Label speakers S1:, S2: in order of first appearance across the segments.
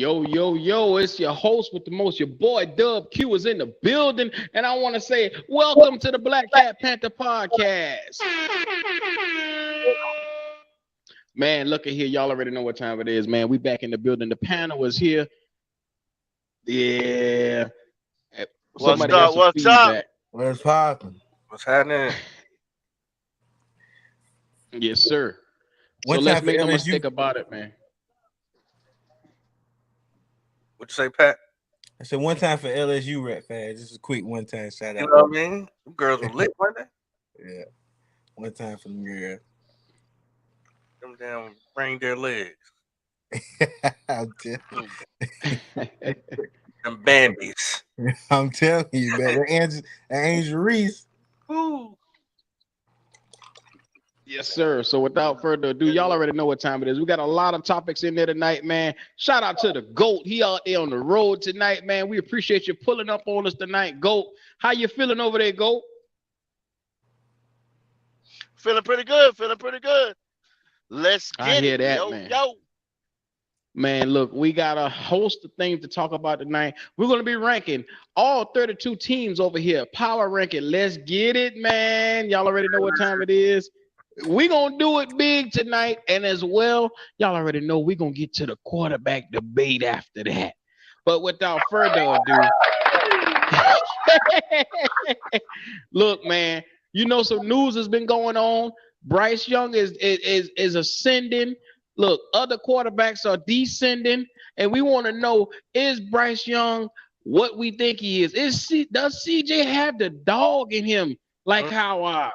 S1: Yo, yo, yo, it's your host with the most, your boy Dub Q is in the building, and I want to say, welcome to the Black Cat Panther podcast. Man, look at here, y'all already know what time it is, man. We back in the building. The panel was here. Yeah. Somebody got some
S2: What's up?
S1: feedback.
S3: What's poppin'?
S2: What's happening?
S1: Yes, sir. So
S3: One
S1: let's
S3: time for
S1: make no
S3: LSU.
S1: mistake about it, man.
S2: What you say, Pat?
S3: I said one time for LSU rap fast. Just a quick one time shout
S2: You
S3: out.
S2: know what I mean? Them girls were lit, weren't they?
S3: Yeah. One time for them girls.
S2: Them damn reindeer legs.
S3: I'm, tell-
S2: Them Bambies.
S3: I'm telling you, man. That Angel Reese.
S2: Woo.
S1: Yes, sir. So without further ado, y'all already know what time it is. We got a lot of topics in there tonight, man. Shout out to the GOAT. He out there on the road tonight, man. We appreciate you pulling up on us tonight, GOAT. How you feeling over there, GOAT?
S2: Feeling pretty good. Let's get
S1: I hear
S2: it.
S1: that, man. Man, look, we got a host of things to talk about tonight. We're going to be ranking all 32 teams over here. Power ranking. Let's get it, man. Y'all already know what time it is. We're going to do it big tonight. And as well, y'all already know we're going to get to the quarterback debate after that. But without further ado, look, man, you know some news has been going on. Bryce Young is ascending. Look, other quarterbacks are descending. And we want to know, is Bryce Young what we think he is? Does CJ have the dog in him like how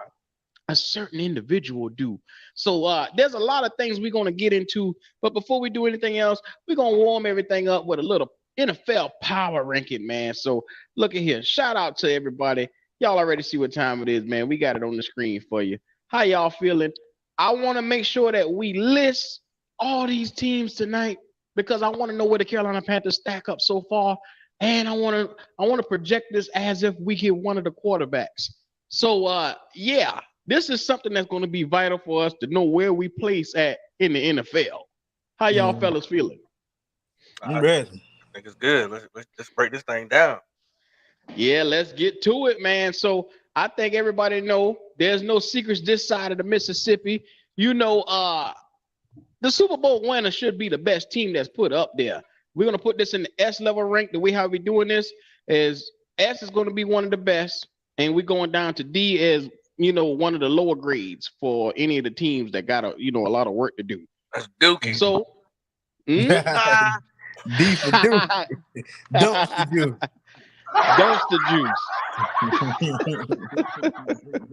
S1: a certain individual do? So there's a lot of things we're going to get into, but before we do anything else, we're going to warm everything up with a little NFL power ranking, man. So look at here. Shout out to everybody. Y'all already see what time it is, man. We got it on the screen for you. How y'all feeling? I want to make sure that we list all these teams tonight because I want to know where the Carolina Panthers stack up so far, and I want to project this as if we get one of the quarterbacks. So yeah. This is something that's going to be vital for us to know where we place at in the NFL. How y'all fellas feeling?
S3: I'm ready.
S2: I think it's good. Let's break this thing down.
S1: Yeah, let's get to it, man. So I think everybody know there's no secrets this side of the Mississippi. You know, the Super Bowl winner should be the best team that's put up there. We're going to put this in the S level rank. The way how we doing this is S is going to be one of the best, and we're going down to D as one of the lower grades for any of the teams that got a lot of work to do.
S2: That's Dookie.
S1: So,
S3: D for Duke. Dumpster juice.
S1: Dumpster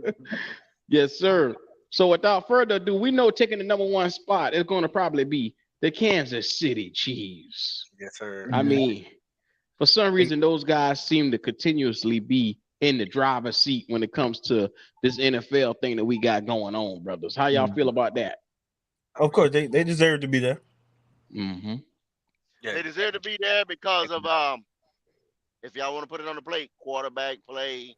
S1: juice. Yes, sir. So without further ado, we know taking the number one spot is going to probably be the Kansas City Chiefs.
S2: Yes, sir.
S1: I mean, for some reason, those guys seem to continuously be in the driver's seat when it comes to this NFL thing that we got going on, brothers. How y'all feel about that?
S3: Of course, they deserve to be there.
S1: Mm-hmm.
S2: Yeah.
S4: They deserve to be there because of if y'all want to put it on the plate, quarterback play,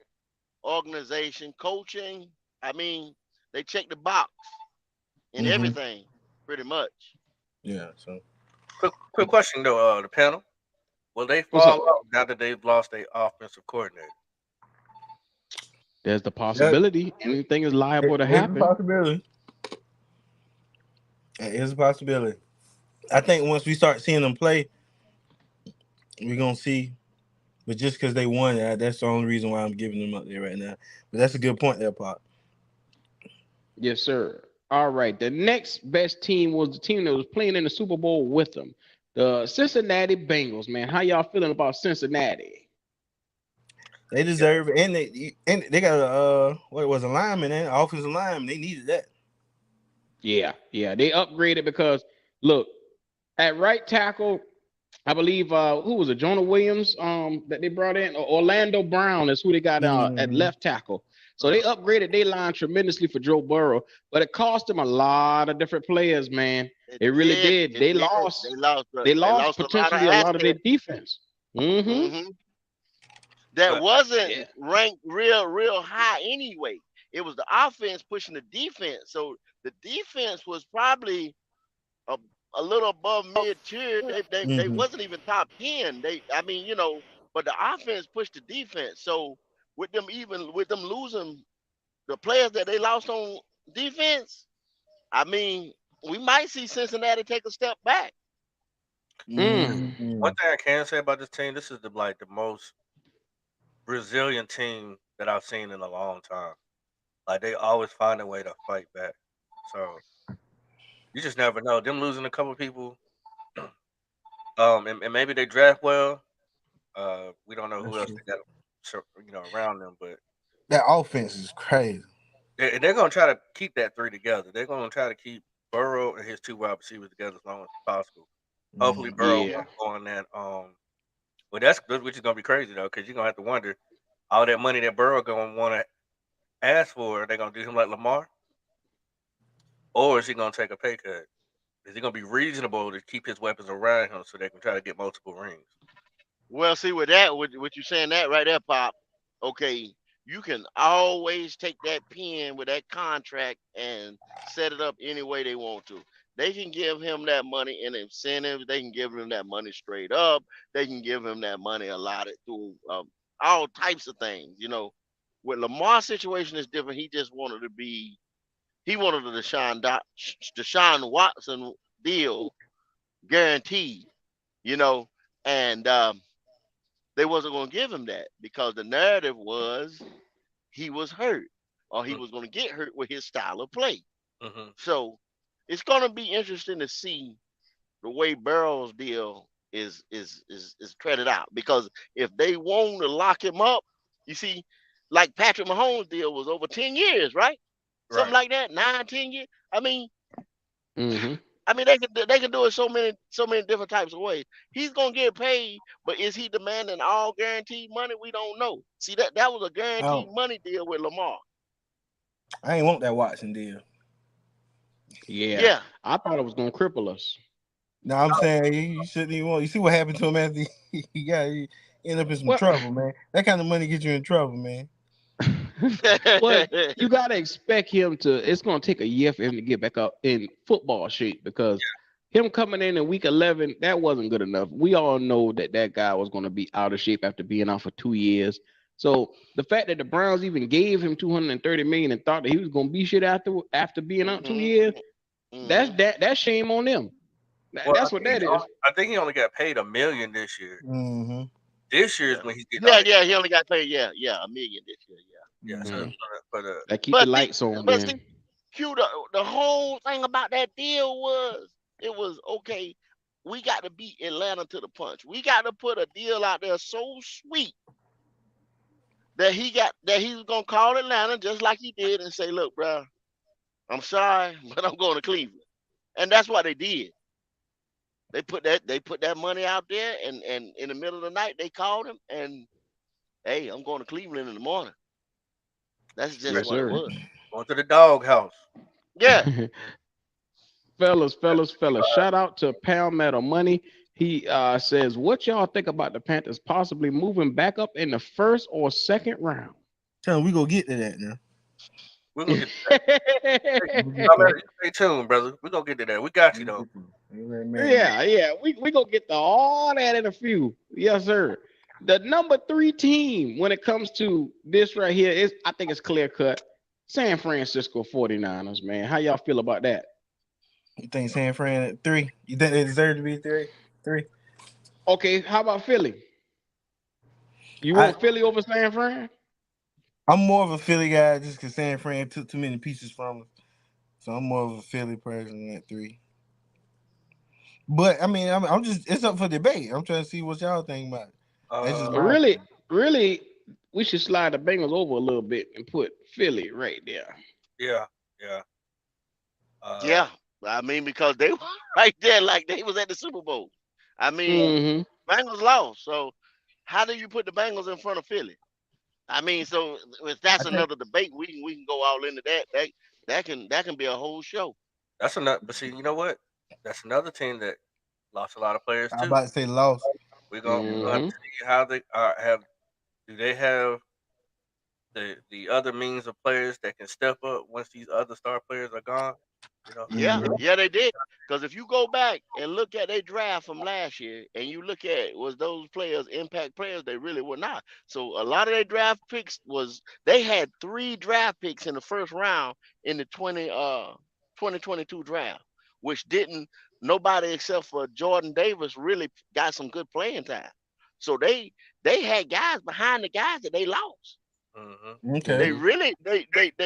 S4: organization, coaching. I mean, they check the box in everything, pretty much.
S3: Yeah. So,
S2: Quick question though, the panel. Will they
S1: What's
S2: fall off now that they've lost their offensive coordinator?
S1: There's the possibility. Anything is liable to happen.
S3: It is a possibility. I think once we start seeing them play, we're going to see. But just because they won, that's the only reason why I'm giving them up there right now. But that's a good point there, Pop.
S1: Yes, sir. All right. The next best team was the team that was playing in the Super Bowl with them. The Cincinnati Bengals, man. How y'all feeling about Cincinnati?
S3: They deserve it, and they got a lineman and offensive lineman. They needed that.
S1: Yeah. They upgraded because look, at right tackle, I believe who was it? Jonah Williams that they brought in, or Orlando Brown is who they got at left tackle. So they upgraded their line tremendously for Joe Burrow, but it cost them a lot of different players, man. It really did. They lost potentially a lot of their defense.
S4: That wasn't ranked real high anyway. It was the offense pushing the defense. So the defense was probably a little above mid tier. They
S3: Mhm.
S4: wasn't even top 10. But the offense pushed the defense. So with them losing the players that they lost on defense, I mean, we might see Cincinnati take a step back.
S1: Mm.
S2: One thing I can say about this team, this is the most resilient team that I've seen in a long time. Like they always find a way to fight back. So you just never know. Them losing a couple people, and maybe they draft well. We don't know who else they got, around them, but
S3: That offense is crazy.
S2: they're gonna try to keep that three together. They're gonna try to keep Burrow and his two wide receivers together as long as possible. Hopefully, Burrow
S1: Yeah.
S2: won't go on that. Well, that's good, which is gonna be crazy though, because you're gonna have to wonder all that money that Burrow gonna want to ask for. They're gonna do him like Lamar, or is he gonna take a pay cut? Is he gonna be reasonable to keep his weapons around him so they can try to get multiple rings?
S4: Well, see, with that, what you saying that right there, Pop. Okay, you can always take that pen with that contract and set it up any way they want to. They can give him that money in incentives. They can give him that money straight up. They can give him that money allotted through all types of things. With Lamar's situation is different. He wanted the Deshaun Watson deal guaranteed. You know, and they wasn't going to give him that because the narrative was he was hurt or he was going to get hurt with his style of play.
S2: Mm-hmm.
S4: So it's going to be interesting to see the way Burrow's deal is treaded out, because if they want to lock him up, you see, like Patrick Mahomes' deal was over 10 years, right? Something like that, 9, 10 years. I mean,
S1: Mm-hmm.
S4: they can do it so many different types of ways. He's gonna get paid, but is he demanding all guaranteed money? We don't know. See, that was a guaranteed money deal with Lamar.
S3: I ain't want that Watson deal.
S1: Yeah.
S4: Yeah.
S1: I thought it was gonna cripple us.
S3: No, I'm saying you shouldn't even want. You see what happened to him after he end up in some
S1: Well,
S3: trouble, man. That kind of money gets you in trouble, man.
S1: well, you gotta expect him to. It's gonna take a year for him to get back up in football shape, because him coming in week 11, that wasn't good enough. We all know that guy was gonna be out of shape after being out for 2 years. So the fact that the Browns even gave him 230 million and thought that he was gonna be shit after being out 2 years, that's shame on them.
S2: Well,
S1: That's what that is.
S2: I think he only got paid $1 million this year.
S3: Mm-hmm.
S2: This year is when he's getting out.
S4: Yeah, he only got paid, $1 million this year,
S2: Yeah, so
S1: Mhm.
S2: for the
S1: That keep the lights on,
S4: but
S1: man.
S4: see, Q, the whole thing about that deal was, it was okay. We got to beat Atlanta to the punch. We got to put a deal out there so sweet that he was gonna call Atlanta just like he did and say, "Look, bro, I'm sorry, but I'm going to Cleveland," and that's what they did. They put that money out there, and in the middle of the night they called him, and hey, I'm going to Cleveland in the morning. That's just
S1: Yes,
S4: what it
S1: sir.
S4: was.
S2: going to the doghouse.
S4: Yeah.
S1: fellas. Shout out to Pound Metal Money. He says, "What y'all think about the Panthers possibly moving back up in the first or second round?"
S3: Tell him we gonna get to that now.
S2: We're gonna get to that. Stay tuned, brother. We're gonna get to that. We got you though.
S1: Yeah. We gonna get to all that in a few. Yes, sir. The number 3 team when it comes to this right here is, I think it's clear cut, San Francisco 49ers, man. How y'all feel about that?
S3: You think San Fran at 3? You think they deserve to be 3?
S1: Okay, how about Philly? You want Philly over San Fran?
S3: I'm more of a Philly guy just because San Fran took too many pieces from us. So I'm more of a Philly person at 3. But I mean, I'm just, it's up for debate. I'm trying to see what y'all think about it. That's just my
S1: really, we should slide the Bengals over a little bit and put Philly right there.
S2: Yeah.
S4: Yeah. I mean, because they were right there like they was at the Super Bowl. I mean, Bengals lost. So how do you put the Bengals in front of Philly? I mean, so if that's another debate, we can go all into that. That can be a whole show.
S2: That's another. But see, you know what? That's another team that lost a lot of players too.
S3: I'm about to say lost.
S2: We're gonna have to see how they have. Do they have the other means of players that can step up once these other star players are gone? You know.
S4: Yeah, they did. Because if you go back and look at their draft from last year, and you look at was those players impact players, they really were not. So a lot of their draft picks they had 3 draft picks in the first round in the 2022 draft, which didn't nobody except for Jordan Davis really got some good playing time. So they had guys behind the guys that they lost.
S2: Mm-hmm.
S3: Okay.
S4: They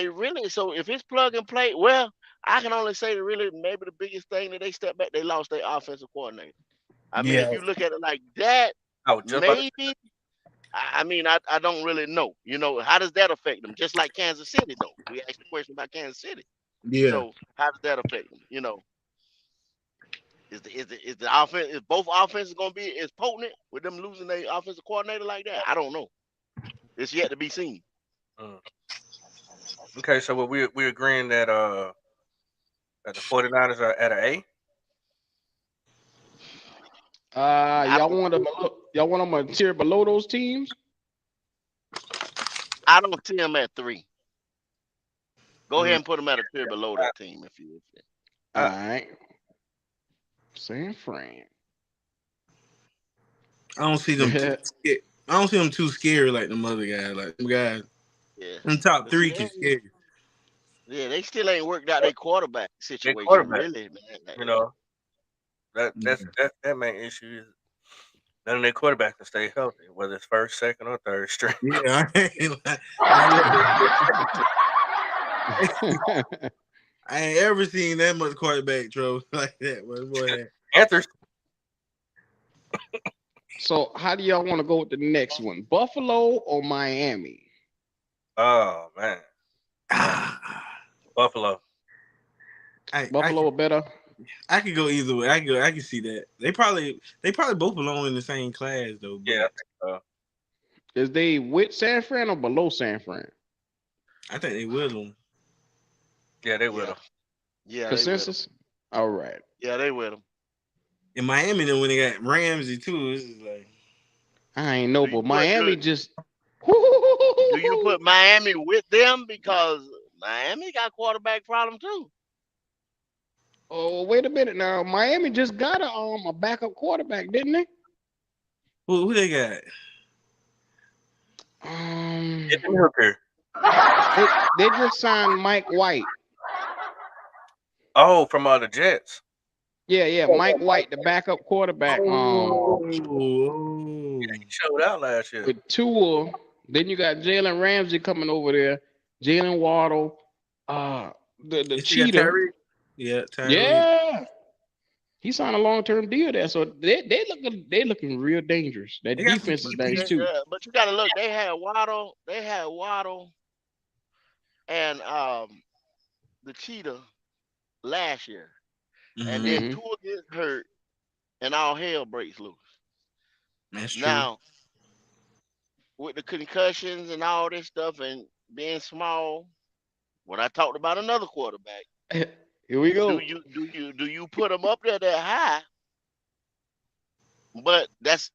S4: really. So if it's plug and play, well, I can only say that really maybe the biggest thing that they stepped back, they lost their offensive coordinator. I mean, if
S3: Yeah.
S4: you look at it like that,
S2: I was just about to,
S4: maybe. I mean, I don't really know. You know, how does that affect them? Just like Kansas City, though. We asked the question about Kansas City.
S3: Yeah.
S4: So how does that affect them? You know, is the offense is both offenses gonna be as potent with them losing their offensive coordinator like that? I don't know. It's yet to be seen.
S2: mm. Okay, so what we agreeing that the 49ers are at an A?
S4: I don't
S1: Y'all want them a tier below those teams?
S4: I don't see them at 3. Go ahead
S2: Mm.
S4: and put them at a tier below that team if you.
S1: All
S2: I,
S1: right. San Fran.
S3: I don't see them too scared. I don't see them too scary like them other guys. Like them guys
S4: Yeah.
S3: in top
S4: But see,
S3: 3 can scare you.
S4: they still ain't worked out their quarterback
S2: their
S4: situation,
S2: quarterback,
S4: really, man.
S2: you know, that main issue is none of their quarterbacks can stay healthy, whether it's first, second, or third string.
S3: Yeah, I ain't ever seen that much quarterback throw like that. Boy.
S2: Panthers.
S1: So how do y'all want to go with the next one? Buffalo or Miami?
S2: Oh man, Buffalo.
S1: Buffalo better.
S3: I could go either way. I can see that. They probably both belong in the same class though. But
S2: Yeah, I think so.
S1: Is they with San Fran or below San Fran?
S3: I think they will.
S2: Yeah, they will.
S4: Yeah, yeah, they with 'em.
S1: Consensus? All right.
S4: Yeah, they with them.
S3: In Miami, then when they got Ramsey too, it's just like
S1: I ain't know,
S4: Do you
S1: but Miami
S4: put
S1: just.
S4: do you put Miami with them because Miami got quarterback problem too?
S1: Oh, wait a minute now. Miami just got a backup quarterback, didn't they?
S3: who they got?
S2: Get them Hooker.
S1: They just signed Mike White.
S2: Oh, from the Jets.
S1: Yeah, Mike White, the backup quarterback.
S3: Oh.
S2: He showed out last year.
S1: With Tua. Then you got Jalen Ramsey coming over there. Jalen Waddle. The cheetah.
S3: Yeah, Tyree.
S1: Yeah. He signed a long-term deal there. So they looking real dangerous. That
S3: They got some
S1: defense is nice too.
S4: But you got to look. They had Waddle, and the cheetah last year, and then
S1: Mhm.
S4: Tua gets hurt, and all hell breaks loose.
S3: That's true.
S4: Now, with the concussions and all this stuff and being small, when I talked about another quarterback,
S1: Here we go.
S4: do you put them up there that high? But that's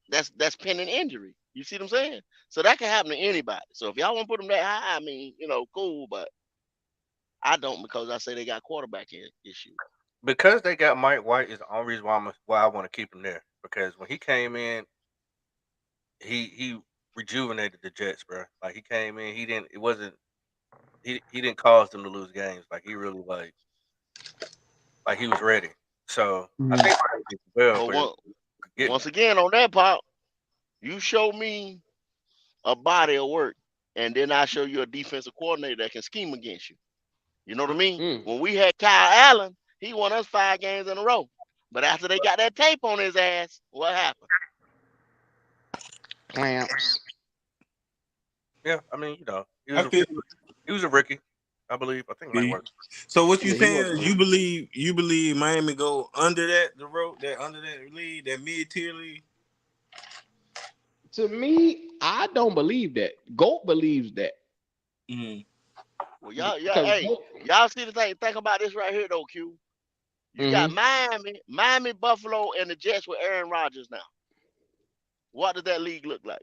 S4: pending injury. You see what I'm saying? So that can happen to anybody. So if y'all want to put them that high, I mean, cool, but I don't because I say they got quarterback issue.
S2: Because they got Mike White is the only reason why I want to keep him there. Because when he came in, he rejuvenated the Jets, bro. Like he came in, he didn't cause them to lose games. Like he really like he was ready. So I think Miami did well,
S4: But once again on that part, you show me a body of work, and then I show you a defensive coordinator that can scheme against you. You know what I mean? When we had Kyle Allen, he won us 5 games in a row. But after they got that tape on his ass, what happened?
S1: Clamps.
S2: Yeah, I mean, he was a rookie, I believe. I think it might work.
S3: So what you
S1: Yeah, he
S3: saying
S1: was
S3: is you believe Miami go under under that league, that mid-tier league?
S1: To me, I don't believe that. GOAT believes that.
S3: Mm-hmm.
S4: Well, y'all see the thing. Think about this right here, though, Q. You got Miami, Buffalo, and the Jets with Aaron Rodgers now. What does that league look like?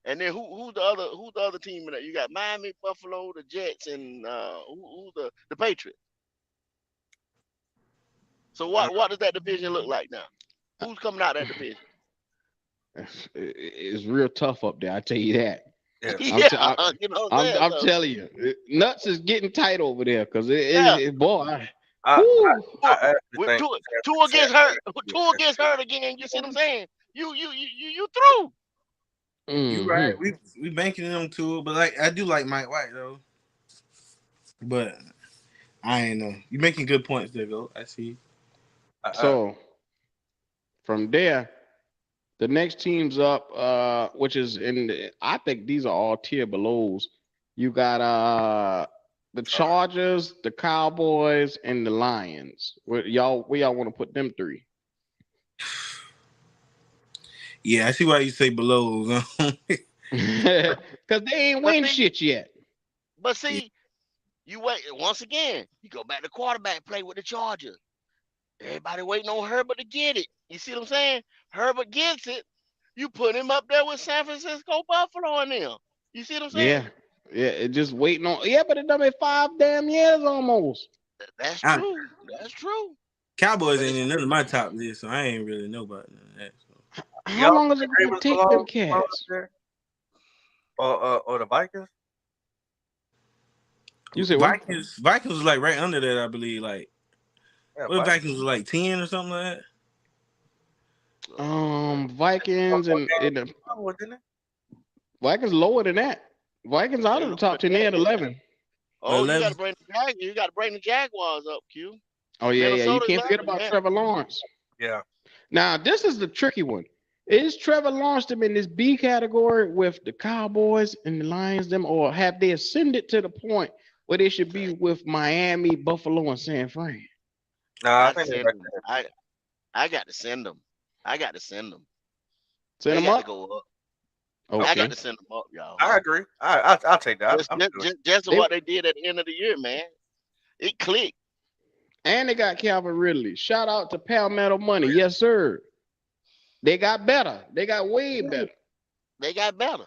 S4: And then who's the other team in that? You got Miami, Buffalo, the Jets, and who's the Patriots. So what does that division look like now? Who's coming out of that division?
S1: It's real tough up there. I tell you that.
S2: Yeah.
S4: You know what I'm saying?
S1: I'm
S4: So,
S1: telling you, nuts is getting tight over there because
S4: Yeah.
S1: boy.
S2: I
S4: with
S2: think
S4: two against hurt again. You see what I'm saying? You through.
S3: You
S1: Mhm.
S3: right. We banking them too, but like I do like Mike White though. But I ain't know. You making good points there, though. I see.
S1: So from there, the next team's up, which is I think these are all tier belows. You got the Chargers, the Cowboys, and the Lions. Where y'all want to put them three?
S3: Yeah, I see why you say below.
S1: Because they ain't win shit yet.
S4: But see, you wait once again. You go back to quarterback play with the Chargers. Everybody waiting on Herbert to get it. You see what I'm saying? Herbert gets it. You put him up there with San Francisco, Buffalo, and them. You see what I'm saying?
S1: Yeah. It just waiting on. Yeah, but it done been 5 damn years almost.
S4: That's true. That's true.
S3: Cowboys ain't in none of my top list, so I ain't really know about none of that. So.
S1: How long is it going to take them cats?
S2: Or the Vikings?
S1: You said what?
S3: Vikings was like right under that, I believe. Like, what Vikings was like 10 or something like
S1: that? Vikings and Vikings lower than that. Vikings out of the top 10. They had 11.
S4: Oh, 11. You got to bring the Jaguars up, Q.
S1: Oh yeah. You can't forget about Trevor Lawrence.
S2: Yeah.
S1: Now this is the tricky one. Is Trevor Lawrence them in this B category with the Cowboys and the Lions them, or have they ascended to the point where they should be with Miami, Buffalo, and San Fran?
S2: No, I think
S4: I got to send them. Send
S1: them up.
S4: To go up.
S1: Okay.
S4: I got to send them up, y'all.
S2: I agree. I'll take that.
S4: Just what they did at the end of the year, man. It clicked.
S1: And they got Calvin Ridley. Shout out to Palmetto Money. Yes, sir. They got better. They got way better.
S4: They got better.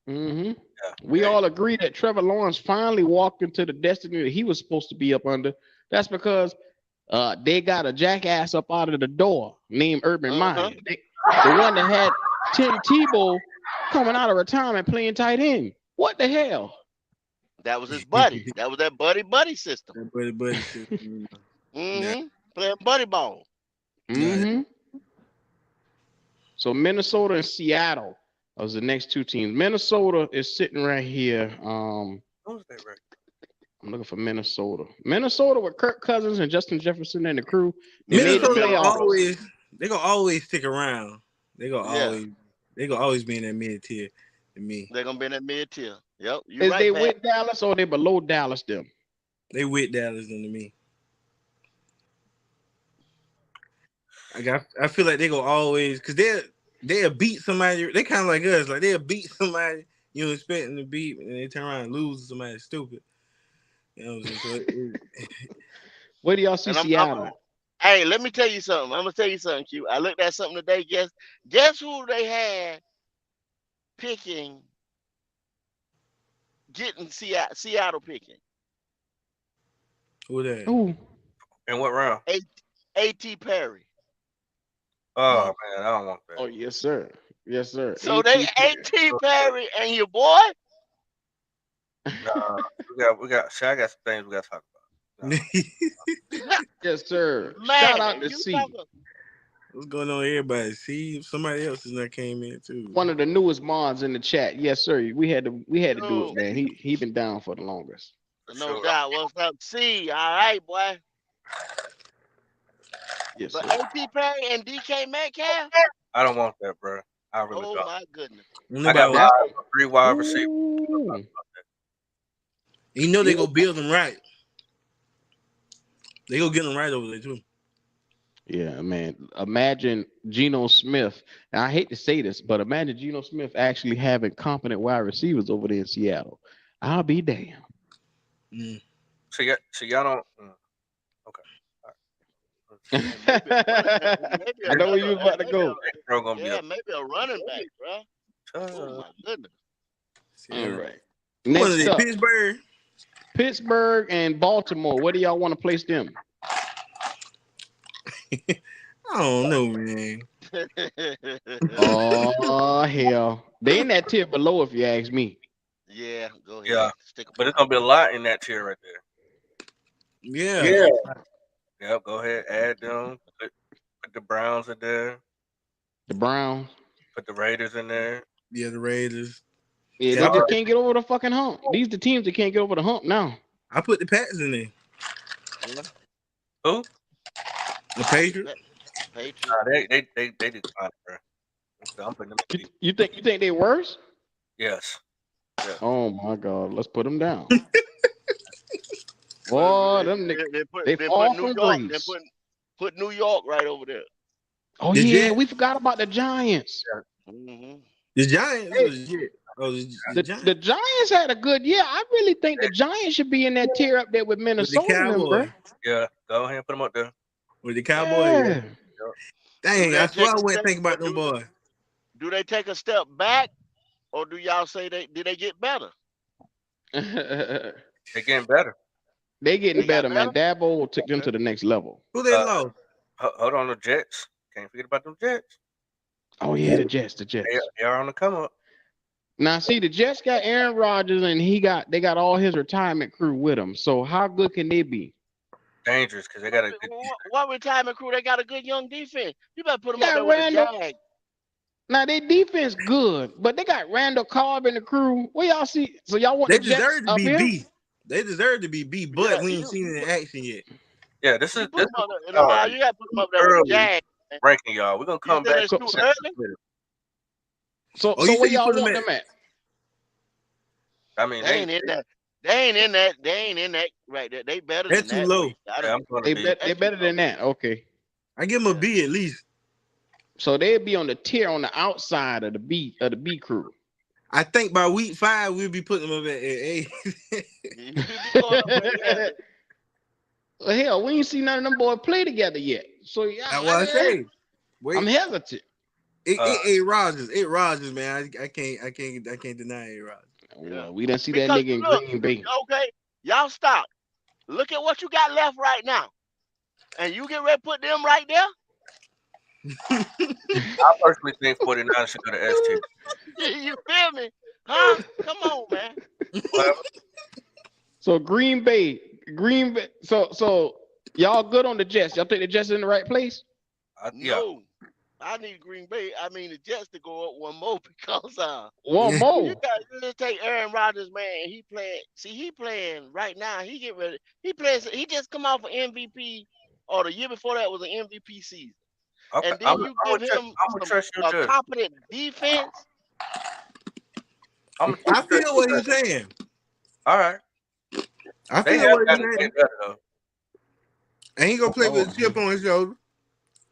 S1: Mm-hmm. Yeah. We all agree that Trevor Lawrence finally walked into the destiny that he was supposed to be up under. That's because they got a jackass up out of the door named Urban Meyer. The one that had Tim Tebow coming out of retirement playing tight end. What the hell?
S4: That was his buddy. That was that buddy system.
S3: That buddy system.
S4: Playing buddy ball.
S1: So Minnesota and Seattle was the next two teams. Minnesota is sitting right here. I'm looking for Minnesota. Minnesota with Kirk Cousins and Justin Jefferson and the crew.
S3: Minnesota gonna always stick around. They gonna always be in that mid tier to me.
S4: They're gonna be in that mid tier. Yep.
S1: Is they with Dallas or they below Dallas them?
S3: They with Dallas them to me. I feel like they go always because they'll beat somebody. They kind of like us, like they'll beat somebody you expecting to beat, and they turn around and lose to somebody stupid. You know what I'm saying?
S1: Where do y'all see Seattle?
S4: Hey, let me tell you something. I'm gonna tell you something, Q. I looked at something today. Guess who they had picking, getting Seattle picking?
S3: Who that?
S1: Who?
S2: In what round?
S4: A.T. Perry.
S2: Oh man, I don't want that.
S1: Oh yes, sir. Yes, sir.
S4: So they A.T. Perry and your boy.
S2: Nah, we got. I got some things we got to talk about.
S1: No. Yes, sir.
S4: Man,
S1: shout out to C.
S3: What's going on, everybody? See, somebody else is that came in too.
S1: One of the newest mods in the chat. Yes, sir. We had to do it, man. He been down for the longest.
S4: No doubt. What's up, C? All right, boy.
S1: Yes,
S4: but
S1: sir.
S4: A.T. Perry and DK Metcalf?
S2: I don't want that, bro. I really don't.
S4: Oh my goodness.
S2: I got 3 wide receivers.
S3: You know they go build them right. They go get them right over there too.
S1: Yeah, man. Imagine Geno Smith. And I hate to say this, but imagine Geno Smith actually having competent wide receivers over there in Seattle. I'll be damned.
S2: So y'all don't. Okay.
S1: I know where you was about to go.
S4: Maybe a running back, bro. Oh my goodness.
S1: All right. Next up, Pittsburgh and Baltimore. Where do y'all want to place them?
S3: I don't know, man.
S1: Oh hell, they in that tier below if you ask me.
S4: Yeah, go ahead.
S2: Yeah.
S4: Stick 'em
S2: But
S4: out.
S2: it's gonna be a lot in that tier right there.
S3: Yeah.
S2: Yep. Go ahead, add them. Put the Browns in there.
S1: The Browns.
S2: Put the Raiders in there.
S3: Yeah, the Raiders.
S1: Yeah,
S3: Yeah,
S1: they just can't get over the fucking hump. These the teams that can't get over the hump now.
S3: I put the Pats in there.
S4: Yeah.
S2: Who?
S3: The Patriots.
S4: Patriots.
S2: They declined, bro. So I'm putting them in the
S1: You think they worse?
S2: Yes. Yeah.
S1: Oh my God, let's put them down.
S4: Well,
S1: Boy, them niggas,
S4: they
S1: they
S4: put
S1: fall
S4: New
S1: from
S4: York. They
S1: grace.
S4: put New York right over there.
S1: Oh
S3: The
S1: yeah,
S3: Jets.
S1: we forgot about the Giants.
S4: Mm-hmm.
S3: The Giants.
S1: Hey,
S3: Legit. Oh, the
S1: the
S3: Giants.
S1: Giants had a good year. I really think the Giants should be in that tier up there with
S3: With the
S1: Minnesota and them, bro.
S3: Cowboys.
S2: Yeah. Go ahead and put them up there.
S3: With the Cowboys. Yeah.
S1: Yeah.
S3: Dang,
S4: they
S3: I swear
S4: take
S3: I
S4: a
S3: wouldn't
S4: step-
S3: think about them
S4: do-
S3: boys.
S4: Do they take a step back, or do y'all say did they get better?
S2: They're getting better.
S1: They getting
S4: They got
S1: better, man. Dabo took them to the next level.
S3: Who they lost?
S2: Hold on, the Jets. Can't forget about them Jets.
S1: Oh yeah, the Jets.
S2: They are on the come up.
S1: Now see, the Jets got Aaron Rodgers, and they got all his retirement crew with him. So how good can they be?
S2: Dangerous because they got a good
S4: What retirement crew? They got a good young defense. You better put them
S1: Yeah,
S4: up there with
S1: Randall.
S4: the Jag.
S1: Now their defense good, but they got Randall Cobb and the crew. What y'all see? So y'all want
S3: They
S1: the Jets
S3: deserve to
S1: up
S3: be
S1: here?
S3: B. They deserve to be B, but
S4: Yeah,
S3: we ain't seen it in action yet.
S2: Yeah, this is
S4: You put them up there.
S2: uh,
S4: You got to put them up there with
S2: early
S4: the Jag.
S2: ranking, y'all. We're gonna come
S4: said
S2: back.
S4: it's too early?
S1: So
S3: Oh, you
S1: where
S3: said you
S1: y'all
S3: put them
S1: want
S3: at-
S1: them at?
S2: I mean,
S4: They ain't in that. They ain't in that right there. They better
S3: They're
S4: than
S3: too
S4: that.
S3: low.
S2: yeah, I'm gonna
S1: They
S2: be.
S1: they better than that. Okay.
S3: I give them a B at least.
S1: So they'd be on the tier on the outside of the B crew.
S3: I think by week 5 we'll be putting them up at A.
S4: You be going up there.
S1: Well, hell, we ain't seen none of them boys play together yet. So yeah,
S3: That's what I say. Wait,
S1: I'm hesitant.
S3: it Rodgers. It Rodgers, man. I can't deny it Rodgers.
S1: Well, we didn't see that
S4: Because
S1: nigga in
S4: look,
S1: Green Bay.
S4: okay, y'all stop. Look at what you got left right now, and you get ready to put them right there.
S2: I personally think 49 should go to S tier.
S4: You feel me? Huh? Come on, man.
S1: So Green Bay. So y'all good on the Jets? Y'all think the Jets in the right place?
S2: Yeah.
S4: No, I need Green Bay. I mean the Jets to go up one more because
S1: One
S3: Yeah.
S1: more.
S4: you got to take Aaron Rodgers, man. He playing. See, he playing right now. He get ready. He plays. He just come off an MVP, or the year before that was an MVP season.
S2: Okay.
S4: And then
S2: I'm
S4: you
S2: gonna
S4: give him
S2: trust your
S4: a
S2: judge.
S4: competent defense.
S3: I feel what he's saying.
S2: All right.
S3: I
S2: They
S3: feel
S2: have
S3: what
S2: got
S3: he's
S2: to
S3: saying.
S2: get better though.
S3: And he gonna play with a chip on his shoulder.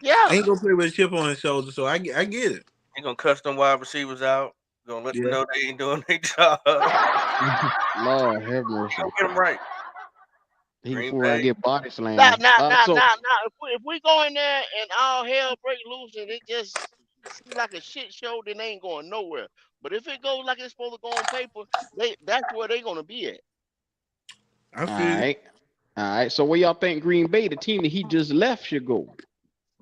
S4: Yeah.
S3: Ain't gonna play with a chip on his shoulder, so I get it.
S2: He gonna cuss them wide receivers out. Gonna let them
S3: Yeah.
S2: know they ain't doing their job.
S1: Lord have mercy.
S2: Don't get them right.
S1: He
S2: Green
S1: fool around
S2: Bay.
S1: get body slammed.
S4: Now. If we go in there and all hell break loose and it just seems like a shit show, then they ain't going nowhere. But if it goes like it's supposed to go on paper, that's where they gonna be at.
S3: I
S1: All
S3: feel
S1: right. All right. So where y'all think Green Bay, the team that he just left, should go?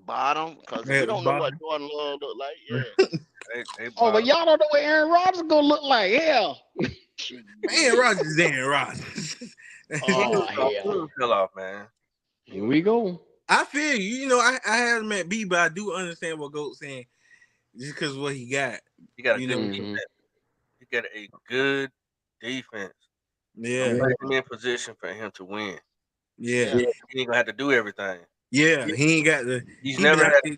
S4: Bottom, because
S3: Yeah,
S4: we don't know what
S3: bottom.
S4: Jordan Love look like. Yeah.
S2: They
S1: Oh, but y'all don't know what Aaron Rodgers gonna look like. Hell.
S3: Man, Rodgers is Aaron Rodgers.
S1: Oh hell.
S2: fell off, man.
S1: Here we go.
S3: I feel you. You know, I had him at B, but I do understand what Goat's saying. Just because what he got.
S2: He got a
S3: You
S2: good
S3: know.
S2: defense. He got a good defense.
S3: Yeah.
S2: Put him in position for him to win.
S3: Yeah.
S2: He ain't gonna have to do everything.
S3: Yeah. He ain't got the.
S2: He's
S3: he
S2: never
S3: been
S2: had.
S3: out-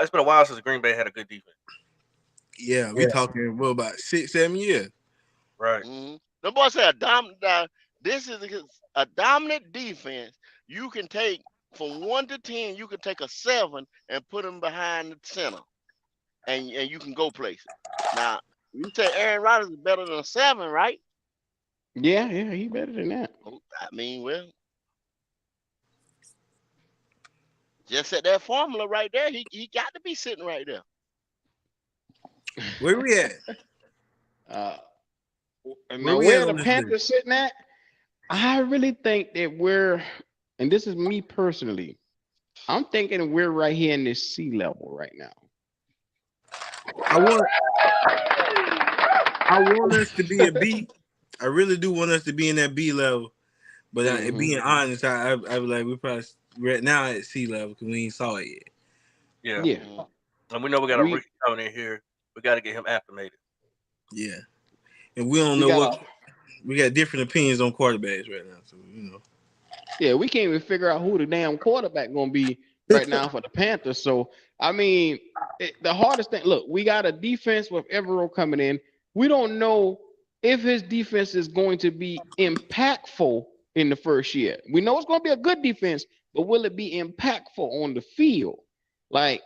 S2: It's been a while since Green Bay had a good defense.
S3: Yeah, we talking about 6-7 years.
S2: Right.
S4: Mm-hmm. The boy said this is a dominant defense. You can take from 1 to 10. You can take a 7 and put him behind the center, and you can go places. Now you say Aaron Rodgers is better than a 7, right?
S1: Yeah, he better than that.
S4: I mean, well, just at that formula right there, he got to be sitting right there.
S3: Where we at?
S1: Now
S3: we
S1: where
S3: at
S1: the
S3: on this
S1: Panthers sitting at? I really think that and this is me personally, I'm thinking we're right here in this C level right now.
S3: I want us to be a B. I really do want us to be in that B level. But being honest, I be like, we're probably right now at C level because we ain't saw it yet.
S2: Yeah.
S1: Yeah.
S2: And we know we got a rookie coming in here. We got to get him acclimated.
S3: Yeah. And we don't know we got different opinions on quarterbacks right now. So,
S1: Yeah, we can't even figure out who the damn quarterback going to be right now for the Panthers. So, I mean, the hardest thing, look, we got a defense with Evero coming in. We don't know if his defense is going to be impactful in the first year. We know it's going to be a good defense, but will it be impactful on the field? Like,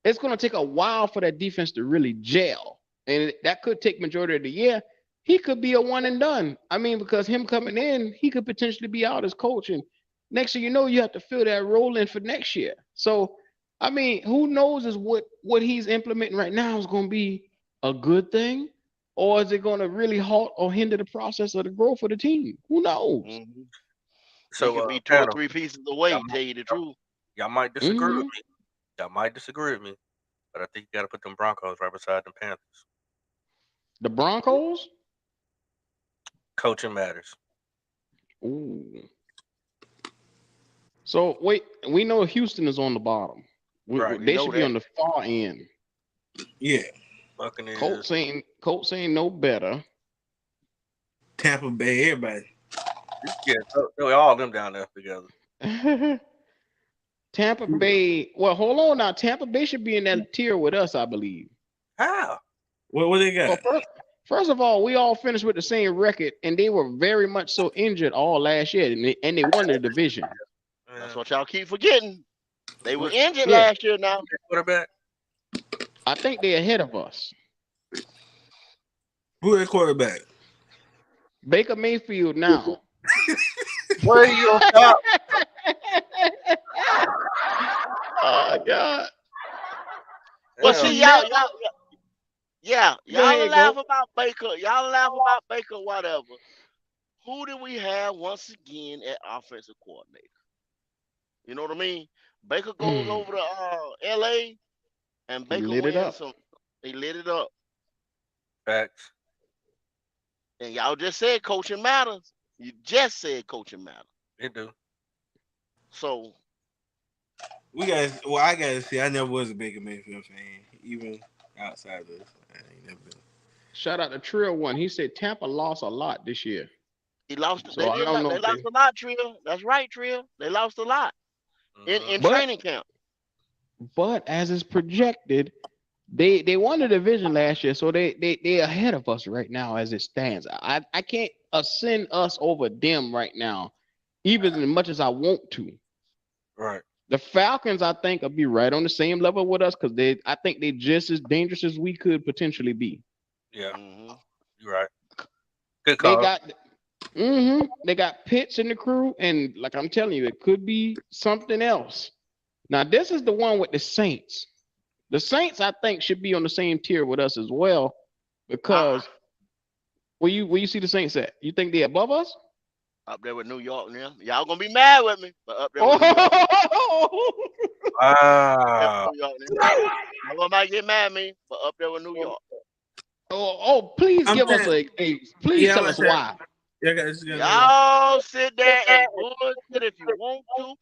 S1: it's going to take a while for that defense to really gel. And that could take majority of the year. He could be a one and done. I mean, because him coming in, he could potentially be out as coach. And next thing you know, you have to fill that role in for next year. So, I mean, who knows is what he's implementing right now is going to be a good thing, or is it going to really halt or hinder the process of the growth of the team? Who knows?
S4: Mm-hmm.
S2: So,
S4: he could be 2 or 3 pieces away, tell you the truth.
S2: Y'all might disagree with me. Y'all might disagree with me. But I think you got to put them Broncos right beside them Panthers.
S1: The Broncos?
S2: Coaching matters.
S1: Ooh. So, wait, we know Houston is on the bottom.
S2: Right.
S1: They should be on the far end.
S3: Yeah.
S2: Buccaneers.
S1: Colts ain't no better.
S3: Tampa Bay, everybody.
S2: Yeah, throw all of them down there together.
S1: Tampa Bay. Well, hold on now. Tampa Bay should be in that tier with us, I believe.
S2: How?
S3: What they got?
S1: Well, first of all, we all finished with the same record, and they were very much so injured all last year, and they won the division.
S4: That's what y'all keep forgetting. They were injured last year now.
S2: Quarterback?
S1: I think they're ahead of us.
S3: Who their quarterback?
S1: Baker Mayfield now.
S2: Where are you gonna stop?
S1: Oh God.
S4: Well, see, y'all laugh about Baker. Y'all laugh about Baker, whatever. Who do we have once again at offensive coordinator? You know what I mean? Baker goes over to L.A. and Baker wins some. He lit it up.
S2: Facts.
S4: And y'all just said coaching matters. You just said coaching matters.
S2: It do.
S4: So
S3: I gotta see. I never was a Baker Mayfield fan, even outside of this. I ain't never been.
S1: Shout out to Trill One. He said Tampa lost a lot this year.
S4: He lost.
S1: So
S4: they lost a lot, Trill. That's right, Trill. They lost a lot in training camp.
S1: But as is projected, they won the division last year, so they ahead of us right now as it stands. I can't ascend us over them right now, even as much as I want to.
S2: Right.
S1: The Falcons, I think, will be right on the same level with us because I think they're just as dangerous as we could potentially be.
S2: Yeah, you're right. Good call.
S1: They got Pitts in the crew, and like I'm telling you, it could be something else. Now, this is the one with the Saints. The Saints, I think, should be on the same tier with us as well, because where you see the Saints at? You think they're above us?
S4: Up there with New York, yeah. Y'all gonna be mad with me, but up there with New York.
S2: Wow.
S4: Nobody might get mad at me, but up there with New York.
S1: Please give us please tell us why.
S4: Y'all sit there and bullshit if you want to.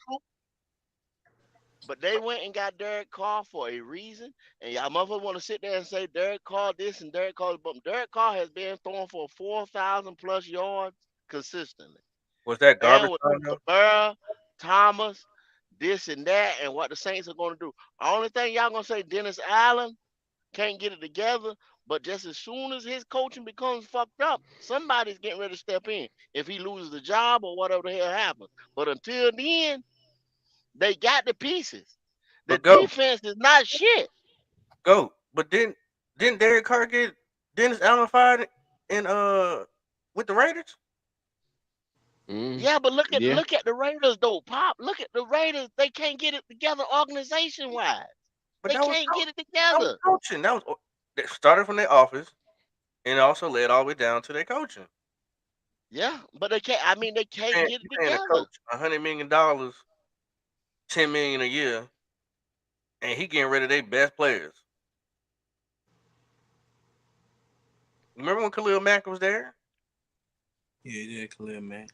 S4: But they went and got Derek Carr for a reason. And y'all motherfuckers want to sit there and say Derek Carr this and Derek Carr. But Derek Carr has been throwing for 4,000 plus yards consistently.
S2: Was that garbage?
S4: Burr, Thomas, this and that, and what the Saints are going to do. The only thing y'all going to say, Dennis Allen can't get it together. But just as soon as his coaching becomes fucked up, somebody's getting ready to step in. If he loses the job or whatever the hell happens. But until then, they got the pieces. The defense is not shit.
S2: But didn't Derek Carr get Dennis Allen fired in with the Raiders?
S4: Yeah, but look at the Raiders though, Pop. Look at the Raiders. They can't get it together organization wise. They can't get it together.
S2: Coaching. That started from their office and also led all the way down to their coaching.
S4: Yeah, but they can't. I mean, they can't get it together.
S2: Coach $100 million $10 million a year, and he getting rid of their best players. Remember when 𝐥𝐤𝐤𝐿 was there?
S3: Yeah, Khalil Mack.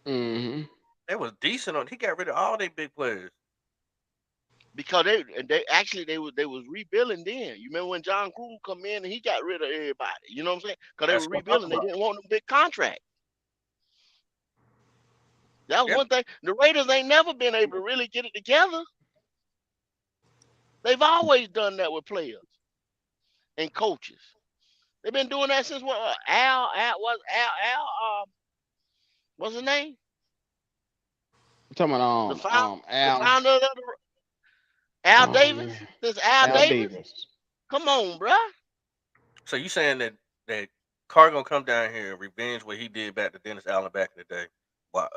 S1: Mm-hmm.
S2: They was decent on. He got rid of all their big players.
S4: Because they was rebuilding then. You remember when John Gruden come in and he got rid of everybody. You know what I'm saying? Because they
S2: That's
S4: were
S2: what I'm talking
S4: rebuilding. They
S2: about.
S4: didn't want a big contract. That was
S2: Yep.
S4: one thing. The Raiders ain't never been able to really get it together. They've always done that with players and coaches. They've been doing that since what? Al what's his name?
S1: I'm talking
S4: The
S1: about
S4: the
S1: Al.
S4: founder of the Al
S1: Oh
S4: Davis.
S1: man,
S4: This Al
S1: Al
S4: Davis.
S1: Davis.
S4: Come on, bruh.
S2: So you saying that Carr gonna come down here and revenge what he did back to Dennis Allen back in the day, while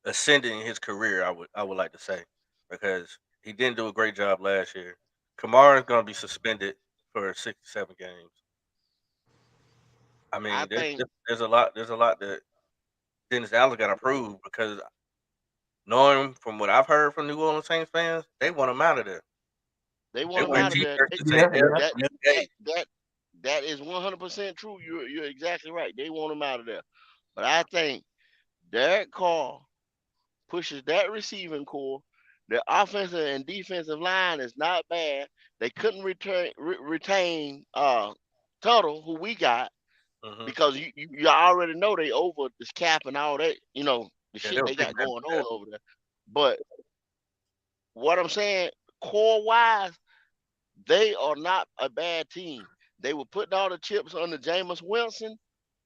S2: ascending in his career? I would like to say, because he didn't do a great job last year. Kamara is gonna be suspended for 67 games. I
S4: I
S2: mean,
S4: think
S2: there's a lot that Dennis Allen got to prove, because knowing from what I've heard from New Orleans Saints fans, they want him out of there.
S4: they
S2: They
S4: want him
S2: wear
S4: out of there.
S2: T-shirts that say
S4: That
S2: LBA.
S4: that is 100% true. You're exactly right. They want him out of there. But I think Derek Carr pushes that receiving core. The offensive and defensive line is not bad. They couldn't retain Tuttle, who we got,
S2: Mm-hmm.
S4: because you already know they over this cap and all that. You know the
S2: Yeah, they
S4: shit
S2: were
S4: they got
S2: picking
S4: going
S2: that.
S4: on over there. But what I'm saying, core wise, they are not a bad team. They were putting all the chips under Jameis Winston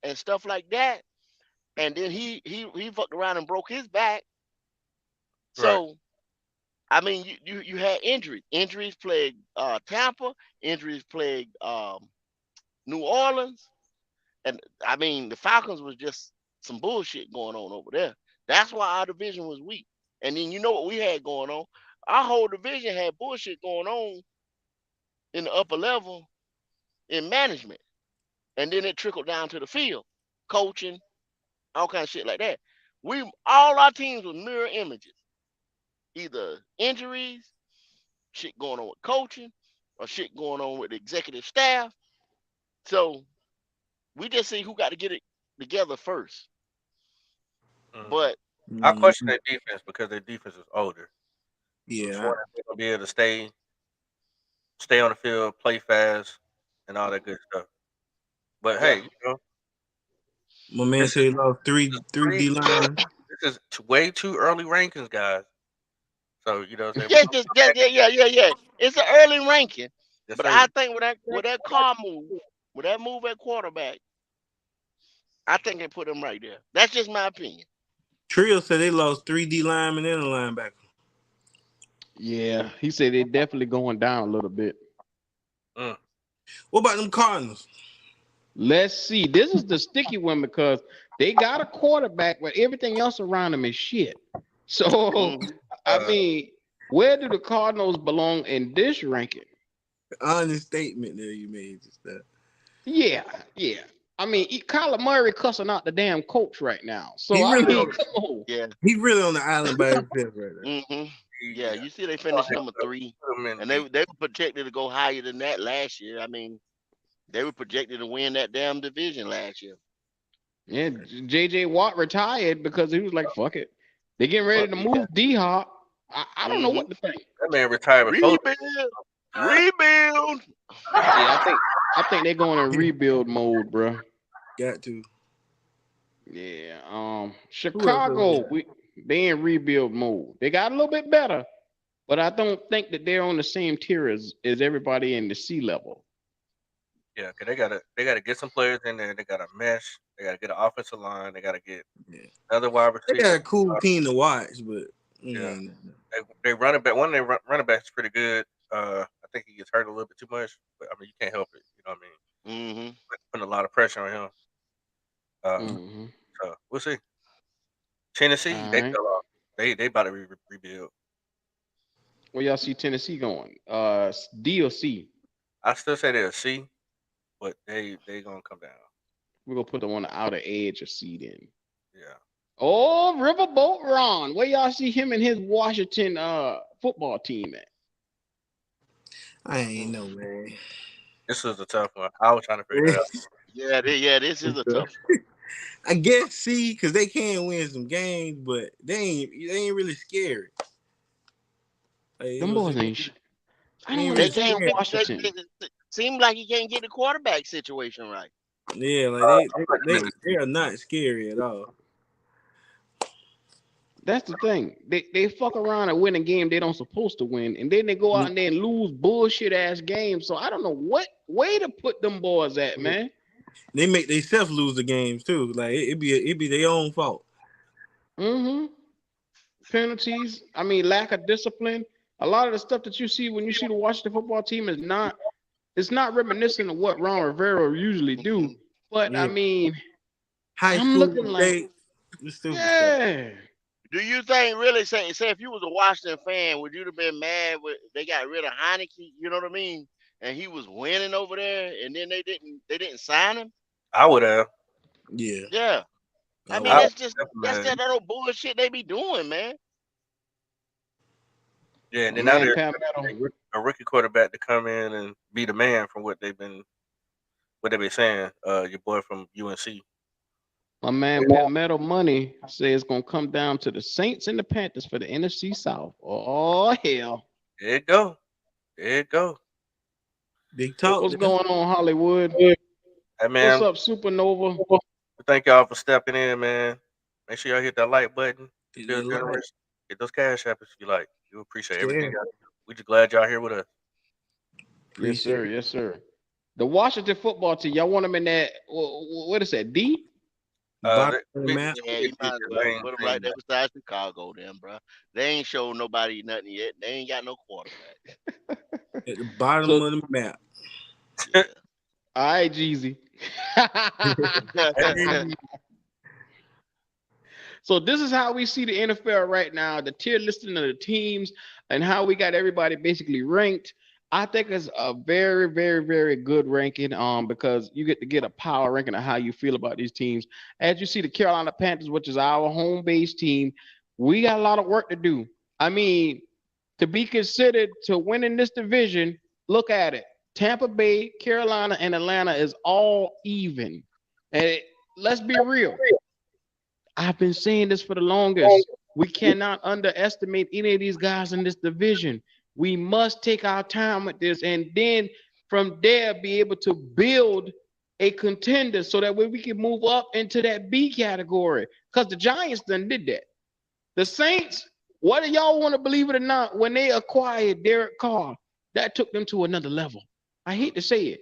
S4: and stuff like that, and then he fucked around and broke his back.
S2: Right.
S4: So I mean, you had injuries. Injuries plagued Tampa. Injuries plagued New Orleans, and I mean the Falcons was just some bullshit going on over there. That's why our division was weak. And then you know what we had going on? Our whole division had bullshit going on in the upper level in management, and then it trickled down to the field, coaching, all kind of shit like that. All our teams were mirror images, either injuries, shit going on with coaching, or shit going on with the executive staff. So we just see who got to get it together first.
S2: Mm-hmm.
S4: But
S2: I question their defense, because their defense is older.
S3: Yeah,
S2: They're gonna be able to stay on the field, play fast, and all that good stuff. But
S4: yeah,
S2: hey, you know,
S3: my man
S2: this
S3: said he lost three D linemen.
S2: is way too early rankings, guys. So you know, what I'm saying,
S4: yeah, yeah. It's an early ranking,
S2: yes,
S4: but
S2: sir.
S4: I think with that car move, with that move at quarterback, I think they put him right there. That's just my opinion.
S3: Trio said they lost 3 D linemen and a linebacker.
S1: Yeah, he said they're definitely going down a little bit.
S2: Mm.
S3: What about them Cardinals?
S1: Let's see. This is the sticky one, because they got a quarterback, but everything else around them is shit. So,
S4: Mhm.
S1: I mean, where do the Cardinals belong in this ranking?
S3: Honest statement there you made just that.
S1: Yeah. I mean, Kyler Murray cussing out the damn coach right now. So,
S3: He
S1: I
S3: really
S1: mean,
S3: on,
S1: come on.
S4: Yeah.
S3: he really on the island by himself right now.
S4: Mm-hmm. Yeah,
S2: Yeah.
S4: you see they finished number 3,
S2: Put 'em in
S4: and
S2: the-
S4: they were projected to go higher than that last year. I mean, they were projected to win that damn division last year.
S1: Yeah, J.J. Watt retired because he was like, fuck it. They're getting ready
S4: Fuck
S1: to
S4: it.
S1: move D-Hop. I don't know
S4: Mm-hmm.
S1: what to think.
S2: that man retired before.
S4: Rebuild.
S1: Yeah, I think they're going in rebuild mode, bro.
S3: Got to.
S1: Yeah.
S3: Who else over
S1: Chicago, they in rebuild mode. They got a little bit better, but I don't think that they're on the same tier as everybody in the C level.
S2: Yeah, because they gotta get some players in there. They gotta mesh. They gotta get an offensive line. They gotta get another wide
S3: They got
S2: receiver.
S3: a cool team to watch, but
S2: Yeah. They running back. One of their running backs is pretty good. I think he gets hurt a little bit too much, but I mean you can't help it. You know what I mean?
S4: Mm-hmm.
S2: Putting a lot of pressure on him.
S1: Mm-hmm.
S2: So we'll see. Tennessee,
S1: All
S2: they
S1: right.
S2: fell off. They about to rebuild.
S1: Where y'all see Tennessee going? D or C?
S2: I still say they're a C, but they gonna come down.
S1: We're gonna put them on the outer edge of C then.
S2: Yeah.
S1: Oh, Riverboat Ron. Where y'all see him and his Washington football team at?
S3: I ain't know, man.
S2: This is a tough one. I was trying to figure that out.
S4: Yeah, this is a tough one.
S3: I guess because they can win some games, but they ain't really scary. Like,
S1: Them boys ain't. I don't
S4: They
S1: understand
S4: can't.
S1: Washington.
S4: Seems like he can't get the quarterback situation right.
S3: Yeah, like they are not scary at all.
S1: That's the thing. They fuck around and win a game they don't supposed to win, and then they go out and then lose bullshit ass games. So I don't know what way to put them boys at, man.
S3: They make themselves lose the games too. Like it be their own fault.
S1: Penalties. I mean, lack of discipline. A lot of the stuff that you see when you see the Washington football team is not. It's not reminiscent of what Ron Rivera usually do. But I mean,
S3: high
S1: I'm
S3: school
S1: looking like, yeah.
S4: Do you think really say if you was a Washington fan, would you have been mad with they got rid of Heineke? You know what I mean? And he was winning over there, and then they didn't sign him.
S2: I would have.
S3: Yeah.
S4: Yeah. I mean, that's just that old bullshit they be doing, man.
S2: Yeah, and then now they're a rookie quarterback to come in and be the man from what they've been saying. Your boy from UNC.
S1: My man Pat Metal Money says it's gonna come down to the Saints and the Panthers for the NFC South. Oh hell!
S2: There it go.
S3: Big talk.
S1: What's going on, Hollywood?
S2: Hey man,
S1: what's up, Supernova?
S2: Thank y'all for stepping in, man. Make sure y'all hit that like button.
S3: Feel
S2: generous. Get those cash apps if you like. We appreciate everything. We just glad y'all here with us.
S1: Yes, sir. Yes, sir. The Washington football team, y'all want them in that? What is that? D?
S4: Yeah, you might as well put them right there beside Chicago, then, bro. They ain't showed nobody nothing yet. They ain't got no quarterback.
S3: At the bottom of the map.
S4: Yeah.
S1: All right, Jeezy. So this is how we see the NFL right now, the tier listing of the teams and how we got everybody basically ranked. I think it's a very, very, very good ranking because you get a power ranking of how you feel about these teams. As you see, the Carolina Panthers, which is our home base team, we got a lot of work to do. I mean, to be considered to win in this division, look at it. Tampa Bay, Carolina, and Atlanta is all even. And let's be real. I've been saying this for the longest. We cannot underestimate any of these guys in this division. We must take our time with this and then from there be able to build a contender so that way we can move up into that B category. Because the Giants done did that. The Saints, whether y'all want to believe it or not, when they acquired Derek Carr, that took them to another level. I hate to say it.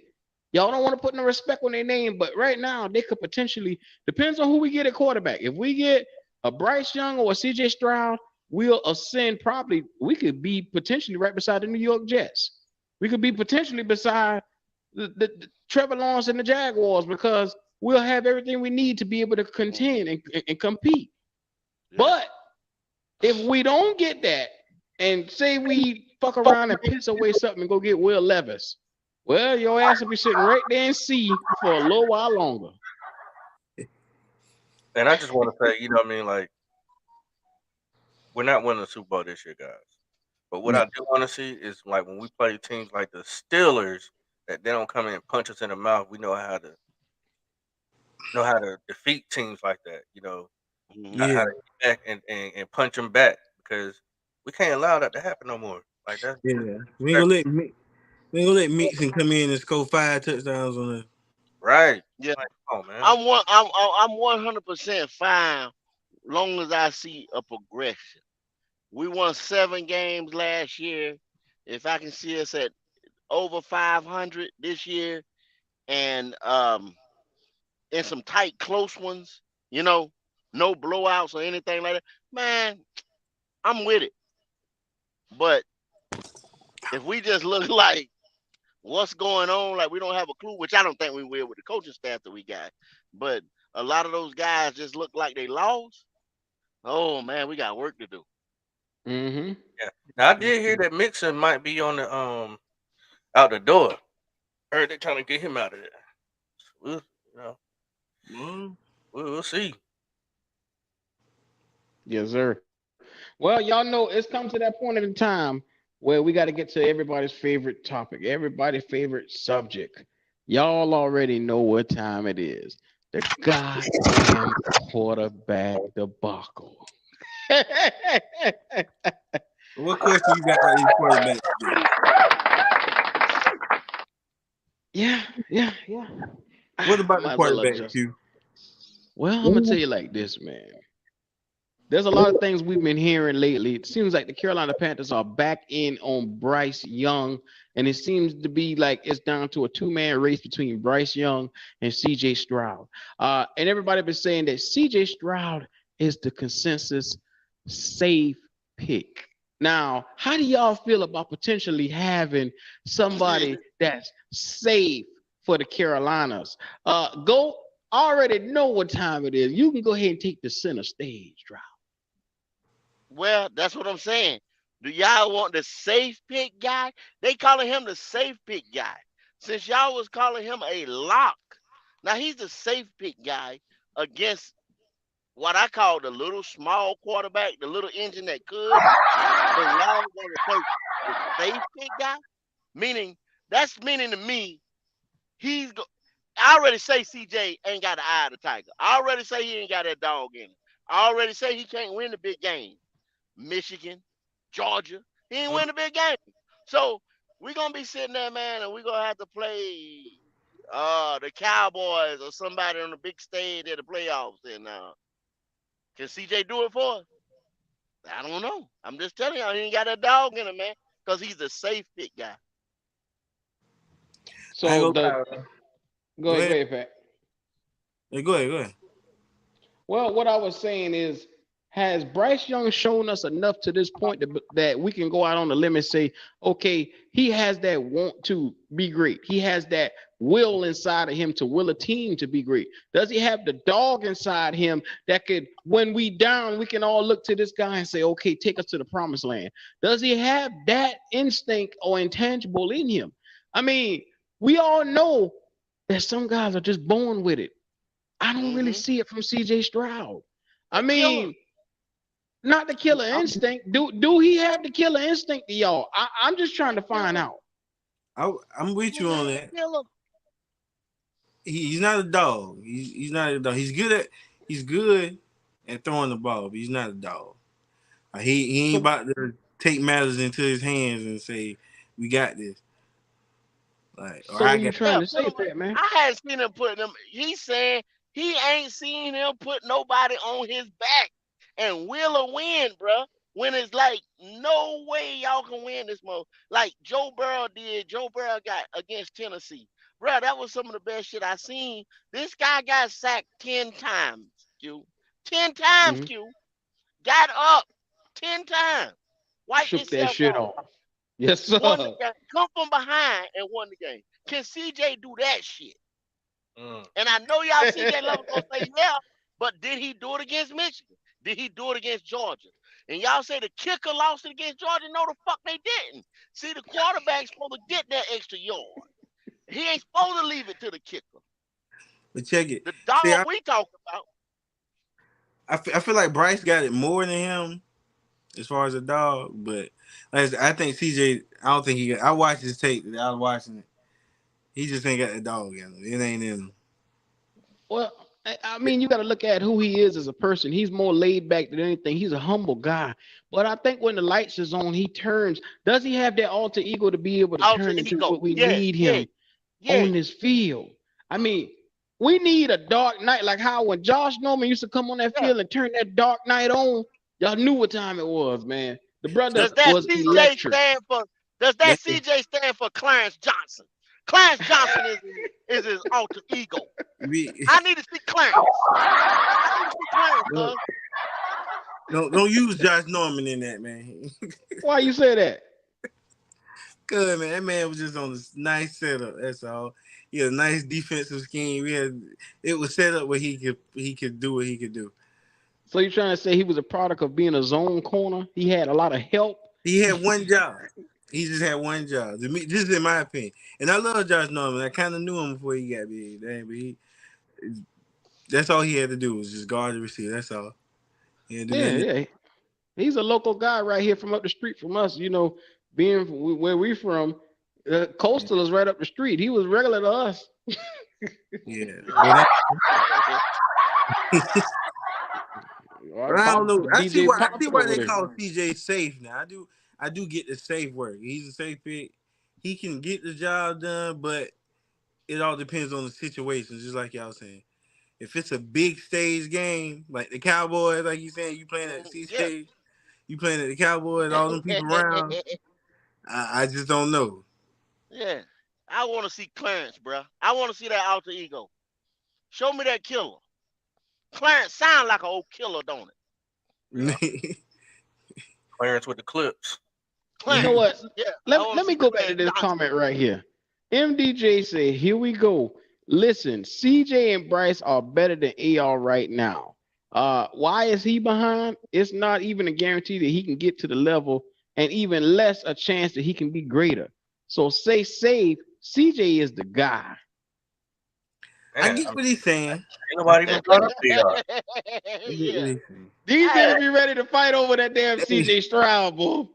S1: Y'all don't want to put no respect on their name, but right now they could potentially, depends on who we get at quarterback. If we get a Bryce Young or a CJ Stroud, we'll ascend probably. We could be potentially right beside the New York Jets. We could be potentially beside the Trevor Lawrence and the Jaguars because we'll have everything we need to be able to contend and compete. Yeah. But if we don't get that and say we fuck around and piss away something and go get Will Levis, well, your ass will be sitting right there and see for a little while longer.
S2: And I just want to say, you know what I mean? Like, we're not winning the Super Bowl this year, guys. But what I do want to see is, like, when we play teams like the Steelers, that they don't come in and punch us in the mouth. We know how to defeat teams like that, you know. How to get back and punch them back because we can't allow that to happen no more. Like that.
S3: Yeah. We ain't gonna let Mixon come in and score 5 touchdowns on us.
S2: Right.
S4: Yeah.
S2: Like, oh man.
S4: I'm 100% fine long as I see a progression. We won 7 games last year. If I can see us at over 500 this year, and in some tight, close ones, you know, no blowouts or anything like that, man, I'm with it. But if we just look like what's going on, like we don't have a clue, which I don't think we will with the coaching staff that we got, but a lot of those guys just look like they lost. Oh man, we got work to do.
S1: Mm-hmm.
S2: Yeah. Now I did hear that Mixon might be on the out the door. Heard they trying to get him out of there. So we'll see.
S1: Yes, sir. Well, y'all know it's come to that point in the time where we got to get to everybody's favorite topic, everybody's favorite subject. Y'all already know what time it is. The goddamn quarterback debacle.
S3: What question you got about these quarterbacks today?
S1: Yeah.
S3: What
S1: I
S3: about the
S1: might as well
S3: quarterbacks,
S1: adjust.
S3: Q?
S1: Well, I'm gonna tell you like this, man. There's a lot of things we've been hearing lately. It seems like the Carolina Panthers are back in on Bryce Young, and it seems to be like it's down to a two-man race between Bryce Young and CJ Stroud. And everybody been saying that CJ Stroud is the consensus safe pick. Now, how do y'all feel about potentially having somebody that's safe for the Carolinas? Go already know what time it is. You can go ahead and take the center stage, Stroud.
S4: Well, that's what I'm saying. Do y'all want the safe pick guy? They calling him the safe pick guy. Since y'all was calling him a lock, now he's the safe pick guy against what I call the little small quarterback, the little engine that could. And y'all want to take the safe pick guy, meaning that's meaning to me he's. I already say CJ ain't got the eye of the tiger. I already say he ain't got that dog in him. I already say he can't win the big game. Michigan, Georgia. He ain't win the big game. So we're gonna be sitting there, man, and we're gonna have to play the Cowboys or somebody on the big stage at the playoffs. And can CJ do it for us? I don't know. I'm just telling y'all, he ain't got that dog in him, man, because he's a safe pick guy.
S3: I
S1: So
S3: ain't gonna
S1: the
S3: lie.
S1: go
S3: Go
S1: ahead, go
S3: ahead.
S1: ahead, Pat.
S3: Hey, go ahead. Go ahead.
S1: Well, what I was saying is, has Bryce Young shown us enough to this point that we can go out on the limb and say, okay, he has that want to be great. He has that will inside of him to will a team to be great. Does he have the dog inside him that could, when we down, we can all look to this guy and say, okay, take us to the promised land? Does he have that instinct or intangible in him? I mean, we all know that some guys are just born with it. I don't really
S4: Mm-hmm.
S1: see it from CJ Stroud. I
S4: A killer.
S1: mean, not the killer instinct. Do he have the killer instinct to y'all? I'm just trying to find
S4: Killer.
S1: out.
S3: I'm with you on
S4: Man,
S3: that.
S4: killer.
S3: He's not a dog. He's not a dog. He's good at throwing the ball, but he's not a dog. He ain't
S1: So
S3: about to take matters into his hands and say, "We got this." Like, or
S1: so
S3: I
S1: what you
S3: got.
S1: trying
S4: Yeah,
S1: to
S4: put
S1: say,
S4: him.
S1: Pat, man?
S4: I hadn't seen him put them. He's saying he ain't seen him put nobody on his back and will a win, bruh. When it's like no way y'all can win this mo. Like Joe Burrow did. Joe Burrow got against Tennessee, bruh. That was some of the best shit I seen. This guy got sacked 10 times. Q. 10 times.
S1: Mm-hmm.
S4: Q. Got up 10 times. Wiped
S1: Shook that
S4: himself
S1: shit
S4: off.
S1: off. Yes,
S4: Won the
S1: sir.
S4: game. Come from behind and won the game. Can CJ do that shit?
S2: Mm.
S4: And I know y'all CJ lovers gonna say yeah, but did he do it against Michigan? Did he do it against Georgia? And y'all say the kicker lost it against Georgia? No, the fuck they didn't. See, the quarterback's supposed to get that extra yard. He ain't supposed to leave it to the kicker.
S3: But check it.
S4: The
S3: See,
S4: dog we talking about.
S3: I feel like Bryce got it more than him as far as a dog, but I think CJ. I don't think he got. I watched his tape. I was watching it. He just ain't got the dog in him. It ain't in him.
S1: Well, I mean, you got to look at who he is as a person. He's more laid back than anything. He's a humble guy. But I think when the lights is on, he turns. Does he have that alter ego to be able to
S4: Alter
S1: turn into
S4: ego.
S1: what we
S4: Yeah,
S1: need
S4: yeah,
S1: him
S4: yeah.
S1: on this field? I mean, we need a dark night like how when Josh Norman used to come on that
S4: Yeah.
S1: field and turn that dark night on. Y'all knew what time it was, man. The brother
S4: Does that
S1: was
S4: CJ
S1: electric.
S4: stand for? Does that CJ stand for Clarence Johnson? Clarence Johnson is his alter ego.
S3: We,
S4: I need to see Clarence. I need to see Clarence, cuz.
S3: don't use Josh Norman in that, man.
S1: Why you say that?
S3: Good man, that man was just on this nice setup. That's all. He had a nice defensive scheme. It was set up where he could do what he could do.
S1: So you trying to say he was a product of being a zone corner? He had a lot of help.
S3: He had one job. He just had one job. To me, this is in my opinion. And I love Josh Norman. I kind of knew him before he got big. But that's all he had to do was just guard the receiver. That's all.
S1: Yeah. He's a local guy right here from up the street from us. You know, being where we from, Coastal is right up the street. He was regular to us.
S3: Yeah, but I don't know. I see
S1: DJ
S3: why
S1: Pops
S3: they
S1: over there.
S3: call CJ safe now. I do get the safe work. He's a safe pick. He can get the job done, but it all depends on the situation. Just like y'all saying, if it's a big stage game, like the Cowboys, like you saying, you playing at C
S4: Yeah.
S3: stage, you playing at the Cowboys, all them people around. I just don't know.
S4: Yeah. I want to see Clarence, bro. I want to see that alter ego. Show me that killer. Clarence sound like an old killer, don't it?
S2: Yeah. Clarence with the clips.
S1: You know
S4: Clarence.
S1: what?
S4: Yeah.
S1: Let me go back to this comment right here. MDJ said, "Here we go. Listen, CJ and Bryce are better than AR right now. Why is he behind? It's not even a guarantee that he can get to the level, and even less a chance that he can be greater. So say save. CJ is the guy."
S3: I get what he's saying.
S2: Ain't nobody even brought up DR.
S4: Yeah.
S1: DJ be ready to fight over that damn CJ Stroud, boy.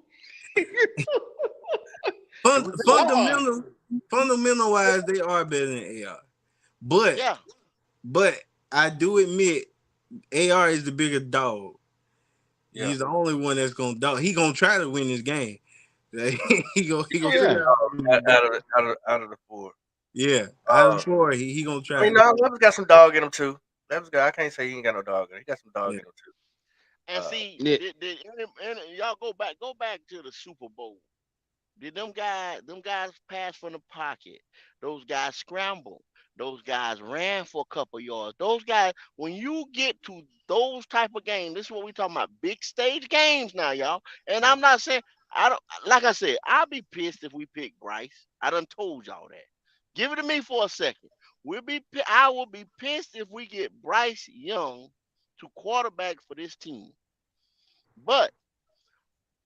S3: Fundamental wise, they are better than AR. But I do admit AR is the bigger dog. Yeah. He's the only one that's gonna dog. He gonna try to win this game. he gonna
S2: out of the four.
S3: Yeah, out of the four, he gonna try.
S2: I mean, no, Levis got some dog in him too. Levis got. I can't say he ain't got no dog in him. He got some dog in him too.
S4: And see, y'all go back to the Super Bowl. Did them guys pass from the pocket? Those guys scrambled. Those guys ran for a couple yards. Those guys, when you get to those type of games, this is what we talking about, big stage games now, y'all. And I'm not saying like I said, I'll be pissed if we pick Bryce. I done told y'all that. Give it to me for a second. I will be pissed if we get Bryce Young to quarterback for this team. But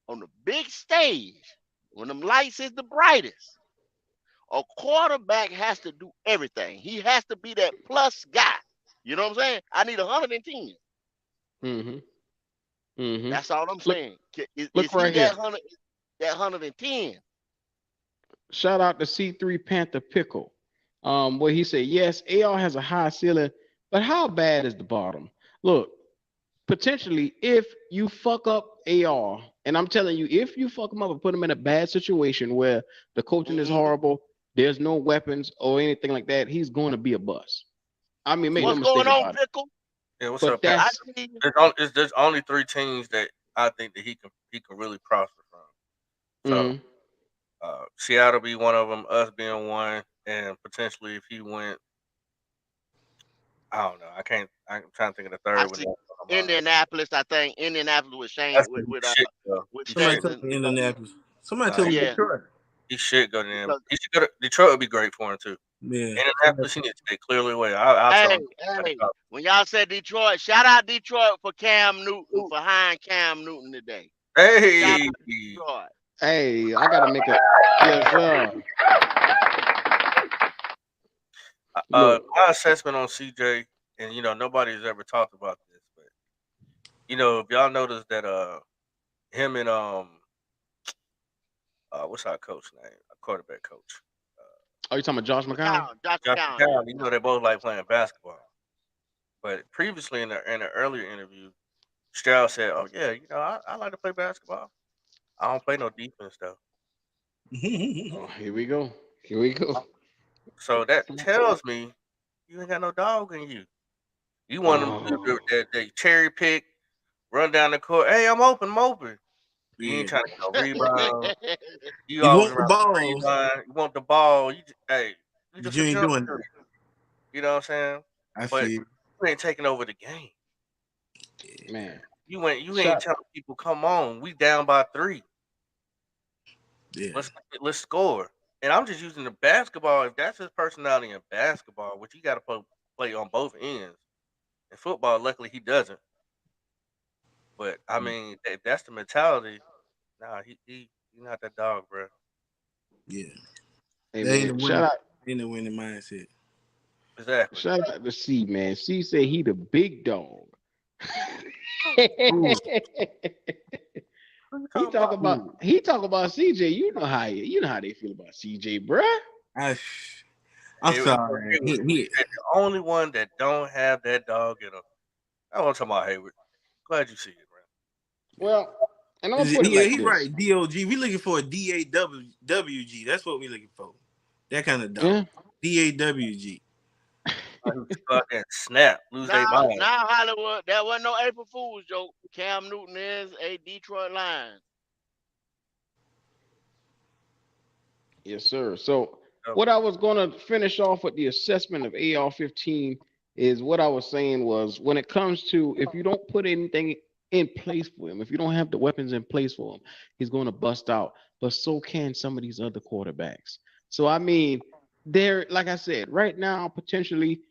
S4: on the big stage, when them lights is the brightest, a quarterback has to do everything. He has to be that plus guy. You know what I'm saying? I need 110. That's all I'm saying. Is
S1: right
S4: he
S1: here.
S4: that 110?
S1: Shout out to C3 Panther Pickle. Where he said, yes, AR has a high ceiling, but how bad is the bottom? Look, potentially, if you fuck up AR, and I'm telling you, if you fuck him up and put him in a bad situation where the coaching is horrible, there's no weapons or anything like that, he's going to be a bust. I mean, make no mistake
S4: What's going on,
S1: about
S4: Pickle?
S2: Yeah, what's up, Pat? There's only 3 teams that I think that he can really prosper from. So, Seattle be one of them, us being one, and potentially if he went, I don't know. I'm trying to think of the third one.
S4: Indianapolis, I think. Indianapolis with Shane. With
S3: somebody told me Indianapolis. Somebody told me Detroit.
S2: He should go to them. He should go to Detroit. Would be great for him too. Yeah. Indianapolis, he needs to stay clearly away. Hey,
S4: when y'all said Detroit, shout out Detroit for Cam Newton, for hiring Cam Newton today.
S2: Hey,
S1: hey, I gotta make it. Yes, sir.
S2: My assessment on CJ, and nobody's ever talked about this, but if y'all noticed that him and what's our coach name? Our quarterback coach.
S1: Are you talking about Josh McCown?
S4: Josh McCown.
S2: They both like playing basketball. But previously in the earlier interview, Stroud said, "Oh yeah, I like to play basketball. I don't play no defense though."
S1: Oh, here we go.
S2: So that tells me you ain't got no dog in you. You want them to they cherry pick, run down the court. Hey, I'm open. You ain't trying to go rebound. You always
S3: want the ball.
S2: You want the ball. You just
S3: ain't doing that.
S2: You know what I'm saying? But you ain't taking over the game.
S1: Man.
S2: You ain't telling people, come on, we down by 3.
S3: Yeah.
S2: Let's score. And I'm just using the basketball. If that's his personality in basketball, which you got to play on both ends. In football, luckily he doesn't. But I mean, if that's the mentality, nah, he not that dog, bro.
S3: Yeah.
S1: Hey, man, shout out
S3: in the winning mindset.
S2: Exactly.
S1: Shout out to C, man. C said he the big dog. He talk about CJ. You know how they feel about CJ, bruh.
S3: I'm sorry.
S2: The only one that don't have that dog in him. I want to talk about Hayward. Glad you see it, man.
S1: Well, and I'm gonna put it like
S3: He's
S1: this.
S3: right. DOG. We looking for a DAWG. That's what we looking for. That kind of dog.
S1: Yeah.
S3: DAWG.
S2: Fuck and snap, lose their
S4: Now,
S2: mind.
S4: now Hollywood, that wasn't no April Fool's joke. Cam Newton is a Detroit Lion.
S1: Yes, sir. So what I was gonna finish off with the assessment of AR-15 is what I was saying was when it comes to if you don't put anything in place for him, if you don't have the weapons in place for him, he's gonna bust out. But so can some of these other quarterbacks. So I mean, they're like I said, right now potentially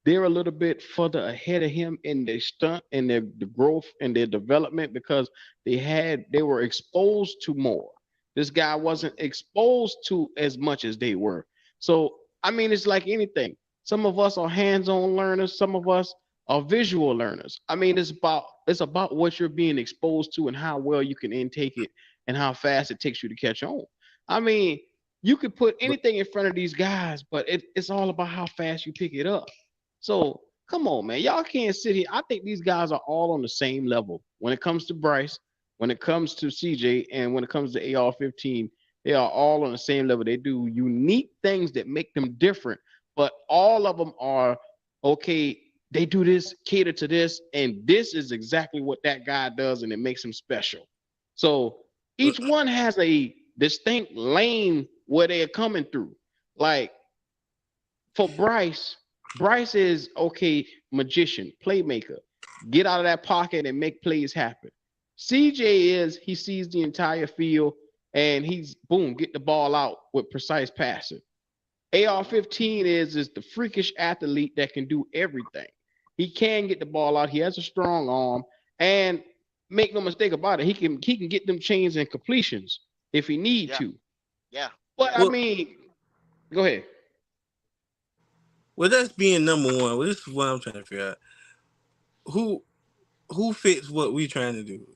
S1: they're a little bit further ahead of him in their stunt and their the growth and their development because they were exposed to more. This guy wasn't exposed to as much as they were. So I mean, it's like anything. Some of us are hands-on learners. Some of us are visual learners. I mean, it's about what you're being exposed to and how well you can intake it and how fast it takes you to catch on. I mean, you could put anything in front of these guys, but it's all about how fast you pick it up. So come on, man. Y'all can't sit here. I think these guys are all on the same level when it comes to Bryce, when it comes to CJ, and when it comes to AR-15. They are all on the same level. They do unique things that make them different, but all of them are okay. They do this, cater to this, and this is exactly what that guy does, and it makes him special. So each one has a distinct lane where they're coming through. Like for Bryce is okay, magician, playmaker, get out of that pocket and make plays happen. CJ is he sees the entire field and he's boom, get the ball out with precise passing. AR-15 is the freakish athlete that can do everything. He can get the ball out. He has a strong arm, and make no mistake about it, he can get them chains and completions if he need
S4: Yeah.
S1: to.
S4: Yeah.
S1: But I mean, go ahead.
S3: Well, that's being number one. Well, this is what I'm trying to figure out. Who fits what we trying to do?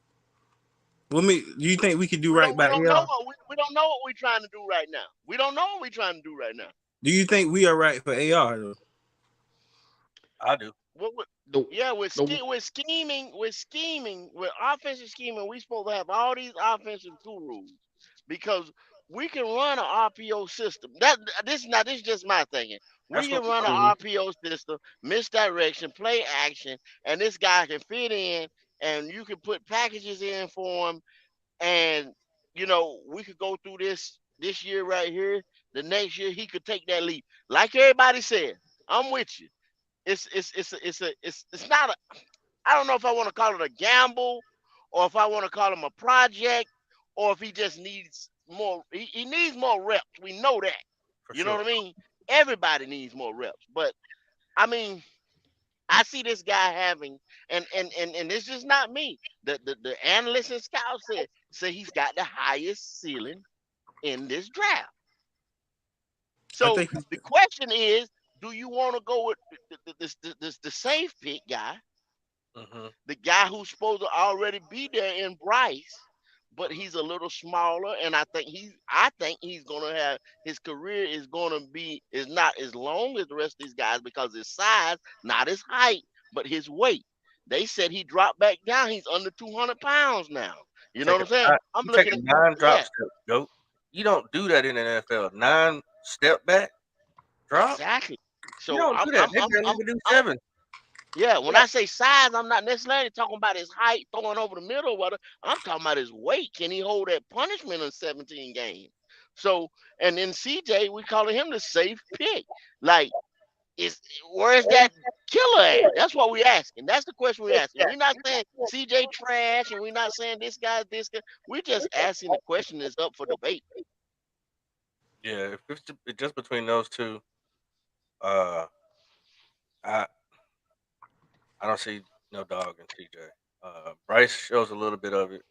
S3: Do you think we could do right by AR?
S4: We don't know what we're trying to do right now. We don't know what we're trying to do right now.
S3: Do you think we are right for AR though?
S2: I do.
S4: We're scheming, with offensive scheming. We're supposed to have all these offensive gurus because we can run an RPO system. This is just my thinking. We can run an RPO system, misdirection, play action, and this guy can fit in, and you can put packages in for him, and we could go through this year right here. The next year he could take that leap. Like everybody said, I'm with you. It's not a, I don't know if I want to call it a gamble or if I want to call him a project or if he just needs more. He needs more reps. We know that. You know what I mean? Everybody needs more reps. But I mean, I see this guy having, and it's just not me. The analysts and scouts say he's got the highest ceiling in this draft. So the question is, do you want to go with the safe pick guy, the guy who's supposed to already be there in Bryce, but he's a little smaller, and I think he's gonna have his career is not as long as the rest of these guys because his size, not his height, but his weight. They said he dropped back down. He's under 200 pounds now. You know what I'm saying? I'm looking at
S2: 9 drop steps, Joe. You don't do that in the NFL. 9 step back drop.
S4: Exactly. So
S2: you don't do that. They barely even do 7.
S4: Yeah, when I say size, I'm not necessarily talking about his height throwing over the middle or whatever. I'm talking about his weight. Can he hold that punishment in 17 games? So, and then CJ, we calling him the safe pick. Like, where's that killer at? That's what we're asking. That's the question we're asking. We're not saying CJ trash, and we're not saying this guy's this guy. We're just asking the question that's up for debate.
S2: Yeah, if it's just between those two, I don't see no dog in CJ. Bryce shows a little bit of it.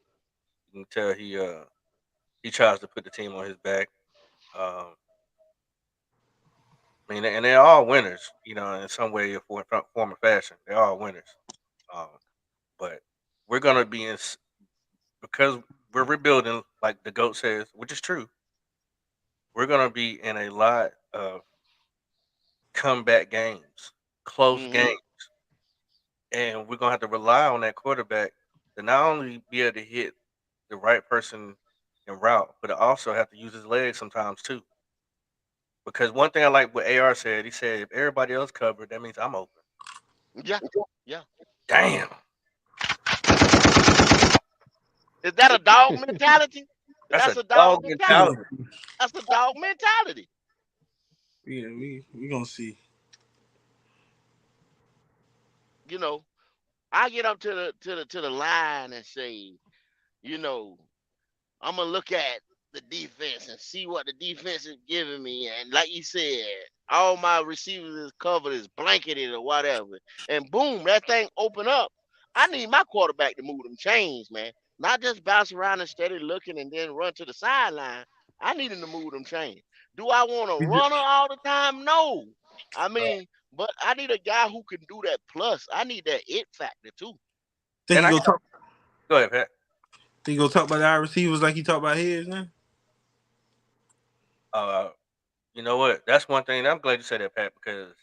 S2: You can tell he tries to put the team on his back. I mean, and they're all winners, in some way or form or fashion. They're all winners. But we're gonna be in because we're rebuilding, like the GOAT says, which is true. We're gonna be in a lot of comeback games, close
S4: Mm-hmm.
S2: games, and we're gonna have to rely on that quarterback to not only be able to hit the right person en route, but to also have to use his legs sometimes too. Because one thing I like what AR said, he said if everybody else covered, that means I'm open.
S4: Yeah. Yeah.
S2: Damn.
S4: Is that a dog mentality?
S2: That's
S4: That's
S2: a
S4: a dog
S2: dog
S4: mentality.
S2: mentality.
S4: That's a dog mentality.
S3: Yeah, we gonna see.
S4: You know, I get up to the line and say, you know, I'm gonna look at the defense and see what the defense is giving me. And like you said, all my receivers is covered, is blanketed or whatever. And boom, that thing open up. I need my quarterback to move them chains, man. Not just bounce around and steady looking and then run to the sideline. I need him to move them chains. Do I want a runner all the time? No. I mean, but I need a guy who can do that plus. I need that it factor too.
S3: Think
S2: And
S3: he
S2: I
S3: gonna talk?
S2: go ahead, Pat.
S3: Think he gonna talk about our receivers like he talked about his? Now?
S2: Uh, you know what? That's one thing. I'm glad you said that, Pat, because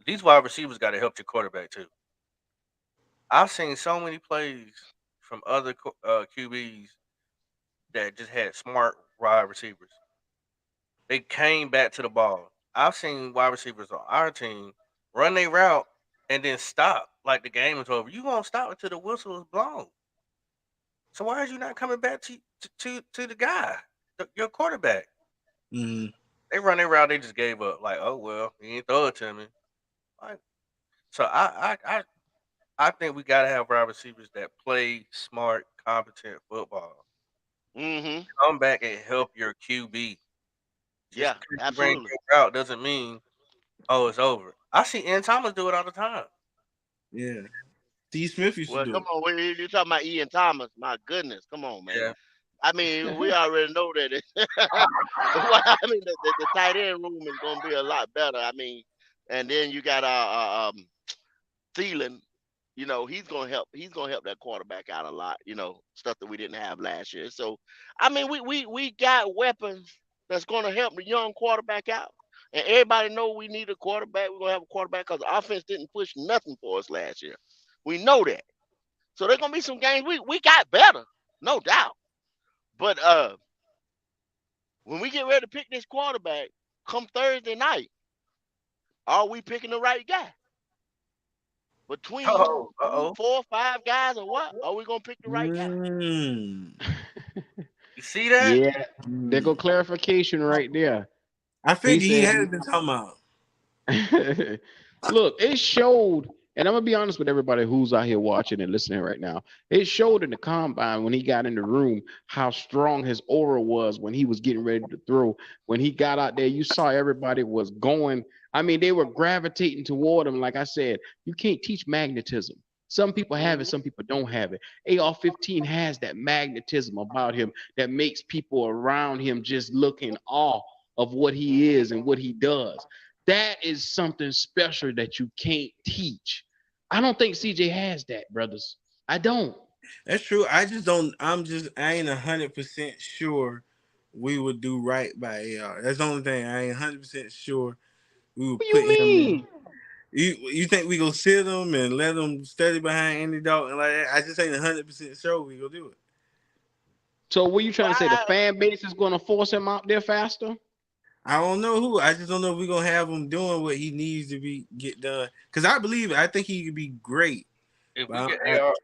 S2: these wide receivers got to help your quarterback too. I've seen so many plays from other QBs that just had smart wide receivers. They came back to the ball. I've seen wide receivers on our team run their route and then stop like the game is over. You won't stop until the whistle is blown. So why are you not coming back to the guy, your quarterback?
S3: Mm-hmm.
S2: They run their route. They just gave up. Like, oh well, he ain't throw it to me. Like, so I think we gotta have wide receivers that play smart, competent football.
S4: Mm-hmm.
S2: Come back and help your QB. Just
S4: Yeah,
S2: because you ran
S4: absolutely.
S2: your route doesn't mean it's over. I see Ian Thomas do it all the time.
S3: Yeah. Steve Smith used to
S4: Well,
S3: do
S4: come
S3: it.
S4: on. You're talking about Ian Thomas. My goodness. Come on, man.
S2: Yeah.
S4: I mean, we already know that. Well, I mean, the tight end room is going to be a lot better. I mean, and then you got Thielen. You know, he's going to help. He's going to help that quarterback out a lot. You know, stuff that we didn't have last year. So, I mean, we got weapons that's going to help the young quarterback out. And everybody know we need a quarterback. We're going to have a quarterback because the offense didn't push nothing for us last year. We know that. So there's gonna be some games we got better, no doubt. But when we get ready to pick this quarterback, come Thursday night, are we picking the right guy? Between
S2: Oh.
S4: 4 or 5 guys or what? Are we gonna pick the right guy?
S3: Mm.
S2: You see that?
S1: Yeah, there go clarification right there.
S3: I
S1: He
S3: figured he
S1: said,
S3: had been talking about.
S1: look, it showed, and I'm gonna be honest with everybody who's out here watching and listening right now. It showed in the combine when he got in the room how strong his aura was when he was getting ready to throw. When he got out there, you saw everybody was going. I mean, they were gravitating toward him. Like I said, you can't teach magnetism. Some people have it,
S4: Mm-hmm.
S1: some people don't have it. AR-15 has that magnetism about him that makes people around him just look in awe of what he
S4: Mm-hmm.
S1: is and what he does. That is something special that you can't teach. I don't think CJ has that, brothers. I don't.
S3: That's true. I just don't. I ain't 100% sure we would do right by AR. That's the only thing. I ain't 100% sure we would
S1: What
S3: put
S1: you
S3: him in.
S1: mean?
S3: You think we gonna sit him and let him study behind Andy Dalton like that? I just ain't 100% sure we gonna do it.
S1: So what you
S4: Well,
S1: trying to say? The fan base is going to force him out there faster?
S3: I don't know who. I just don't know if we're gonna have him doing what he needs to be get done. Cause I believe it. I think he could be great.
S2: If we
S3: But
S2: get AR,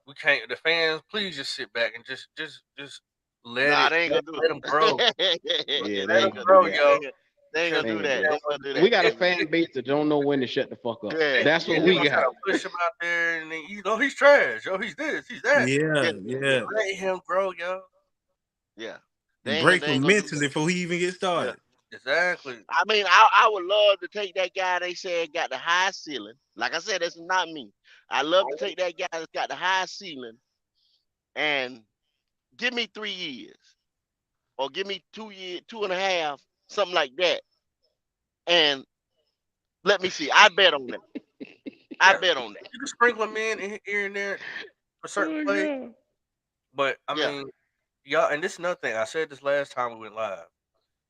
S2: we can't. The fans, please just sit back and just let
S4: nah,
S2: it
S4: they ain't gonna do
S2: let him grow.
S1: Yeah,
S4: it.
S1: they
S4: They
S2: Let him
S1: ain't
S4: ain't
S1: gonna
S4: gonna
S1: do
S4: do
S2: grow,
S4: that.
S1: that.
S2: yo.
S4: They ain't
S2: Because
S4: gonna
S1: They
S4: do
S1: ain't gonna do
S4: that. They
S1: that.
S4: ain't gonna do
S1: We
S4: that.
S1: got a
S2: if
S1: fan base that don't know when to shut the fuck up.
S4: Yeah,
S1: That's what
S2: they
S1: we
S2: gonna try
S1: got.
S2: to push him out there, and then, he's trash. Yo, he's this, he's that.
S3: yeah,
S4: yeah,
S3: yeah.
S2: Let him grow, yo.
S4: yeah.
S3: Break
S4: They ain't
S3: him
S4: gonna do that.
S3: mentally before he even get
S4: Yeah.
S3: started.
S2: Exactly.
S4: I mean, I would love to take that guy they said got the high ceiling. Like I said, that's not me. I love to take that guy that's got the high ceiling and give me 3 years or give me 2 years, 2.5, something like that. And let me see. I bet on that. I
S2: Yeah,
S4: bet on that.
S2: you can sprinkle him in here and there. for certain plays.
S1: God.
S2: But I
S4: Yeah.
S2: mean, y'all, and this is another thing. I said this last time we went live.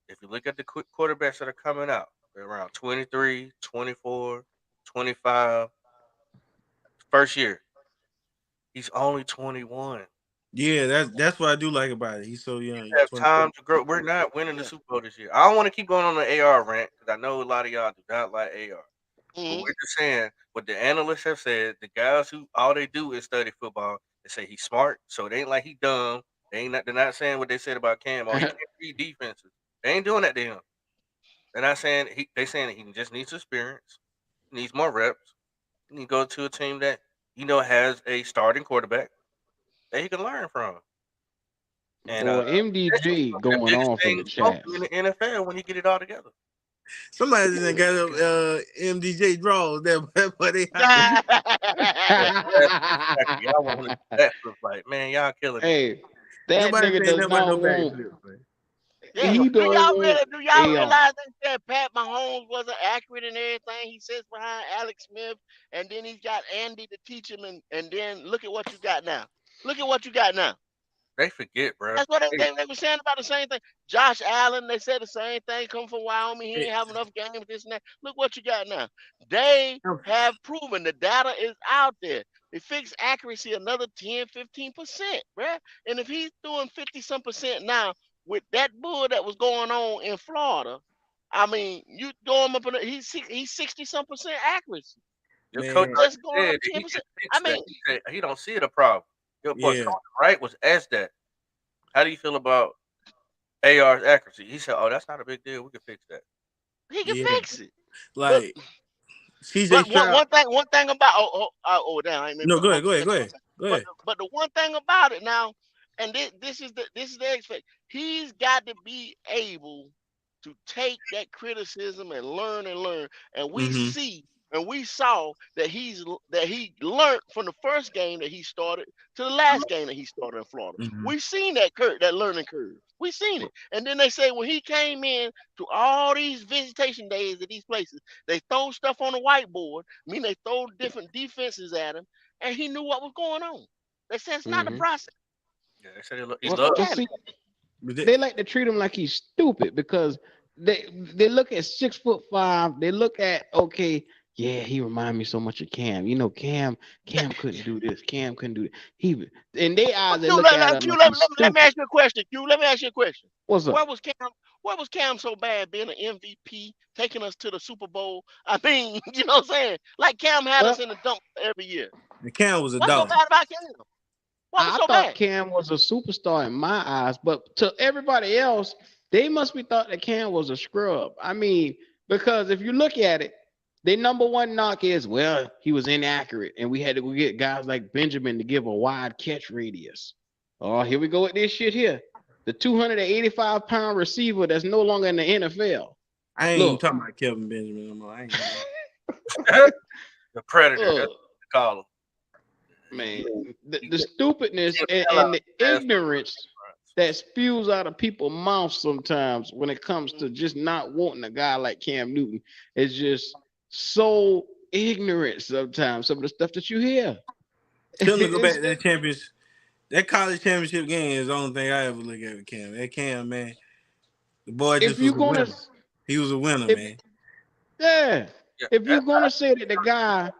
S2: If you look at the quarterbacks that are coming out, they're around 23, 24, 25. First year, he's only 21.
S3: Yeah, that's what I do like about it. He's so young.
S2: You
S3: He's
S2: have
S3: 24.
S2: time to grow. We're not winning the
S4: Yeah.
S2: Super Bowl this year. I don't want to keep going on the AR rant because I know a lot of y'all do not like AR. But
S4: Mhm.
S2: we're just saying what the analysts have said. The guys who all they do is study football. They say he's smart, so it ain't like he dumb. They're not saying what they said about Cam. Oh, he can't read defenses. They ain't doing that to him. They're not saying they saying that he just needs experience, needs more reps. He can go to a team that has a starting quarterback that he can learn from. And
S1: Boy,
S2: that's
S1: MDJ
S2: the
S1: going
S2: biggest
S1: off in
S2: thing
S1: the
S2: he's supposed to
S1: chats.
S2: do in the NFL when you get it all together.
S3: Somebody done got up MDJ draws that, but they
S2: Yeah, that's exactly. Y'all want to look at that flip like, man, y'all killing me.
S1: Hey, that
S3: nobody
S1: nigga
S3: saying
S1: does
S3: nothing about no
S1: not
S3: back
S1: want.
S3: flip, man.
S4: Yeah.
S1: He
S4: Do
S1: don't
S4: y'all
S1: want AR.
S4: realize they said Pat Mahomes wasn't accurate in everything? He sits behind Alex Smith, and then he's got Andy to teach him, and then look at what you got now. Look at what you got now.
S2: They forget, bro.
S4: That's what they were saying about the same thing. Josh Allen, they said the same thing. Come from Wyoming, he ain't have enough games, this and that. Look what you got now. They have proven the data is out there. They fix accuracy another 10, 15%, bruh. And if he's doing 50-some% now with that bull that was going on in Florida, I mean, you throw him up in he's 60-some% accuracy.
S2: Your coach
S3: Man,
S2: already
S4: Just going
S2: said
S4: up
S2: that he
S4: 10%.
S2: can
S4: I
S2: fix that.
S4: mean,
S2: He said he don't see it a problem. Your boy
S3: yeah.
S2: Coach Wright was asked that. How do you feel about AR's accuracy? He said, "Oh, that's not a big deal. We can fix that."
S4: he can
S3: Yeah.
S4: fix it. But
S3: Like CJ
S4: But
S3: Stroud.
S4: one thing about damn, I ain't mean
S3: No,
S4: put
S3: go
S4: my
S3: ahead, go ahead, go ahead.
S4: headphones on.
S3: Go
S4: But
S3: ahead.
S4: the one thing about it now, and this is the expect. He's got to be able to take that criticism and learn. And we
S3: Mm-hmm.
S4: see and we saw that he learned from the first game that he started to the last game that he started in Florida.
S3: Mm-hmm.
S4: We seen that learning curve. We seen it. And then they say when he came in to all these visitation days at these places, they throw stuff on the whiteboard. I mean, they throw different defenses at him, and he knew what was going on. They said it's not a
S1: Mm-hmm.
S4: process.
S2: Yeah, they said he
S1: Well,
S2: loved.
S1: see,
S3: But
S1: they like to treat him like he's stupid because they look at 6'5". They look at okay, yeah, he remind me so much of Cam. You know, Cam couldn't do this. Cam couldn't do it. He in their eyes
S4: But
S1: they
S4: Q,
S1: look at him
S4: Q,
S1: like
S4: let
S1: he's
S4: me
S1: stupid.
S4: ask you a question. Q, let me ask you a question.
S1: What's up?
S4: Where was Cam? Where was Cam so bad being an MVP, taking us to the Super Bowl? I mean, you know what I'm saying? Like Cam had us
S1: Well,
S4: in the dump every year.
S3: the Cam was a
S4: What's so
S3: dog.
S4: bad about Cam? What was
S1: I
S4: so
S1: thought
S4: bad?
S1: Cam was a superstar in my eyes, but to everybody else, they must be thought that Cam was a scrub. I mean, because if you look at it, their number one knock is, well, he was inaccurate, and we had to go get guys like Benjamin to give a wide catch radius. Oh, here we go with this shit here. The 285-pound receiver that's no longer in the NFL.
S3: I ain't even
S1: Look,
S3: talking about Kelvin Benjamin no more. I ain't
S2: The predator. That's
S4: Ugh.
S2: what they call him.
S1: man,
S2: He
S1: the stupidness
S2: kill the hell out
S1: and the
S2: of his ass.
S1: ignorance that spews out of people's mouths sometimes when it comes to just not wanting a guy like Cam Newton is just so ignorant sometimes. Some of the stuff that you hear.
S3: Tell him to go back
S1: It's
S3: to that championship. That college championship game is the only thing I ever look at with Cam. That Cam, man, the boy
S1: if
S3: just was
S1: you're
S3: a
S1: gonna
S3: winner. He was a winner,
S1: if
S3: man.
S1: yeah,
S2: Yeah,
S1: if you're gonna say that the guy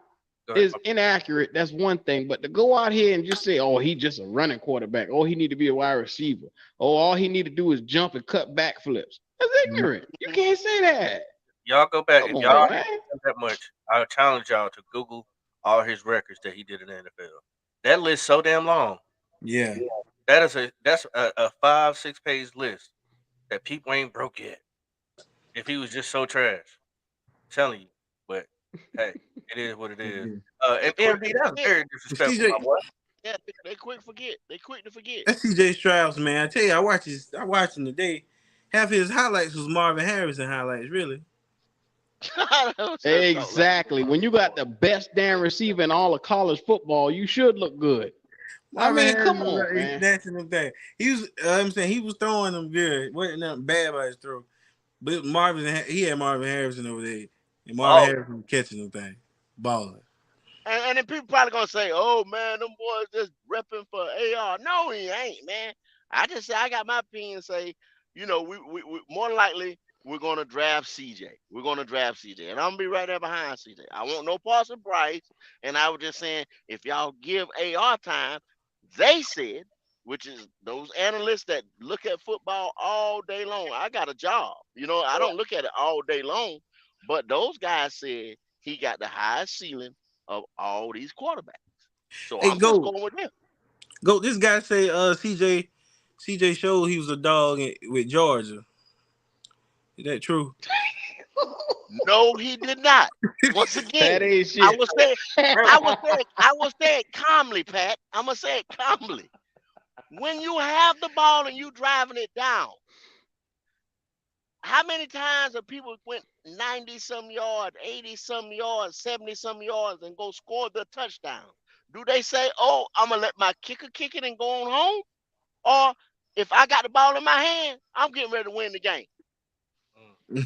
S2: go ahead.
S1: is inaccurate, that's one thing. But to go out here and just say, oh, he just a running quarterback, oh, he need to be a wide receiver, oh, all he need to do is jump and cut backflips. That's ignorant. You can't say that.
S2: Y'all go back.
S1: Come
S2: If y'all
S1: on, man.
S2: ain't that much, I challenge y'all to Google all his records that he did in the NFL. That list so damn long.
S3: Yeah.
S2: That's a 5-6 page list that people ain't broke yet. If he was just so trash, I'm telling you. But hey, it is what it is. And MD, that's very disrespectful,
S3: CJ,
S2: my boy.
S4: Yeah, they quick forget. They quick to forget.
S3: that's CJ Stroud, man. I tell you, I watched him today. Half his highlights was Marvin Harrison highlights, really.
S1: Exactly. When you got the best damn receiver in all of college football, you should look good. I
S3: Marvin
S1: mean,
S3: Harrison
S1: come
S3: was
S1: on,
S3: like, he's
S1: man.
S3: snatching them thing. He was, I'm saying he was throwing them good. Wasn't nothing bad about his throw. But he had Marvin Harrison over there, and Marvin
S2: Oh,
S3: Harrison was catching them thing, balling.
S4: And then people probably gonna say, "Oh man, them boys just repping for AR." No, he ain't, man. I just say I got my opinion. And say, we more likely we're gonna draft CJ. We're gonna draft CJ, and I'm gonna be right there behind CJ. I want no parts of Bryce. And I was just saying, if y'all give AR time, they said, which is those analysts that look at football all day long. I got a job, I don't look at it all day long, but those guys said he got the highest ceiling of all these quarterbacks. So
S3: Hey,
S4: I'm just going with him.
S3: Go. This guy say CJ showed he was a dog with Georgia. Is that true?
S4: No, he did not. Once
S1: That
S4: again,
S1: ain't shit.
S4: I will say it calmly, Pat. I'm gonna say it calmly. When you have the ball and you driving it down, how many times have people went 90-some yards, 80-some yards, 70-some yards and go score the touchdown? Do they say, "Oh, I'm gonna let my kicker kick it and go on home"? Or if I got the ball in my hand, I'm getting ready to win the game.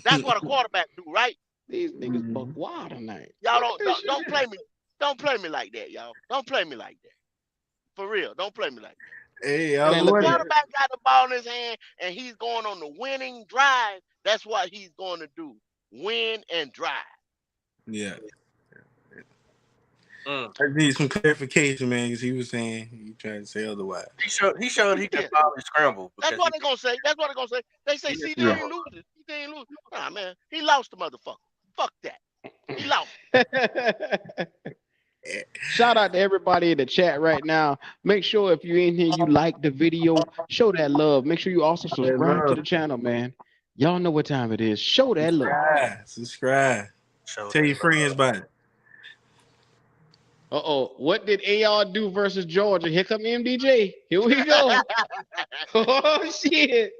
S4: That's what a quarterback do, right?
S1: These niggas buck wild tonight.
S4: Y'all don't play me. Don't play me like that, y'all. Don't play me like that. For real, don't play me like that.
S3: Hey,
S4: If the quarterback got the ball in his hand and he's going on the winning drive, that's what he's going to do. Win and drive.
S3: Yeah. I need some clarification, man, because he was saying he tried to say otherwise.
S2: He showed he could probably scramble.
S4: That's what they're gonna say. They say CJ ain't losing. CJ ain't losing. Nah, man, he lost the motherfucker. Fuck that. He lost.
S1: Shout out to everybody in the chat right now. Make sure if you're in here, you like the video, show that love. Make sure you also subscribe to the channel, man. Y'all know what time it is. Show that love.
S3: Subscribe. Tell your friends about it.
S1: What did AR do versus Georgia? Here come MDJ. Here we go. Oh shit.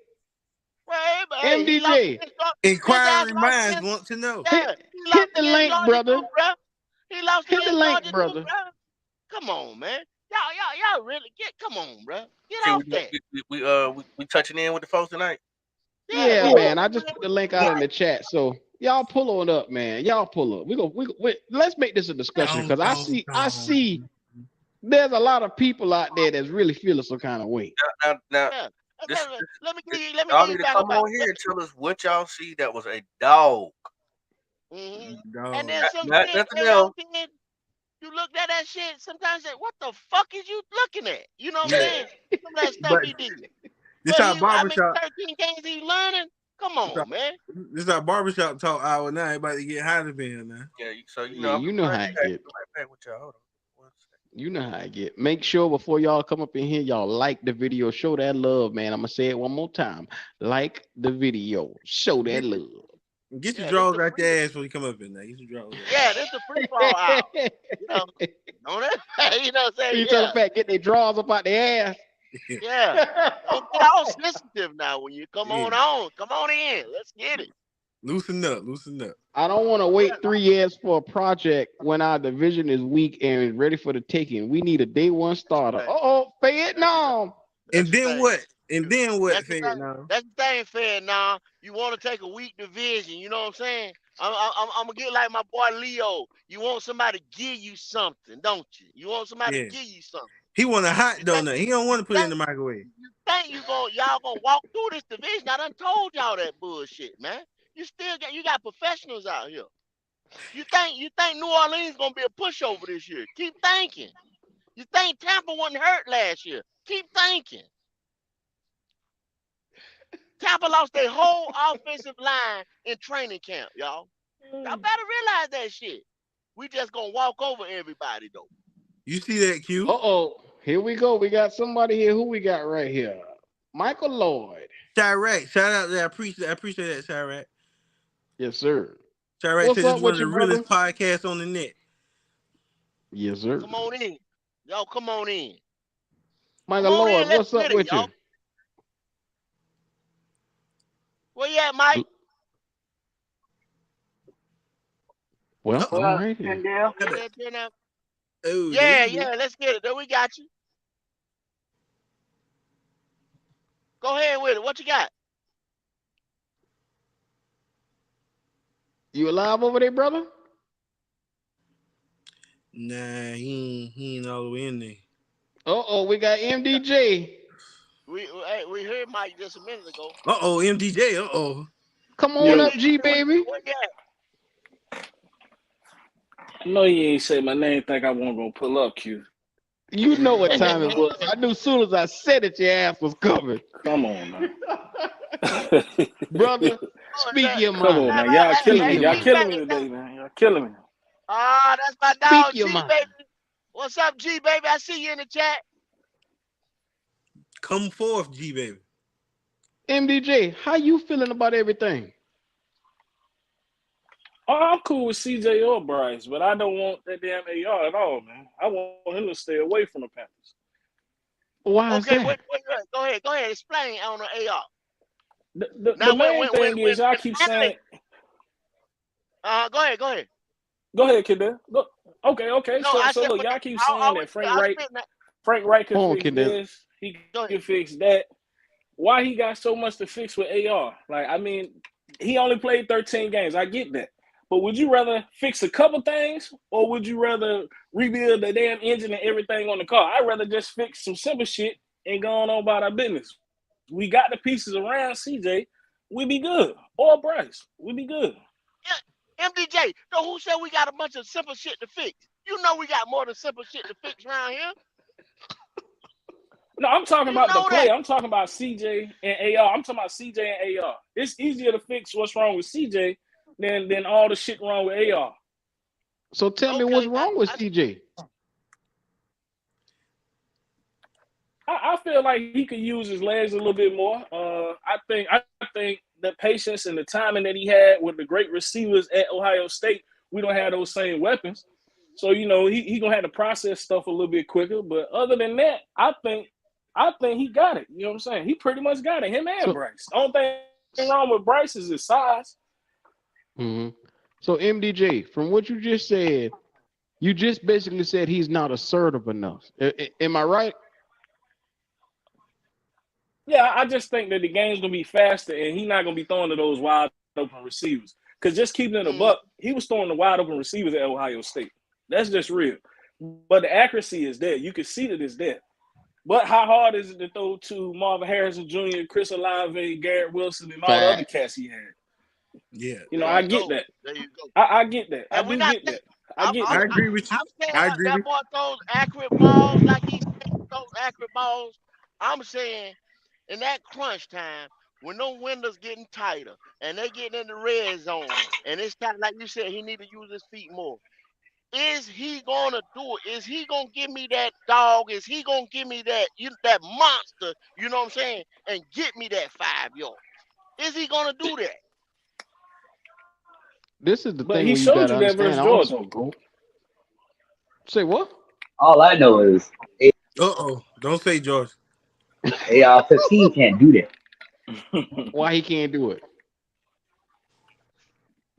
S4: Well,
S1: MDJ.
S3: Inquiring minds want to know.
S1: Hit the link, brother.
S4: He lost
S1: Hit the link, brother.
S4: Come on, man. Y'all really come on, bro. Get off that.
S2: We touching in with the folks tonight.
S1: Yeah, man. I just put the link out in the chat, so y'all pull on up, man. Y'all pull up. Let's make this a discussion because I see there's a lot of people out there that's really feeling some kind of way.
S2: Now,
S4: let me give you
S2: come on here and tell us what y'all see that was a dog.
S4: Mm-hmm. And then some shit you looked at that shit. Sometimes say, "What the fuck is you looking at?" You know what I'm saying? Some of that stuff he did.
S3: This our barbershop.
S4: 13 games he learning. Come on, man.
S3: This is our barbershop talk hour now. Everybody get high to be now.
S2: Yeah, so
S1: you know how I get. You know how I get. Make sure before y'all come up in here, y'all like the video. Show that love, man. I'm gonna say it one more time. Like the video. Show that love.
S3: Get your drawers out your ass before you come up in there. Get your drawers.
S4: Yeah, this is a free fall out. What I'm saying?
S1: You tell the fact get their drawers up out their ass.
S4: Yeah. Don't get all sensitive now when you come on. Come on in. Let's get it.
S3: Loosen up.
S1: I don't want to wait 3 years for a project when our division is weak and ready for the taking. We need a day one starter. Vietnam.
S3: And then what? Vietnam?
S4: That's the thing, Vietnam. You want to take a weak division. You know what I'm saying? I'm going to get like my boy Leo. You want somebody to give you something, don't you? You want somebody to give you something.
S3: He want a hot donut. He don't want to put it in the microwave.
S4: You think y'all gonna walk through this division? I done told y'all that bullshit, man. You got professionals out here. You think New Orleans gonna be a pushover this year? Keep thinking. You think Tampa wasn't hurt last year? Keep thinking. Tampa lost their whole offensive line in training camp, y'all. Y'all better realize that shit. We just gonna walk over everybody though.
S3: You see that, Q?
S1: Here we go. We got somebody here. Who we got right here? Michael Lloyd.
S3: Chirac. Shout out there. I appreciate that, Chirac.
S1: Yes, sir.
S3: Chirac said this is one of the realest podcasts on the net.
S1: Yes, sir.
S4: Come on in. Y'all come on in.
S1: Michael Lloyd, what's up with you?
S4: Where you at, Mike?
S1: Well, all right.
S4: Yeah, let's get it. There we got you. Go ahead with it. What you got?
S1: You alive over there, brother?
S3: Nah, he ain't all the way in there.
S1: We got MDJ.
S4: We heard Mike just a minute ago.
S3: MDJ.
S1: Come on up, G baby.
S4: What that?
S5: No, you ain't say my name. Think I wasn't gonna pull up, Q.
S1: You know what time it was. I knew as soon as I said it, your ass was coming.
S5: Come on, man.
S1: Brother, speak your mind.
S5: Come on, man. Y'all killing me. Y'all
S1: G-Baby.
S5: killing me today, man. Y'all killing me.
S4: Ah, that's my dog,
S1: Speak your
S4: G
S1: mind.
S4: baby. What's up, G baby? I see you in the chat.
S3: Come forth, G baby.
S1: MDJ, how you feeling about everything?
S5: Oh, I'm cool with CJ or Bryce, but I don't want that damn AR at all, man. I want him to stay away from the Panthers.
S1: Why is
S4: Okay,
S1: that?
S4: wait, go ahead. Explain on the AR.
S5: The main thing is y'all keep saying.
S4: Go ahead.
S5: Go ahead, kid. Okay.
S4: No,
S5: So look, y'all keep saying that Frank Wright can fix this. He can fix that. Why he got so much to fix with AR? Like, I mean, he only played 13 games. I get that. But would you rather fix a couple things, or would you rather rebuild the damn engine and everything on the car? I'd rather just fix some simple shit and go on about our business. We got the pieces around CJ, we be good. Or Bryce, we be good.
S4: Yeah, MDJ, so who said we got a bunch of simple shit to fix? You know we got more than simple shit to fix around here.
S5: No, I'm talking about the play. I'm talking about CJ and AR. I'm talking about CJ and AR. It's easier to fix what's wrong with CJ than all the shit wrong with AR.
S1: So tell me what's wrong with CJ.
S5: I feel like he could use his legs a little bit more. I think the patience and the timing that he had with the great receivers at Ohio State, we don't have those same weapons. So, you know, he gonna have to process stuff a little bit quicker. But other than that, I think he got it. You know what I'm saying? He pretty much got it. Him and Bryce. The only thing wrong with Bryce is his size.
S1: Mm-hmm. So MDJ, from what you just said, you just basically said he's not assertive enough. Am I right?
S5: Yeah, I just think that the game's gonna be faster, and he's not gonna be throwing to those wide open receivers. Because just keeping it a buck, he was throwing the wide open receivers at Ohio State. That's just real. But the accuracy is there. You can see that it's there. But how hard is it to throw to Marvin Harrison Jr., Chris Olave, Garrett Wilson, and all the other cats he had?
S3: Yeah.
S5: You know, I get that.
S4: There you go.
S5: I get that. I do get that.
S3: I agree with you.
S4: I'm saying
S3: I agree
S4: that
S3: with
S4: boy throws accurate balls like he throws accurate balls. I'm saying in that crunch time, when those windows getting tighter and they getting in the red zone, and it's time, like you said, he need to use his feet more. Is he gonna do it? Is he gonna give me that dog? Is he gonna give me that that monster? You know what I'm saying? And get me that 5 yards. Is he gonna do that?
S1: This is the
S5: But
S1: thing
S5: he
S1: where you
S5: showed
S1: gotta
S5: you that
S1: understand.
S5: versus Georgia, bro.
S1: Say what?
S6: All I know is
S3: Don't say George.
S6: AR-15 can't do that.
S1: Why he can't do it?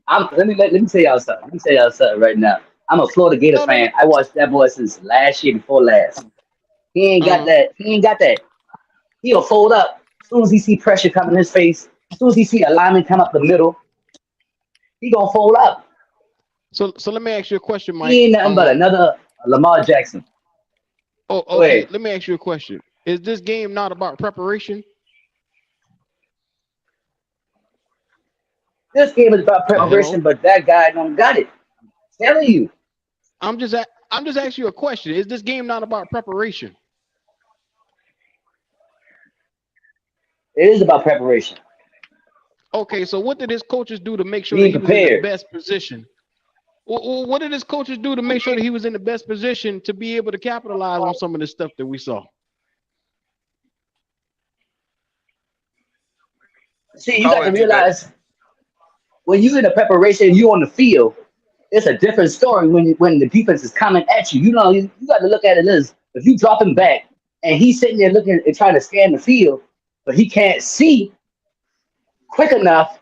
S6: Let me tell y'all something. Let me tell y'all something right now. I'm a Florida Gator fan. I watched that boy since last year before last. He ain't got that. He ain't got that. He'll fold up as soon as he see pressure coming in his face. As soon as he see a lineman come up the middle, he gonna fold up.
S1: So let me ask you a question, Mike.
S6: He ain't nothing but another Lamar Jackson.
S1: Oh, okay. Let me ask you a question. Is this game not about preparation?
S6: This game is about preparation, but that guy don't got it. I'm telling you.
S1: I'm just asking you a question. Is this game not about preparation?
S6: It is about preparation.
S1: Okay, so what did his coaches do to make sure that he was in the best position? What did his coaches do to make sure that he was in the best position to be able to capitalize on some of the stuff that we saw?
S6: See, you got to realize when you're in the preparation, you on the field, it's a different story when the defense is coming at you. You know, you got to look at it as if you drop him back and he's sitting there looking and trying to scan the field, but he can't see quick enough.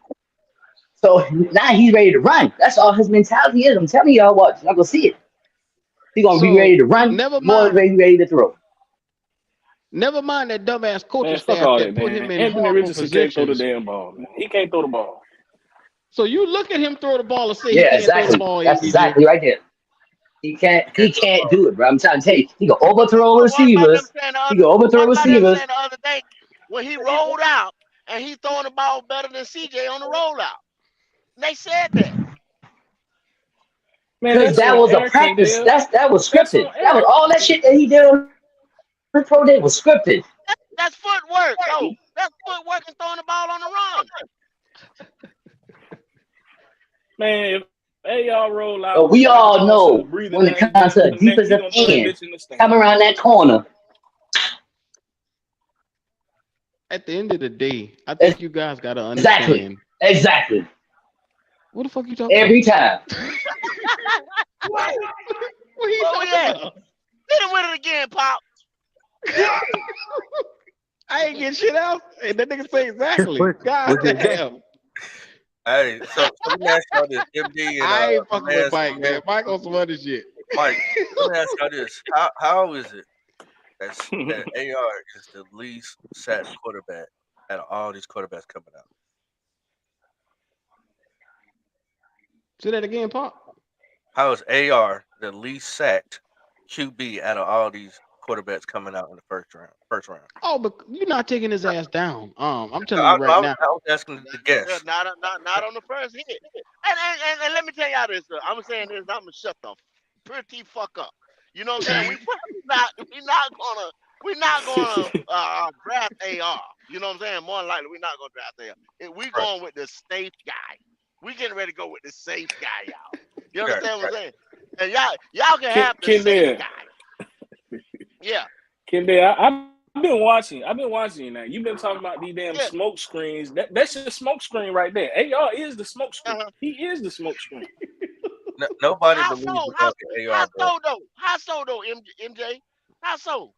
S6: So now he's ready to run. That's all his mentality is. I'm telling y'all what, you're not gonna see it. He's gonna be ready to run, more ready to throw.
S1: Never mind that dumbass coaching
S5: fuck
S1: staff
S5: all
S1: that put
S5: man.
S1: him in
S5: Anthony
S1: horrible
S5: Richardson can't throw the
S1: positions.
S5: damn ball, man. He can't throw the ball.
S1: So you look at him throw the ball and say
S6: Yeah,
S1: he can't throw the ball.
S6: That's exactly right there. He can't do it, bro. I'm trying to tell you, he can overthrow receivers. He can overthrow receivers.
S4: The other day when he rolled out and he throwing the ball better than CJ on the rollout? They said that.
S6: Because that was a practice. That was scripted. That was all that shit that he did on the pro day was scripted.
S4: That's footwork, though. That's footwork and throwing the ball on the run.
S5: Man, if AR roll out,
S6: but we all know when it comes to a defensive end, come around that corner.
S1: At the end of the day, I think you guys gotta understand.
S6: Exactly.
S1: What the fuck you talking
S6: every
S1: about?
S6: time?
S4: What you talking about? Hit him with it again, Pop.
S1: I ain't getting shit else. Hey, that nigga say exactly. God damn.
S2: Hey, so let me ask y'all this. MD and,
S1: I ain't fucking with Mike, man. Mike on some other shit.
S2: Mike, let me ask y'all this. How is it that AR is the least sacked quarterback out of all these quarterbacks coming out?
S1: Say that again, Pop.
S2: How is AR the least sacked QB out of all these quarterbacks coming out in the first round?
S1: Oh, but you're not taking his ass down. I'm telling you right now.
S2: I was asking the guess.
S4: Not on the first hit. And let me tell y'all this. I'm saying this. I'm gonna shut the pretty fuck up. You know what I'm saying? We're not gonna draft AR. You know what I'm saying? More than likely, we're not gonna draft AR. We're going with the safe guy. We getting ready to go with the safe guy, y'all. You understand what I'm saying? And y'all can have the safe guy. Yeah.
S5: Kendall, I've been watching you now. You've been talking about these damn smoke screens. That's just smoke screen right there. AR is the smoke screen. He is the smoke screen.
S2: Nobody believes AR.
S4: How so though, MJ? How so?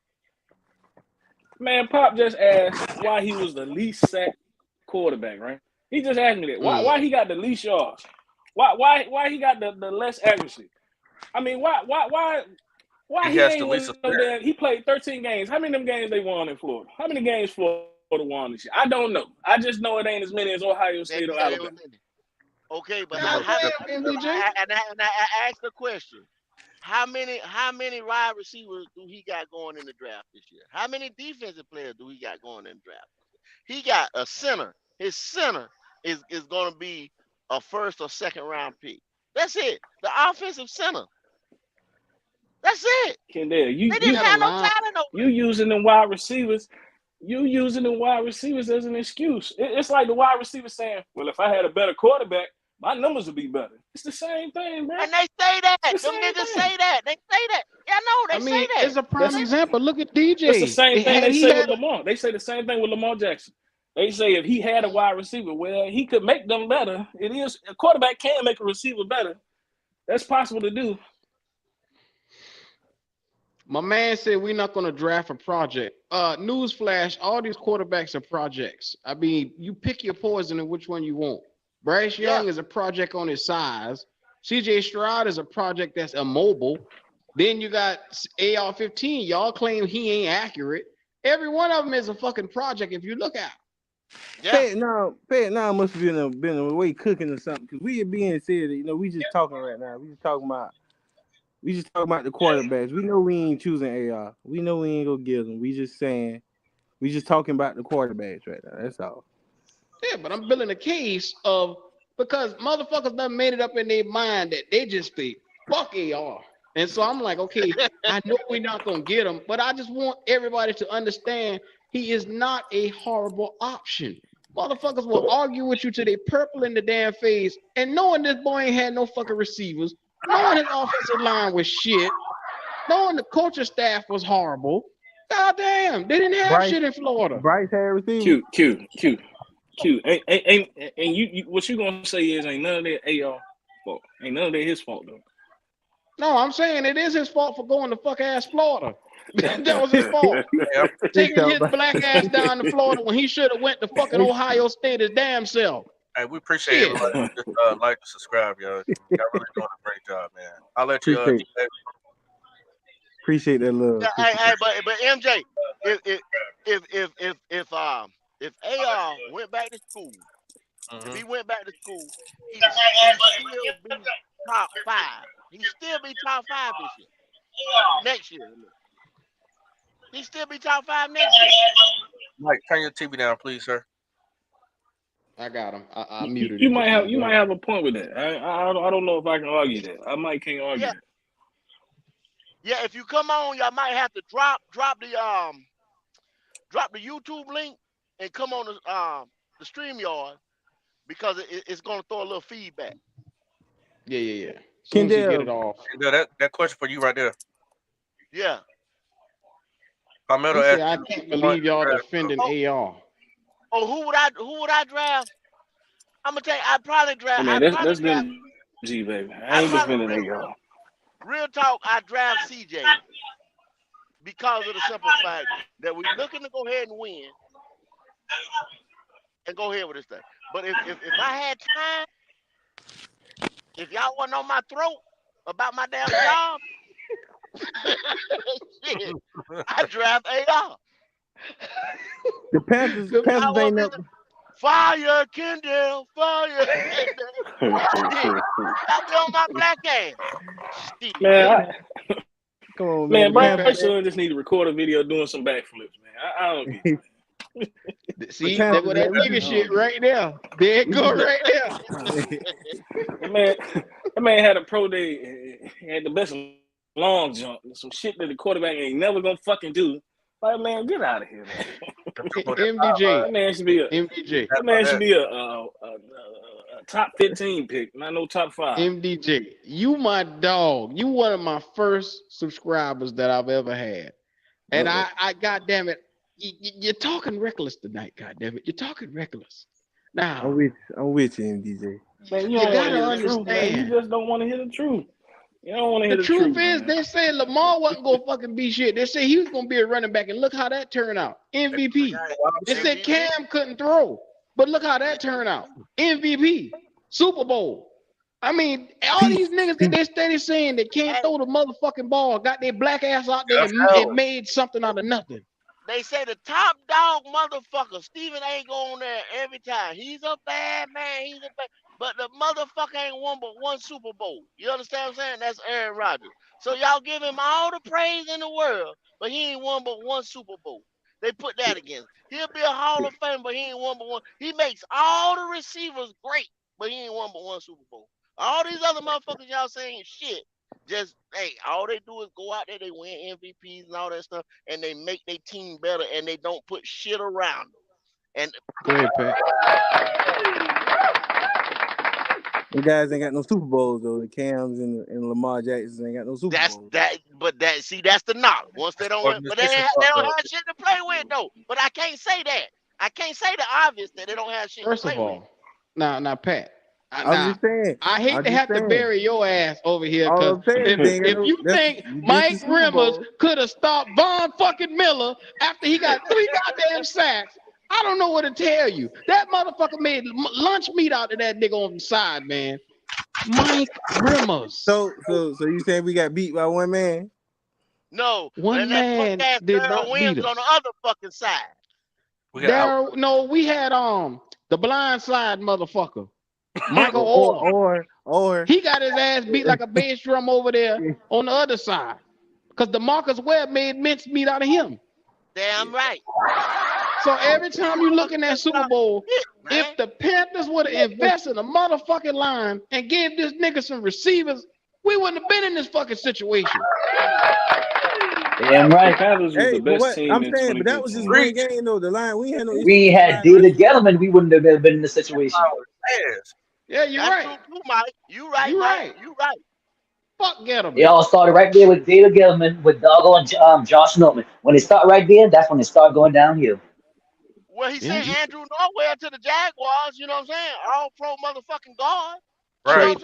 S5: Man, Pop just asked why he was the least sacked quarterback, right? He just asked me that. Why he got the least yards? Why he got the less accuracy? I mean, why he ain't win no damn? He played 13 games. How many of them games they won in Florida? How many games Florida won this year? I don't know. I just know it ain't as many as Ohio State or Alabama.
S4: Okay, but I asked the question. How many wide receivers do he got going in the draft this year? How many defensive players do he got going in the draft? He got a center. His center is going to be a first or second round pick. That's it. The offensive center. That's it.
S5: Kendall, you didn't have no talent over. You using them wide receivers. You using them wide receivers as an excuse. It's like the wide receiver saying, "Well, if I had a better quarterback, my numbers would be better." It's the same thing, bro.
S4: And they say that. Them niggas say that. They say that. Yeah, no, they say that.
S1: It's a prime example. Look at DJ.
S5: It's the same thing they say with Lamar. They say the same thing with Lamar Jackson. They say if he had a wide receiver, well, he could make them better. It is a quarterback can make a receiver better. That's possible to do.
S1: My man said we're not going to draft a project. Newsflash, all these quarterbacks are projects. I mean, you pick your poison and which one you want. Bryce Young is a project on his size. CJ Stroud is a project that's immobile. Then you got AR-15. Y'all claim he ain't accurate. Every one of them is a fucking project if you look at it.
S3: Yeah. Pat now must have been away cooking or something because we are being said that, we just talking right now. We just talking about the quarterbacks. We know we ain't choosing AR. We know we ain't gonna give them. We just talking about the quarterbacks right now. That's all.
S1: Yeah, but I'm building a case of because motherfuckers done made it up in their mind that they just be fuck AR. And so I'm like, okay, I know we're not gonna get him, but I just want everybody to understand he is not a horrible option. Motherfuckers will argue with you till they purple in the damn face, and knowing this boy ain't had no fucking receivers, knowing his offensive line was shit, knowing the coaching staff was horrible. God damn, they didn't have shit in Florida.
S3: Bryce had receivers.
S5: Q. And you what you gonna say is ain't none of that AR fault. Ain't none of that his fault though.
S1: No, I'm saying it is his fault for going to fuck ass Florida. That was his fault. Taking his black ass down to Florida when he should have went to fucking Ohio State his damn self.
S2: Hey, we appreciate everybody. Just like and subscribe, y'all. Y'all really doing a great job, man. I'll let you.
S3: Appreciate that love.
S4: But MJ, if AR went back to school, if he went back to school, he'd still be top 5 He still be top 5 this year. Next year. He still be top 5 next year.
S2: Mike, turn your TV down, please, sir.
S1: I got him. I muted
S5: you
S1: it.
S5: might have a point with that. I don't know if I can argue that. I might can't argue that.
S4: Yeah, if you come on, y'all might have to drop the YouTube link and come on the StreamYard because it's gonna throw a little feedback.
S1: Yeah. Soon as you get it off.
S2: That question for you right there.
S4: Yeah.
S1: I can't believe y'all defending AR.
S4: Oh, who would I draft? I'm gonna tell you, I'd probably draft.
S5: That's them G, baby. I ain't defending AR.
S4: Real talk, I draft CJ because of the simple fact that we're looking to go ahead and win and go ahead with this thing. But if I had time, if y'all wasn't on my throat about my damn job, shit, I draft AR.
S3: The Panthers ain't never.
S4: Fire Kendall, fire Kendall. I be on my black ass.
S5: Man,
S3: Come on,
S5: man. Bryce just need to record a video doing some backflips, man. I don't get it.
S1: See, that nigga shit right there. There it go right there.
S5: That man had a pro day and had the best long jump. Some shit that the quarterback ain't never gonna fucking do. Like, man, get out of here, man.
S1: MDJ.
S5: That man should be a top 15 pick, not no top 5.
S1: MDJ, you my dog. You one of my first subscribers that I've ever had. And I goddamn it, you're talking reckless tonight, goddamn it. You're talking reckless. Now
S3: I'm with you, MDJ.
S5: Man,
S1: you gotta understand.
S5: You just don't want to hear the truth. You don't want to hear
S1: the truth.
S5: Man.
S1: They said Lamar wasn't gonna fucking be shit. They said he was gonna be a running back, and look how that turned out. MVP. They said Cam couldn't throw, but look how that turned out. MVP, Super Bowl. I mean, all these niggas that they steady saying that can't throw the motherfucking ball got their black ass out there and made something out of nothing.
S4: They say the top dog motherfucker, Steven ain't going there every time. He's a bad man. But the motherfucker ain't won but one Super Bowl. You understand what I'm saying? That's Aaron Rodgers. So y'all give him all the praise in the world, but he ain't won but one Super Bowl. They put that against. He'll be a Hall of Fame, but he ain't won but one. He makes all the receivers great, but he ain't won but one Super Bowl. All these other motherfuckers y'all saying shit. Just, hey, all they do is go out there, they win MVPs and all that stuff, and they make their team better, and they don't put shit around them. And
S1: go ahead, Pat.
S3: The guys ain't got no Super Bowls though. The Cams and Lamar Jacksons ain't got no Super Bowls.
S4: That's the knock. Once they don't win, but they don't have shit to play with though. But I can't say that. I can't say the obvious that they don't have shit
S1: First
S4: to play
S1: of all,
S4: with.
S1: now Pat.
S3: I'm just saying.
S1: I hate to have to bury your ass over here because if you think Mike Rimmers could have stopped Von fucking Miller after he got 3 goddamn sacks, I don't know what to tell you. That motherfucker made lunch meat out of that nigga on the side, man. Mike Rimmers.
S3: So you saying we got beat by one man?
S4: No,
S1: one man did not beat us
S4: on the other fucking side.
S1: We had the blind side motherfucker. Michael
S3: or
S1: he got his ass beat like a bass drum over there on the other side because DeMarcus Webb made mincemeat out of him.
S4: Damn right.
S1: So every time you look in that Super Bowl, if the Panthers would have invested in a motherfucking line and gave this nigga some receivers, we wouldn't have been in this fucking situation.
S6: Damn right.
S5: Panthers was the best team.
S3: I'm saying, but that was just one game though. The line we had no.
S6: We had David Gettleman, we wouldn't have been in the situation.
S1: Yeah, you're right.
S4: True, Mike. You right. Fuck Gettleman.
S6: It all started right there with David Gettleman, with doggone Josh Norman. When it started right there, that's when it started going downhill.
S4: Well, he sent Andrew Norwell to the Jaguars. You know what I'm saying? All pro motherfucking guard.
S1: Right.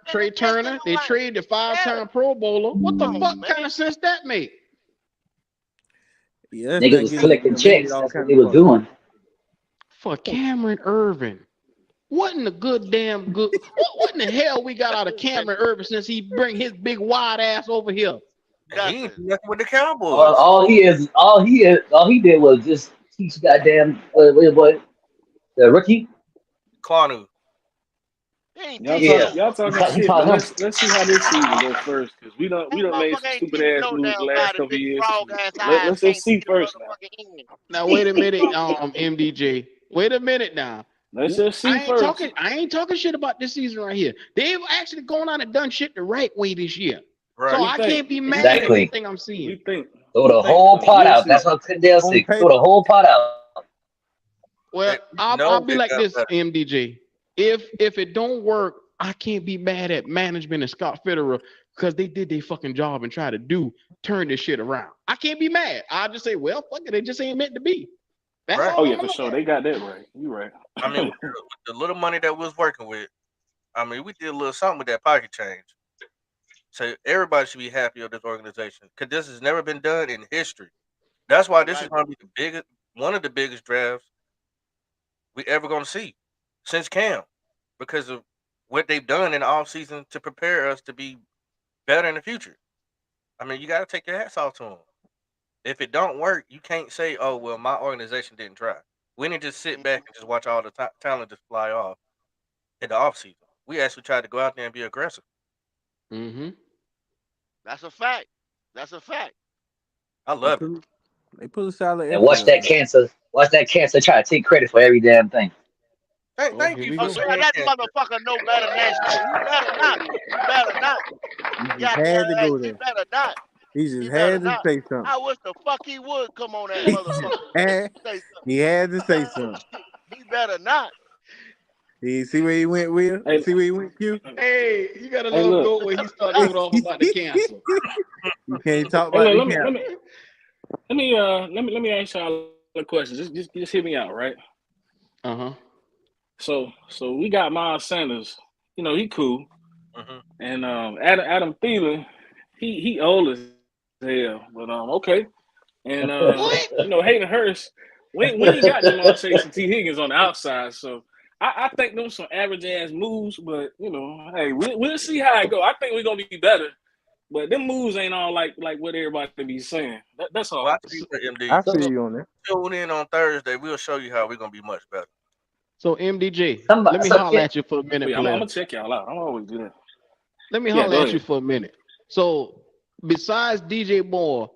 S1: Trey Turner. They traded the 5-time Pro Bowler. What the fuck kind of sense that make?
S6: Yeah, niggas was collecting checks. That's what they were doing.
S1: For Cameron Irvin. What in the what in the hell we got out of Cameron Irvin since he bring his big wide ass over here?
S2: He ain't nothing with the Cowboys.
S6: All he did was just teach goddamn what the rookie.
S2: Kwanu.
S5: Y'all talking shit, but let's see how this season go first, because we done made some stupid ass moves the last couple of years. Let's just see first now.
S1: Now wait a minute, MDJ. Wait a minute now.
S5: Let's just see first.
S1: I ain't talking shit about this season right here. They've actually gone out and done shit the right way this year. Right. So I can't be mad at everything I'm seeing.
S6: Throw the whole pot out. That's what Candale said. Throw the whole pot out.
S1: Well, I'll be like this, MDJ. If it don't work, I can't be mad at management and Scott Fitterer because they did their fucking job and try to turn this shit around. I can't be mad. I'll just say, well, fuck it, they just ain't meant to be. That's
S5: right. Oh yeah, for sure. They got that right. You right.
S2: I mean, the little money that we was working with, I mean, we did a little something with that pocket change. So everybody should be happy with this organization because this has never been done in history. That's why this is going to be one of the biggest drafts we ever going to see since Cam, because of what they've done in the offseason to prepare us to be better in the future. I mean, you got to take your hats off to them. If it don't work, you can't say, oh, well, my organization didn't try. We didn't just sit back and just watch all the talent just fly off in the offseason. We actually tried to go out there and be aggressive.
S1: Mm-hmm.
S4: That's a fact. That's a fact.
S2: I love it.
S3: They put a solid.
S6: And watch that cancer try to take credit for every damn thing.
S2: Thank you.
S4: Oh, that motherfucker know better than that. You better not.
S3: He had to go there.
S4: You better not.
S3: He just had to say something.
S4: I wish the fuck he would come on that motherfucker.
S3: He had to say something.
S4: He better not.
S3: See where he went, Will?
S5: Hey,
S3: see where he went, Q?
S1: Hey, you got a little goat where he started going off about the cancer.
S3: You can't talk about the cancer.
S5: Let me ask y'all a question. Just hear me out, right?
S1: Uh-huh.
S5: So we got Miles Sanders. You know, he cool.
S2: Uh-huh.
S5: And Adam Thielen, he old as hell, but okay. And you know, Hayden Hurst, we ain't got Jamar Chase and T. Higgins on the outside, so I think them some average ass moves, but you know, hey, we'll see how it go. I think we're gonna be better, but them moves ain't all like what everybody be saying. That's all.
S2: Well, I see
S3: you on that.
S2: Tune in on Thursday. We'll show you how we're gonna be much better.
S1: So MDJ, let me holler at you for a minute.
S5: I'm gonna check y'all out. I'm always do that.
S1: Let me holler at you for a minute. So besides DJ Moore,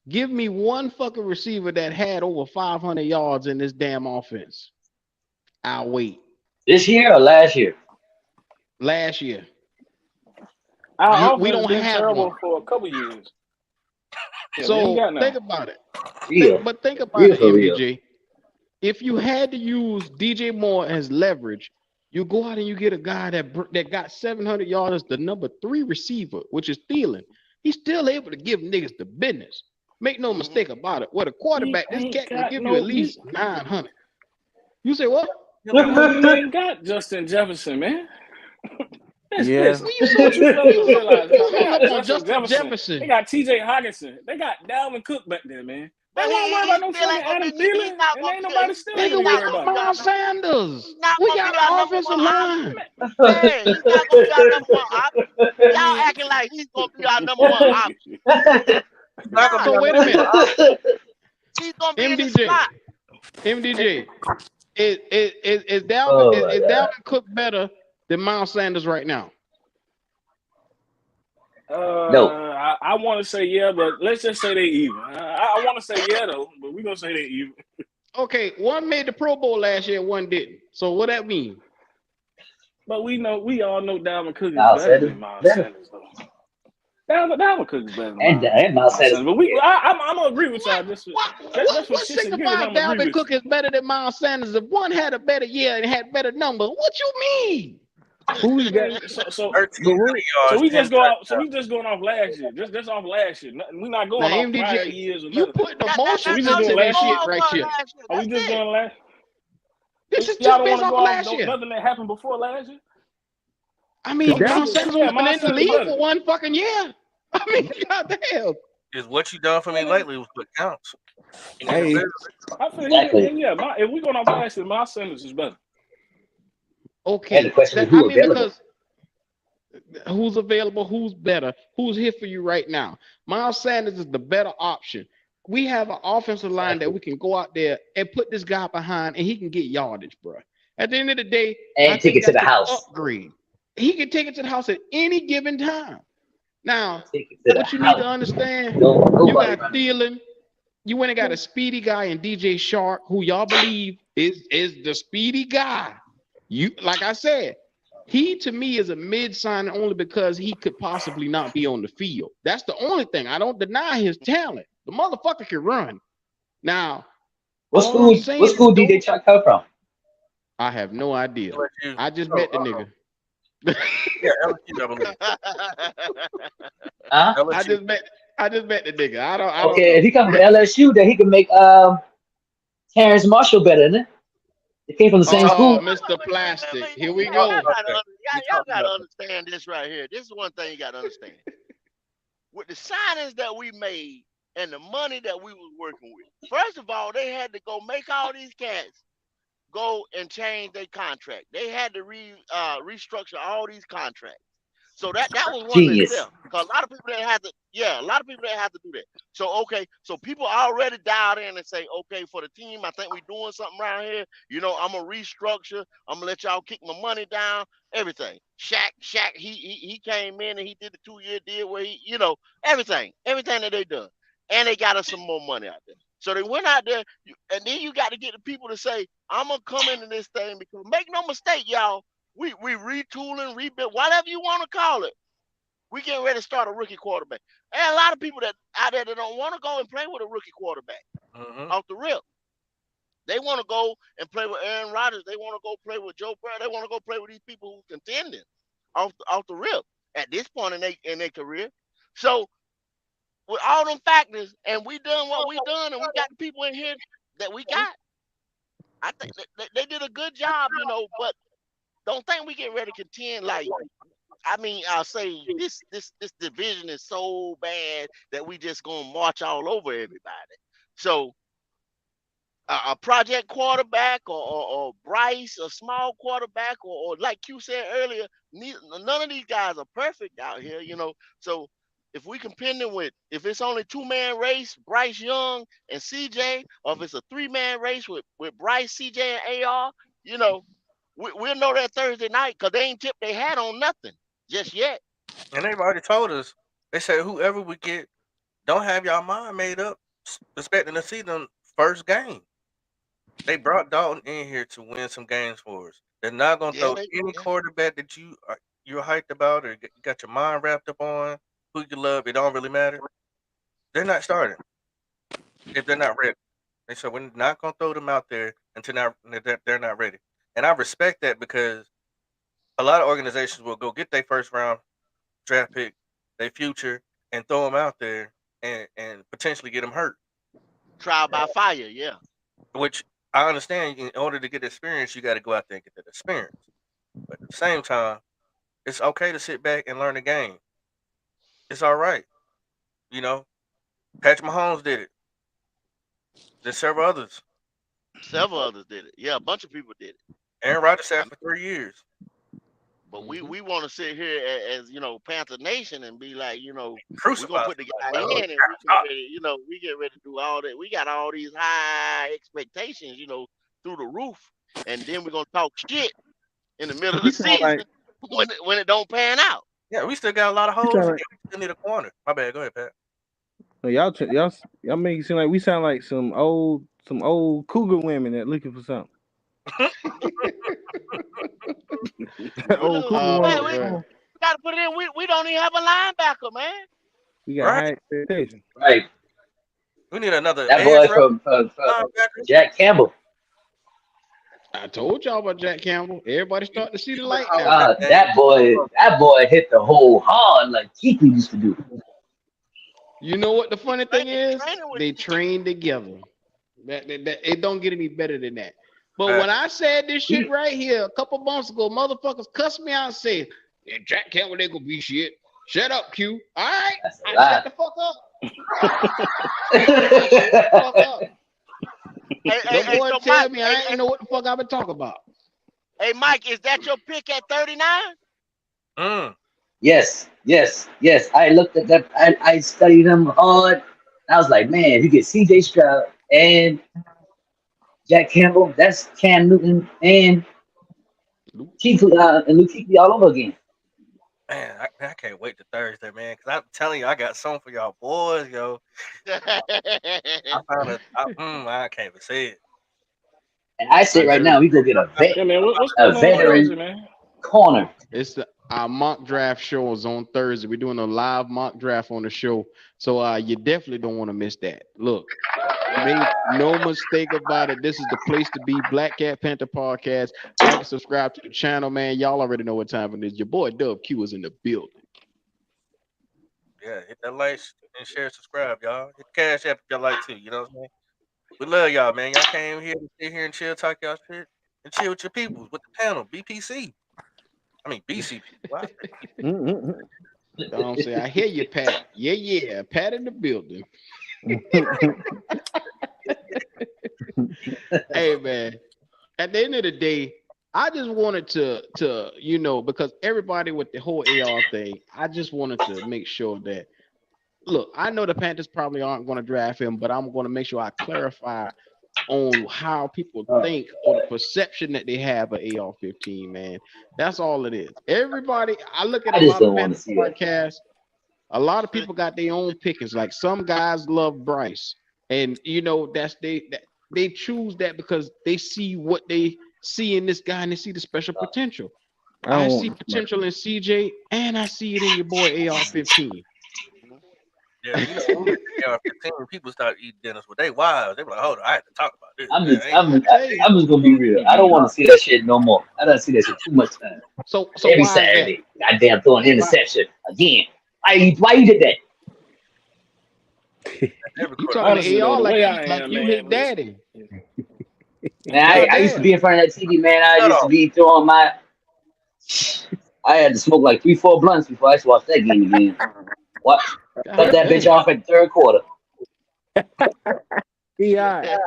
S1: give me one fucking receiver that had over 500 yards in this damn offense. I'll wait.
S6: This year or last year?
S1: Last year.
S5: We don't have one for a couple years.
S1: Yeah, so think about it. Think about it, MDJ. If you had to use DJ Moore as leverage, you go out and you get a guy that got 700 yards as the number 3 receiver, which is Thielen. He's still able to give niggas the business. Make no mistake about it. What a quarterback, this cat can give you at least 900. You say what?
S5: We ain't got Justin Jefferson, man.
S3: Yeah.
S1: Justin Jefferson.
S5: They got T.J. Hockenson. They got Dalvin Cook back there, man. They won't worry about no fucking Adam Thielen. And ain't nobody still
S1: we got Miles Sanders. We got offensive line.
S4: Hey, he's not gonna be our number 1 option. Y'all acting like he's gonna be our number 1 option.
S1: So wait a minute.
S4: He's gonna be in the slot.
S1: MDJ, is Dalvin Cook better than Miles Sanders right now?
S6: No.
S5: I want to say yeah, but let's just say they even. I want to say yeah though, but we're gonna say they even.
S1: Okay, one made the Pro Bowl last year, one didn't. So what that mean?
S5: But we all know Dalvin Cook is better than Miles Sanders though. Dalvin Cook is better than
S6: and Miles Sanders.
S5: But I'm gonna agree with y'all. That's what
S1: signifies Dalvin Cook is better than Miles Sanders. If one had a better year and had better numbers, what you mean?
S5: Who we got? So we just go out. So we just going off last year. Just off last year. We're not going off
S1: MDJ,
S5: prior years.
S1: You put the motion into that shit right here.
S5: Are we just going last?
S1: This is just based off last year.
S5: Nothing that happened before last year.
S1: I mean, Miles Sanders was in the league for one fucking year. I mean, goddamn.
S2: Is what you done for me lately was what counts.
S3: Hey,
S5: I feel if we going off last year, Miles Sanders is better.
S1: Okay, because who's available, who's better, who's here for you right now? Miles Sanders is the better option. We have an offensive line that we can go out there and put this guy behind, and he can get yardage, bro. At the end of the day,
S6: and take it to the house.
S1: Upgrade. he can take it to the house at any given time. Now, what you need to understand, you got Thielen. You went and got a speedy guy in DJ Shark, who y'all believe is the speedy guy. You, like I said, he to me is a mid sign only because he could possibly not be on the field. That's the only thing. I don't deny his talent. The motherfucker can run. Now,
S6: what school did DJ Shark come from?
S1: I have no idea. I just met the nigga.
S2: Yeah, LSU, I believe.
S1: I just met the nigga. I don't
S6: okay,
S1: know.
S6: if he comes from LSU, then he can make Terrence Marshall better, isn't it? They came from the same school.
S1: Mr. Plastic. Here we go.
S4: Y'all gotta understand this right here. This is one thing you gotta understand. With the signings that we made and the money that we was working with, first of all, they had to go make all these cats go and change their contract. They had to restructure all these contracts. So that was one of the steps. Because a lot of people didn't have to do that. So okay, so people already dialed in and say, okay, for the team, I think we're doing something around here. You know, I'm gonna restructure, I'm gonna let y'all kick my money down, everything. Shaq, he came in and he did the 2-year deal where he, you know, everything that they done. And they got us some more money out there. So they went out there, and then you got to get the people to say, I'm gonna come into this thing, because make no mistake, y'all, we retooling, rebuild, whatever you want to call it. We getting ready to start a rookie quarterback. And a lot of people that out there that don't want to go and play with a rookie quarterback off the rip. They want to go and play with Aaron Rodgers. They want to go play with Joe Burrow. They want to go play with these people who contending off the rip at this point in their career. So with all them factors, and we done what we done, and we got the people in here that we got, I think they did a good job, you know, but don't think we get ready to contend like, I mean, I'll say this division is so bad that we just gonna march all over everybody. So a project quarterback or Bryce, a small quarterback, or like Q said earlier, none of these guys are perfect out here, you know. So if we contending with, if it's only 2-man race, Bryce Young and CJ, or if it's a 3-man race with Bryce, CJ, and AR, you know, we'll know that Thursday night, because they ain't tipped their hat on nothing just yet.
S2: And they've already told us, they said whoever we get, don't have y'all mind made up expecting to see them first game. They brought Dalton in here to win some games for us. They're not going to throw any quarterback that you're hyped about or you got your mind wrapped up on, who you love. It don't really matter. They're not starting if they're not ready. They said we're not going to throw them out there until they're not ready. And I respect that, because a lot of organizations will go get their first round draft pick, their future, and throw them out there and potentially get them hurt.
S4: Trial by fire, yeah.
S2: Which I understand. In order to get experience, you got to go out there and get that experience. But at the same time, it's okay to sit back and learn the game. It's all right. You know, Patrick Mahomes did it. There's several others.
S4: Several others did it. Yeah, a bunch of people did it.
S2: Aaron Rodgers sat for 3 years.
S4: But we want to sit here as you know, Panther Nation, and be like, you know, we're gonna put the guy in, and we get ready to do all that. We got all these high expectations, you know, through the roof, and then we're gonna talk shit in the middle of the season when it don't pan out.
S2: Yeah, we still got a lot of holes. We still need a corner. My bad. Go ahead, Pat.
S5: So y'all make it seem like we sound like some old cougar women that looking for something.
S4: Old cougar women. We gotta put it in. We don't even have a linebacker, man.
S5: We got high expectations.
S6: Right.
S2: We need another.
S6: That boy from Jack Campbell.
S1: I told y'all about Jack Campbell. Everybody starting to see the light now.
S6: That boy hit the hole hard like Keekly used to do.
S1: You know what the funny thing is? They train together. It don't get any better than that. But when I said this shit right here a couple months ago, motherfuckers cussed me out and said, yeah, Jack Campbell ain't gonna be shit. Shut up, Q. All right, shut the fuck up. The boy tell me I ain't know what the fuck I've been talking about.
S4: Hey, Mike, is that your pick at 39?
S6: Yes. I looked at that. I studied him hard. I was like, man, if you get CJ Stroud and Jack Campbell, that's Cam Newton and Luke Kuechly all over again.
S2: Man, I can't wait to Thursday, man. Cause I'm telling you, I got something for y'all boys, yo. I found I can't even say it.
S6: And I say right now, we go get a
S5: what's going on
S6: veteran
S5: Thursday, man?
S6: corner.
S1: It's our mock draft show is on Thursday. We're doing a live mock draft on the show, so you definitely don't want to miss that. Look, make no mistake about it. This is the place to be. Black Cat Panther Podcast. Like and subscribe to the channel, man. Y'all already know what time it is. Your boy Dub Q is in the building.
S2: Yeah, hit that like and share, subscribe, y'all. Hit the cash app if y'all like too. You know what I'm saying? We love y'all, man. Y'all came here to sit here and chill, talk y'all shit, and chill with your people, with the panel, BPC. I mean BCP. Wow.
S1: I'm saying, I hear you, Pat. Yeah, Pat in the building. Hey, man. At the end of the day, I just wanted to because everybody with the whole AR thing, I just wanted to make sure that, look, I know the Panthers probably aren't going to draft him, but I'm going to make sure I clarify on how people think or the perception that they have of AR-15, man. That's all it is. Everybody, I look at a lot of Panthers podcasts. A lot of people got their own pickings. Like some guys love Bryce, and they choose that because they see what they see in this guy and they see the special potential. I see potential in CJ, and I see it in your boy AR-15.
S2: Yeah, AR-15, people start eating dinners with their wives. They be like, hold on, I have to talk about this.
S6: I'm just gonna be real. I don't want to see that shit no more. I don't see that shit too much time.
S1: So
S6: every Saturday, goddamn throwing interception again. Why you did that?
S1: You talking to AR like you his daddy.
S6: Man, I used to be in front of that TV, man. I used to be throwing my. I had to smoke like 3-4 blunts before I watched that game again. What? Cut that bitch off at the third quarter.
S5: Yeah.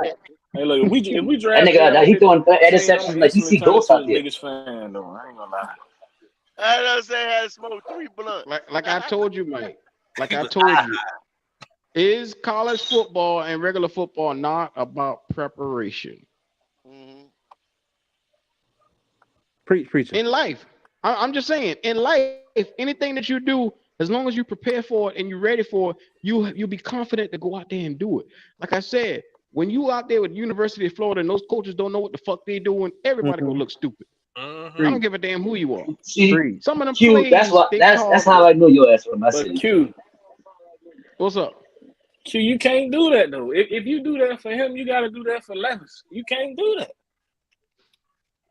S5: Hey, look, if we draft
S6: that nigga, he throwing interceptions like he see ghosts out there.
S5: Biggest fan, though. I ain't gonna lie.
S4: I don't say I had to smoke 3 blunts.
S1: Like I told you, Mike. Like I told you. Is college football and regular football not about preparation?
S4: Mm-hmm.
S3: Preaching.
S1: In life. I'm just saying, in life, anything that you do, as long as you prepare for it and you're ready for it, you'll be confident to go out there and do it. Like I said, when you out there with University of Florida and those coaches don't know what the fuck they doing, everybody gonna look stupid. I don't give a damn who you are.
S6: See,
S1: some of them
S6: Q,
S1: plays,
S6: that's how I know your ass from my city.
S5: Q,
S1: what's up?
S5: Q, you can't do that though. If you do that for him, you gotta do that for Levis. You can't do that.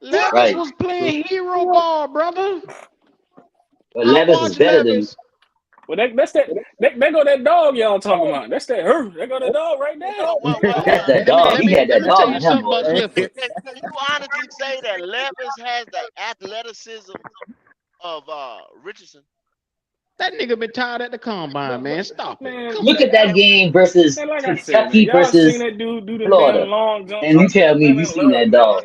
S1: Levis was playing hero ball, brother.
S6: But Levis is better than.
S5: Well, that's that. That go that dog y'all talking about. That's that her. That go that dog right there.
S6: That's that dog. He had that dog.
S1: Tell you something about Clifford.
S4: Can you honestly say that Levis has the athleticism of Richardson?
S1: That nigga been tired at the combine, man. Stop it.
S6: Look at that game versus Kentucky versus Florida, and you tell me you seen that dog.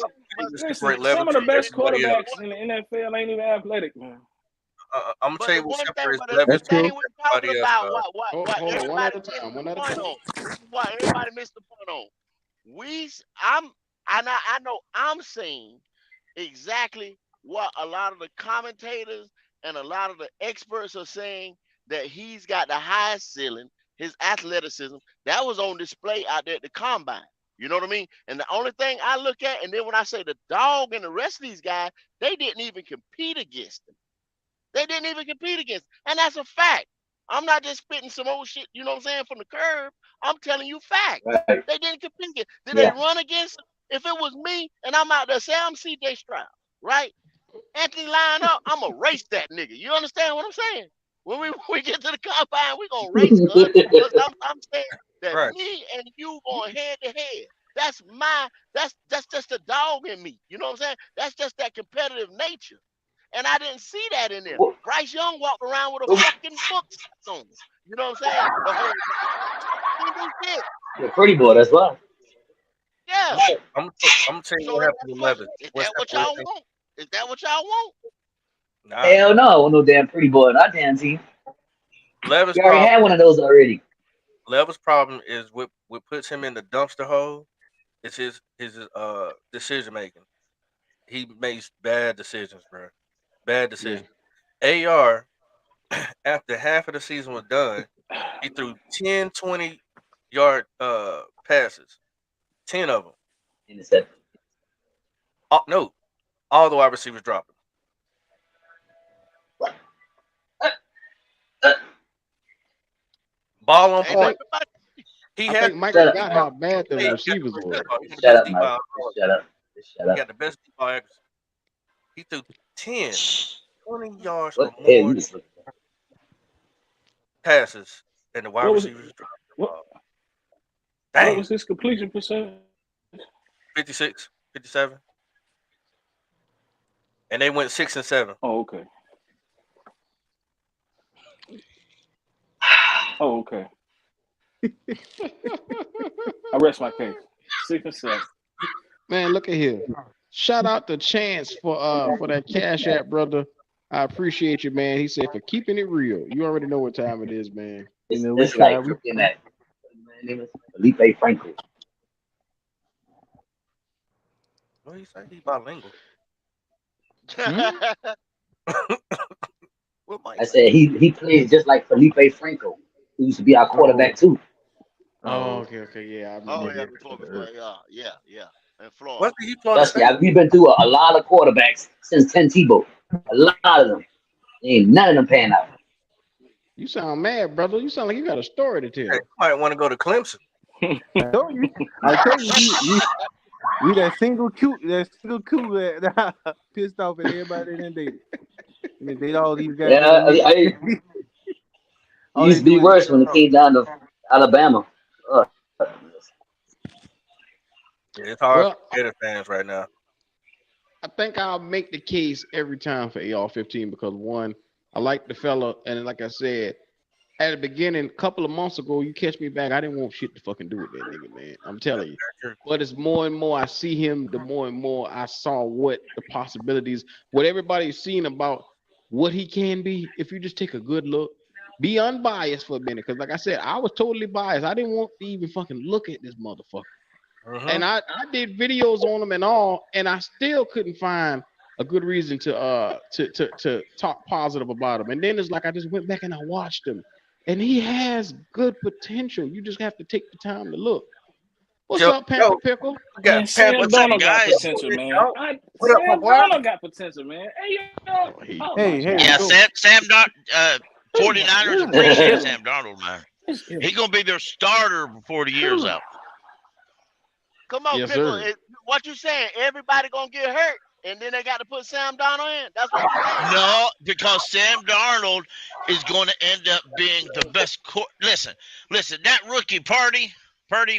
S5: Listen, some of the best quarterbacks in the NFL ain't even athletic, man.
S2: I'm gonna tell you what separates
S4: Levis from everybody else.
S1: What everybody missed the point on.
S4: This is what everybody missed the point on. I know I'm saying exactly what a lot of the commentators and a lot of the experts are saying, that he's got the highest ceiling, his athleticism. That was on display out there at the combine. You know what I mean? And the only thing I look at, and then when I say the dog and the rest of these guys, they didn't even compete against him. They didn't even compete against him. And that's a fact. I'm not just spitting some old shit, you know what I'm saying, from the curb. I'm telling you facts.
S6: Right.
S4: They didn't compete against him. Did they run against him? If it was me and I'm out there, say I'm C.J. Stroud, right? Anthony line up, I'm going to race that nigga. You understand what I'm saying? When we get to the combine, we're going to race, because I'm saying that me and you going head to head. That's just the dog in me. You know what I'm saying? That's just that competitive nature. And I didn't see that in there. Bryce Young walked around with a fucking book on. You know what I'm saying? The whole time.
S6: You're pretty boy, that's why.
S4: Yeah.
S2: I'm gonna tell you what happened with Levis.
S4: Is that what y'all want? Is that what y'all want?
S2: Nah.
S6: Hell no, I want no damn pretty boy on our damn team.
S2: Levis
S6: you already had one of those already.
S2: Levis' problem is what puts him in the dumpster hole. It's his decision making. He makes bad decisions, bro. Bad decisions. Yeah. AR after half of the season was done, he threw 10, 20-yard passes. 10 of them.
S6: Interception.
S2: No, all the wide receivers dropped him. Ball on point.
S1: I think Mike forgot how bad the receivers were.
S6: Shut up, Mike. Shut up.
S2: He got the best ball accuracy. He threw 10, 20 yards
S6: What
S2: or
S6: the hell
S2: more
S6: you just
S2: passes, and the wide receivers dropped the ball.
S5: What was his completion percentage?
S2: 56, 57. And they went 6 and 7.
S5: Oh, okay. Oh, okay. I rest my case. 6 and 7.
S1: Man, look at here. Shout out to Chance for that Cash App, brother. I appreciate you, man. He said for keeping it real. You already know what time it is, man.
S6: It's like looking at Felipe Franco.
S2: What do you say? He bilingual.
S6: I said he plays just like Felipe Franco, who used to be our quarterback too.
S1: Oh, okay, yeah.
S4: Yeah. In Florida.
S6: Trust me, we've been through a lot of quarterbacks since Tim Tebow. A lot of them. Ain't none of them pan out.
S1: You sound mad, brother. You sound like you got a story to tell.
S2: You might want to go to Clemson.
S3: I tell you, we that single cute that pissed off at everybody that dated. They all these guys.
S6: Yeah, it used to be worse when it came down to Alabama.
S2: It's hard for Gator fans right now.
S1: I think I'll make the case every time for AR-15 because one, I like the fella, and like I said, at the beginning, a couple of months ago, you catch me back, I didn't want shit to fucking do with that nigga, man. I'm telling you. But it's more and more I see him, the more and more I saw what the possibilities, what everybody's seen about what he can be. If you just take a good look, be unbiased for a minute, because like I said, I was totally biased. I didn't want to even fucking look at this motherfucker. And I did videos on him and all, and I still couldn't find a good reason to talk positive about him. And then it's like I just went back and I watched him, and he has good potential. You just have to take the time to look. What's up, Panther Pickle?
S5: Man, Sam Darnold got potential, man. Sam Darnold got potential, man.
S7: Sam Darnold. 49ers appreciate Sam Darnold, man. He's gonna be their starter before the year's out.
S4: Come on, Pickle. What you saying? Everybody gonna get hurt, and then they got to put Sam Darnold in. That's what you're saying.
S7: No, because Sam Darnold is going to end up being the best. Listen. That rookie Purdy,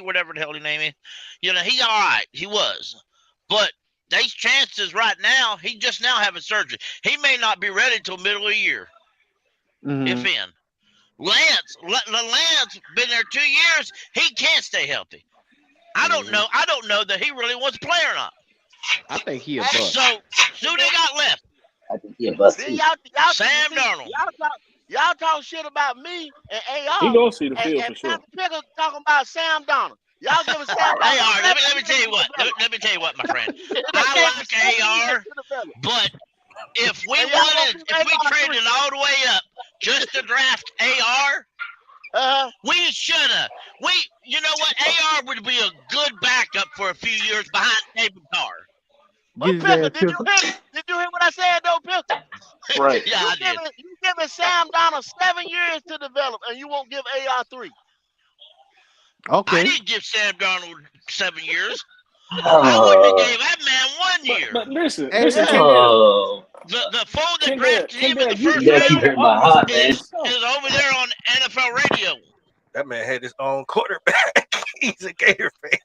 S7: whatever the hell his name is, he's all right. He was, but there's chances right now. He just now having surgery. He may not be ready till middle of the year. If in Lance been there 2 years. He can't stay healthy. I don't know that he really wants to play or not.
S1: I think he a bust.
S7: So who they got left?
S6: I think he a bust.
S7: Sam Darnold.
S4: Y'all talk shit about me and AR.
S5: He gonna see the field for sure.
S4: Pickle talking about Sam Darnold. Y'all give us Sam Darnold.
S7: AR, let me tell you what. Let me tell you what, my friend. I like AR, but if we traded all the way up just to draft AR, we should have. You know what? AR would be a good backup for a few years behind David Carr.
S4: Pickle, did you hear what I said though, Pickle?
S5: Right.
S7: Yeah, I did.
S4: You giving Sam Darnold 7 years to develop, and you won't give AR 3.
S3: Okay.
S7: I didn't give Sam Darnold 7 years. I wouldn't have gave that man 1 year.
S5: But listen.
S7: The phone that drafted him in the first round is over there on NFL radio.
S2: That man had his own quarterback. He's a Gator fan.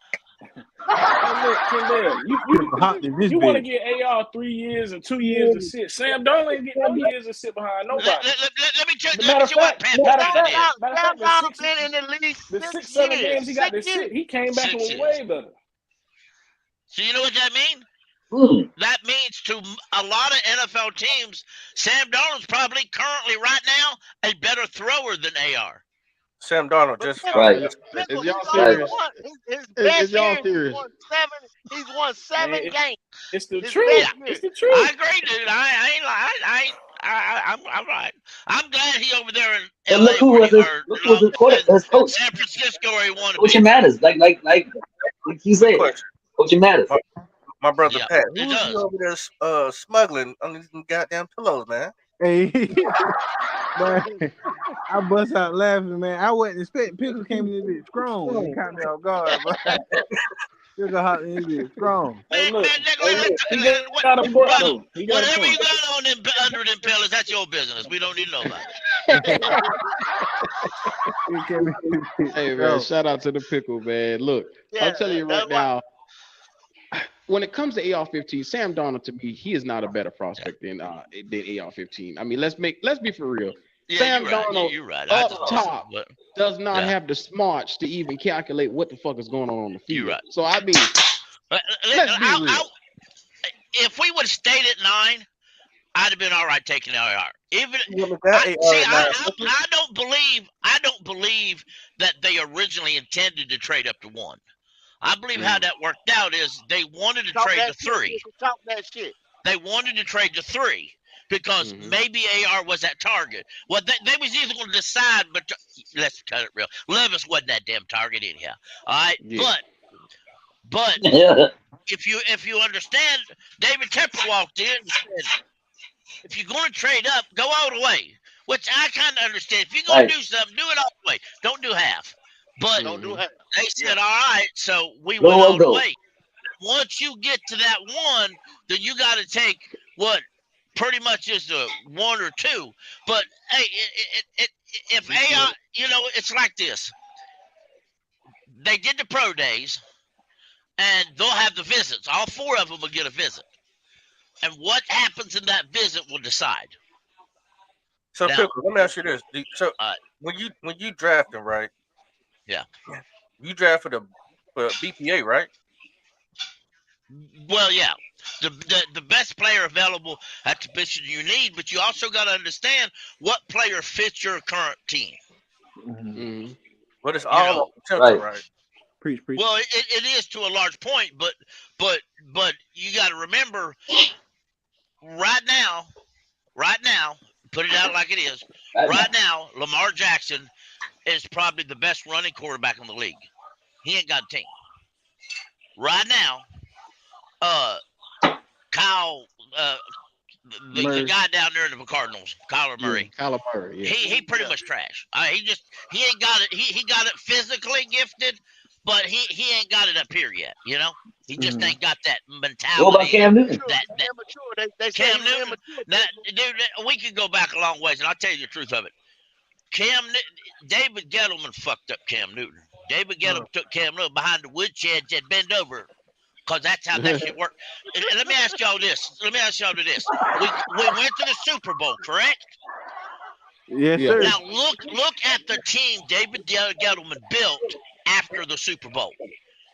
S5: You want to get AR 3 years and 2 years to sit. Sam Darnold ain't getting no years to sit behind nobody.
S7: Let me tell you what Panther did.
S4: Sam Darnold been in the league
S5: the 6-7 games he got to sit. He came back and was way better.
S7: So you know what that means? That means to a lot of NFL teams, Sam Darnold's probably currently right now a better thrower than AR.
S2: Sam Darnold just
S6: right.
S1: Is y'all serious? Is y'all serious?
S4: He's won 7 games.
S5: It's the truth. It's the truth.
S7: I agree, dude. I I'm right. I'm glad he over there in
S6: And
S7: LA
S6: look who was his coach.
S7: San Francisco where he wanted to
S6: Coaching
S7: be.
S6: matters, like he said. Coaching matters.
S2: My brother
S7: Yeah,
S2: Pat,
S7: it
S2: who's
S7: does.
S2: over there smuggling on these goddamn pillows, man?
S3: Hey, man, I bust out laughing, man. I wasn't expecting Pickle came in this bit strong. He caught me off guard, but Pickle hopped in this bit strong.
S5: Hey, look, he
S7: What,
S5: got a point,
S7: brother,
S5: though. He got a
S7: whatever you
S5: point.
S7: got on them under them pillows, that's your business. We don't need to know about it.
S1: Hey man, shout out to the Pickle, man. Look,
S4: Yeah,
S1: I'm telling you right
S4: that's why-
S1: now, when it comes to AR-15, Sam Darnold to me, he is not a better prospect than AR-15. I mean, let's be for real.
S7: Yeah,
S1: Sam
S7: you're right.
S1: Darnold
S7: You're right.
S1: up top
S7: But
S1: does not
S7: Yeah.
S1: have the smarts to even calculate what the fuck is going on the field.
S7: You're right.
S1: So I mean, let's be real.
S7: If we would have stayed at 9, I'd have been all right taking the AR. Even I don't believe that they originally intended to trade up to 1. I believe how that worked out is they wanted to trade to 3.
S4: Talk that shit.
S7: They wanted to trade to 3 because maybe AR was that target. Well, they was either going to decide, but let's cut it real. Levis wasn't that damn target anyhow. All right, but if you understand, David Tepper walked in and said, if you're going to trade up, go all the way. Which I kind of understand. If you're going to do something, do it all the way. Don't do half. But they said, all right, so we went all the way. Once you get to that 1, then you got to take what pretty much is the 1 or 2. But hey, if AI, it's like this. They did the pro days, and they'll have the visits. All 4 of them will get a visit. And what happens in that visit will decide.
S2: So, now, Pickle, let me ask you this. So, when you drafting, right?
S7: Yeah.
S2: You draft for BPA, right?
S7: Well, yeah. The best player available at the position you need, but you also got to understand what player fits your current team.
S2: Mm-hmm. But it's all potential, right?
S3: Preach.
S7: Well, it is to a large point, but you got to remember, right now, put it out like it is. Right now, Lamar Jackson is probably the best running quarterback in the league. He ain't got a team. Right now, Kyle, the guy down there in the Cardinals, Kyler Murray.
S1: Kyler Murray, yeah.
S7: He pretty much trash. He ain't got it. He got it physically gifted, but he ain't got it up here yet. He just ain't got that mentality.
S6: What about Cam Newton?
S4: They
S7: Cam Newton. Dude, we could go back a long ways, and I'll tell you the truth of it. David Gettleman fucked up Cam Newton. David Gettleman took Cam Newton behind the woodshed and said, bend over, because that's how that shit worked. And let me ask y'all this. We went to the Super Bowl, correct?
S3: Yes, sir.
S7: Now look at the team David Gettleman built after the Super Bowl.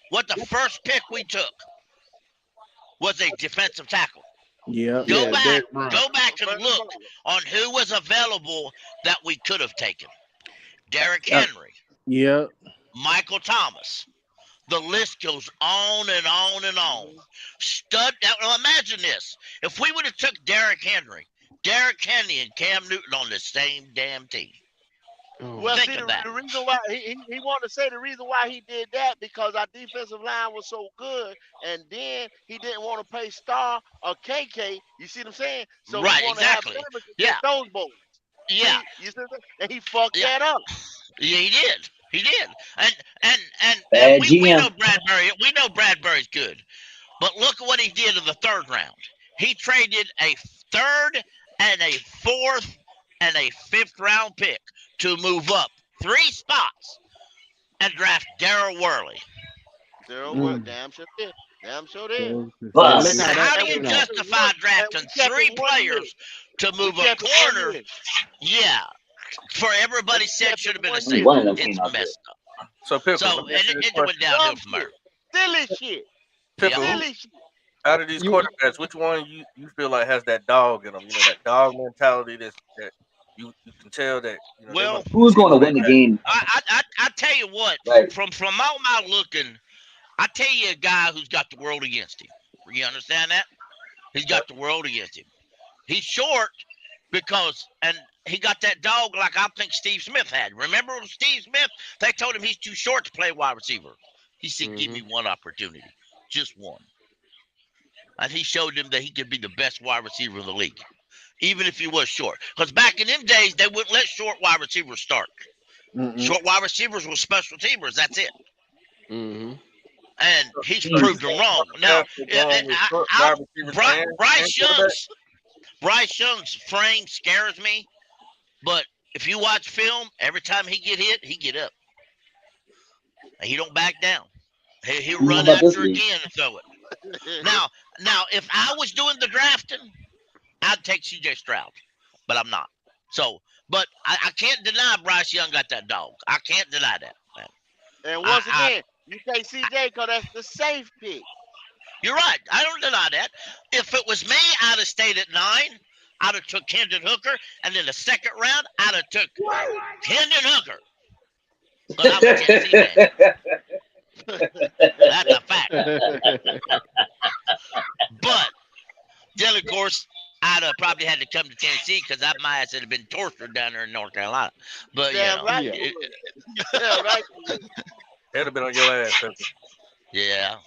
S7: What the first pick we took was a defensive tackle.
S3: Yeah.
S7: Go back and look on who was available that we could have taken. Derrick Henry.
S3: Yeah.
S7: Michael Thomas. The list goes on and on and on. Now imagine this. If we would have took Derrick Henry, and Cam Newton on the same damn team.
S4: Well, see, the reason why he wanted to say the reason why he did that because our defensive line was so good, and then he didn't want to pay Star or KK. You see what I'm saying? So
S7: right,
S4: he wanted
S7: exactly.
S4: to have yeah. Those boys.
S7: Yeah,
S4: you see that? And he fucked that up.
S7: Yeah, he did. And we know Bradbury. We know Bradbury's good, but look at what he did in the 3rd round. He traded a 3rd and a 4th and a 5th round pick to move up 3 spots and draft Darryl Worley.
S4: Damn sure did.
S7: How do you justify drafting 3 players to move a corner? Yeah, for everybody said should have been a safety. It's messed up.
S2: So
S7: it went downhill from there.
S4: Silly shit.
S2: Out of these quarterbacks, which one you feel like has that dog in them? That dog mentality that you can tell that.
S6: Who's going to win the game?
S7: I tell you what, from all my looking, I tell you a guy who's got the world against him. You understand that? He's got the world against him. He's short, because he got that dog like I think Steve Smith had. Remember Steve Smith? They told him he's too short to play wide receiver. He said, "Give me one opportunity, just one." And he showed them that he could be the best wide receiver in the league, even if he was short. Because back in them days, they wouldn't let short wide receivers start. Short wide receivers were special teamers. That's it. And he's proved them wrong. Now, Bryce Young's frame scares me. But if you watch film, every time he get hit, he get up. And he don't back down. He'll run after again and throw it. Now, if I was doing the drafting, I'd take C.J. Stroud, but I'm not. So, but I can't deny Bryce Young got that dog. I can't deny that, man.
S4: And once again, you take C.J. because that's the safe pick.
S7: You're right. I don't deny that. If it was me, I'd have stayed at 9. I'd have took Hendon Hooker, and then the second round, I'd have took Hendon Hooker. But I was C.J. That's a fact. But then, of course, I'd have probably had to come to Tennessee because my ass would have been tortured down there in North Carolina. But
S4: right. Right.
S2: That'd have been on your ass.
S7: Yeah.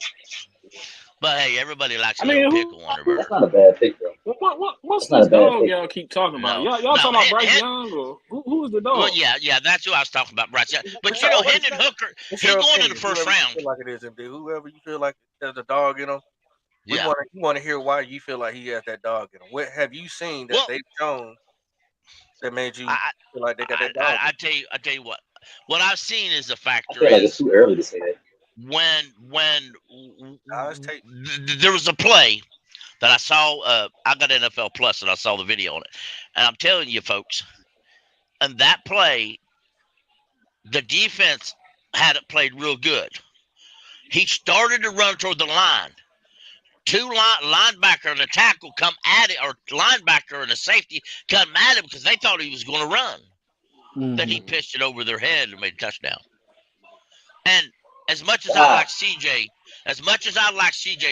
S7: But hey, everybody likes a little pickle on their bird.
S6: That's not a bad pick, though.
S5: What's this dog y'all keep talking about? Y'all talking about Bryce Young or who is the dog?
S7: Well, yeah, that's who I was talking about, Bryce Young. But you know, Hendon Hooker, he's going in the first round.
S2: Like it is, MD. Whoever you feel like there's a dog in him. We want to hear why you feel like he has that dog in him. What have you seen that they've shown that made you feel like they got that dog?
S7: I tell you what I've seen is the factor.
S6: I feel like it's too early to say that.
S7: When there was a play that I saw, I got NFL Plus and I saw the video on it, and I'm telling you, folks, and that play, the defense had it played real good. He started to run toward the line. Two linebacker and a tackle come at it, or linebacker and a safety come at him because they thought he was going to run. Then he pitched it over their head and made a touchdown. And as much as I like CJ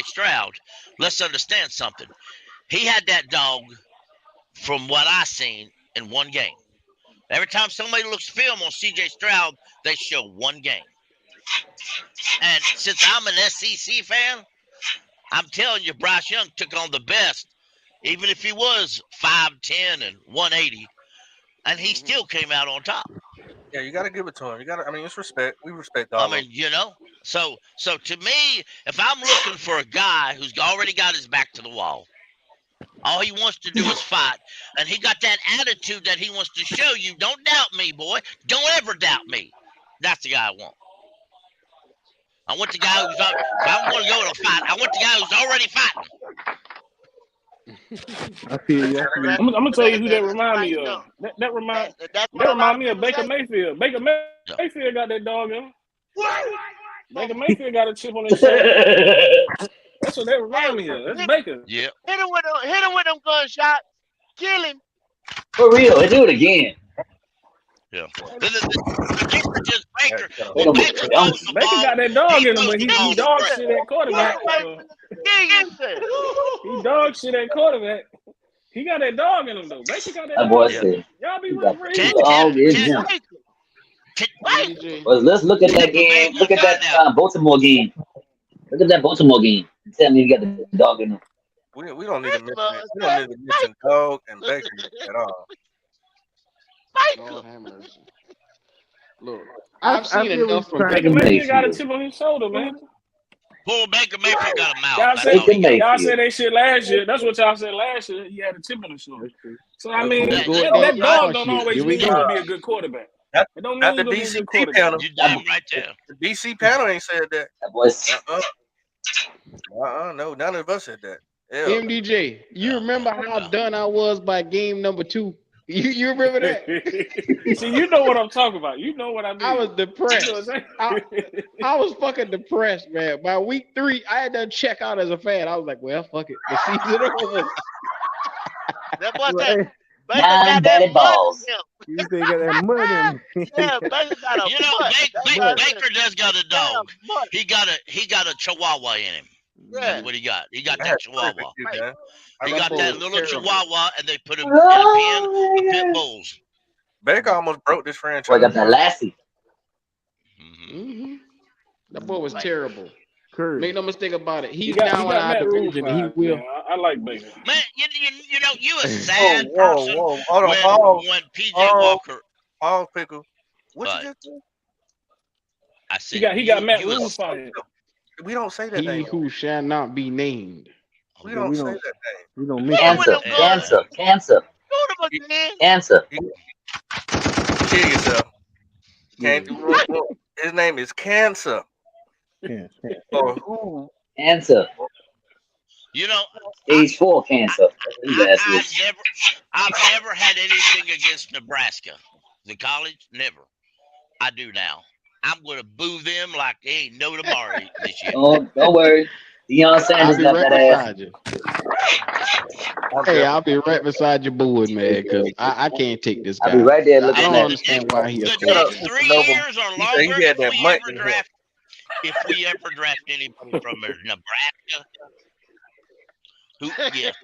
S7: Stroud, let's understand something. He had that dog from what I seen in one game. Every time somebody looks film on CJ Stroud, they show one game. And since I'm an SEC fan, I'm telling you, Bryce Young took on the best, even if he was 5'10" and 180, and he still came out on top.
S2: Yeah, you got to give it to him. It's respect. We respect all.
S7: So to me, if I'm looking for a guy who's already got his back to the wall, all he wants to do is fight, and he got that attitude that he wants to show you, don't doubt me, boy. Don't ever doubt me. That's the guy I want. I want the guy who's I don't want to go to a fight. I want the guy who's already fighting.
S5: I feel you. I'm gonna tell you who that remind me of. That remind me of Baker Mayfield. Baker Mayfield got that dog in him. Baker Mayfield got a chip on his shoulder. That's what that remind me of. That's Baker.
S7: Yeah.
S4: Hit him with them gunshots. Kill him.
S6: For real, they do it again.
S7: Yeah. Just Baker.
S5: Baker got that dog in him, but he dog shit at quarterback. He dog shit at quarterback. He got that dog in him though. Baker got that dog. Y'all be real.
S6: Well, let's look at that game. Look at that Baltimore game. Look at that Baltimore game. Tell me you got the dog in him.
S2: We don't need to mention dog and Baker at all.
S1: Look, I've seen enough from
S5: Baker Mayfield got a chip on his shoulder, man.
S7: Poor Baker Mayfield got a mouth.
S5: Y'all said that shit last year. That's what y'all said last year. He had a chip on his shoulder. So I mean, that dog don't always mean he's gonna be a good quarterback.
S2: Not the BCP panel.
S7: You damn right there.
S2: The BC panel ain't said that. No, none of us said that.
S1: MDJ, you remember how done I was by game number 2? You remember that?
S5: See, you know what I'm talking about. You know what I mean.
S1: I was depressed. I was fucking depressed, man. By week 3, I had done check out as a fan. I was like, well, fuck it. The season over.
S4: That boy said,
S6: Baker balls.
S8: You think got that money?
S4: Yeah, Baker got a
S7: Baker does got a dog. He got a Chihuahua in him. That's what he got. He got that Chihuahua. He got that little
S1: terrible.
S7: Chihuahua, and they put him in a pen of pit bulls.
S2: Baker almost broke this franchise.
S6: Boy, got that Lassie.
S1: Mm-hmm. That boy was terrible.
S8: Curry.
S1: Make no mistake about it. He's
S5: He got
S1: now in our
S5: Matt Rule
S1: division.
S5: vibes,
S1: He will.
S5: man. I like Baker.
S7: Man, you know, you a sad person
S2: Hold on,
S7: when PJ Walker.
S2: Paul Pickle. What
S7: But
S2: you just said?
S7: I said
S5: He got Matt
S7: you
S5: Rule
S7: a-
S5: fired.
S2: We don't say that
S1: He
S2: name.
S1: who shall not be named.
S2: We don't say that name.
S8: We don't mention
S6: Cancer.
S4: Go to man.
S6: Cancer.
S2: Kill yourself. Can't do wrong. His name is Cancer. Or who?
S6: Cancer.
S7: You know,
S6: Stage 4 cancer.
S7: I've never had anything against Nebraska. The college, never. I do now. I'm going to boo them like they ain't no tomorrow this year.
S6: Oh, don't worry. Deion Sanders got that ass.
S1: You. Hey, I'll be right beside you, booing, man, because I can't take this guy.
S6: I'll be right there
S1: I
S6: looking
S1: don't
S6: at
S1: understand why he
S7: The
S1: a coach.
S7: next 3 years or longer, if we ever draft anybody from Nebraska,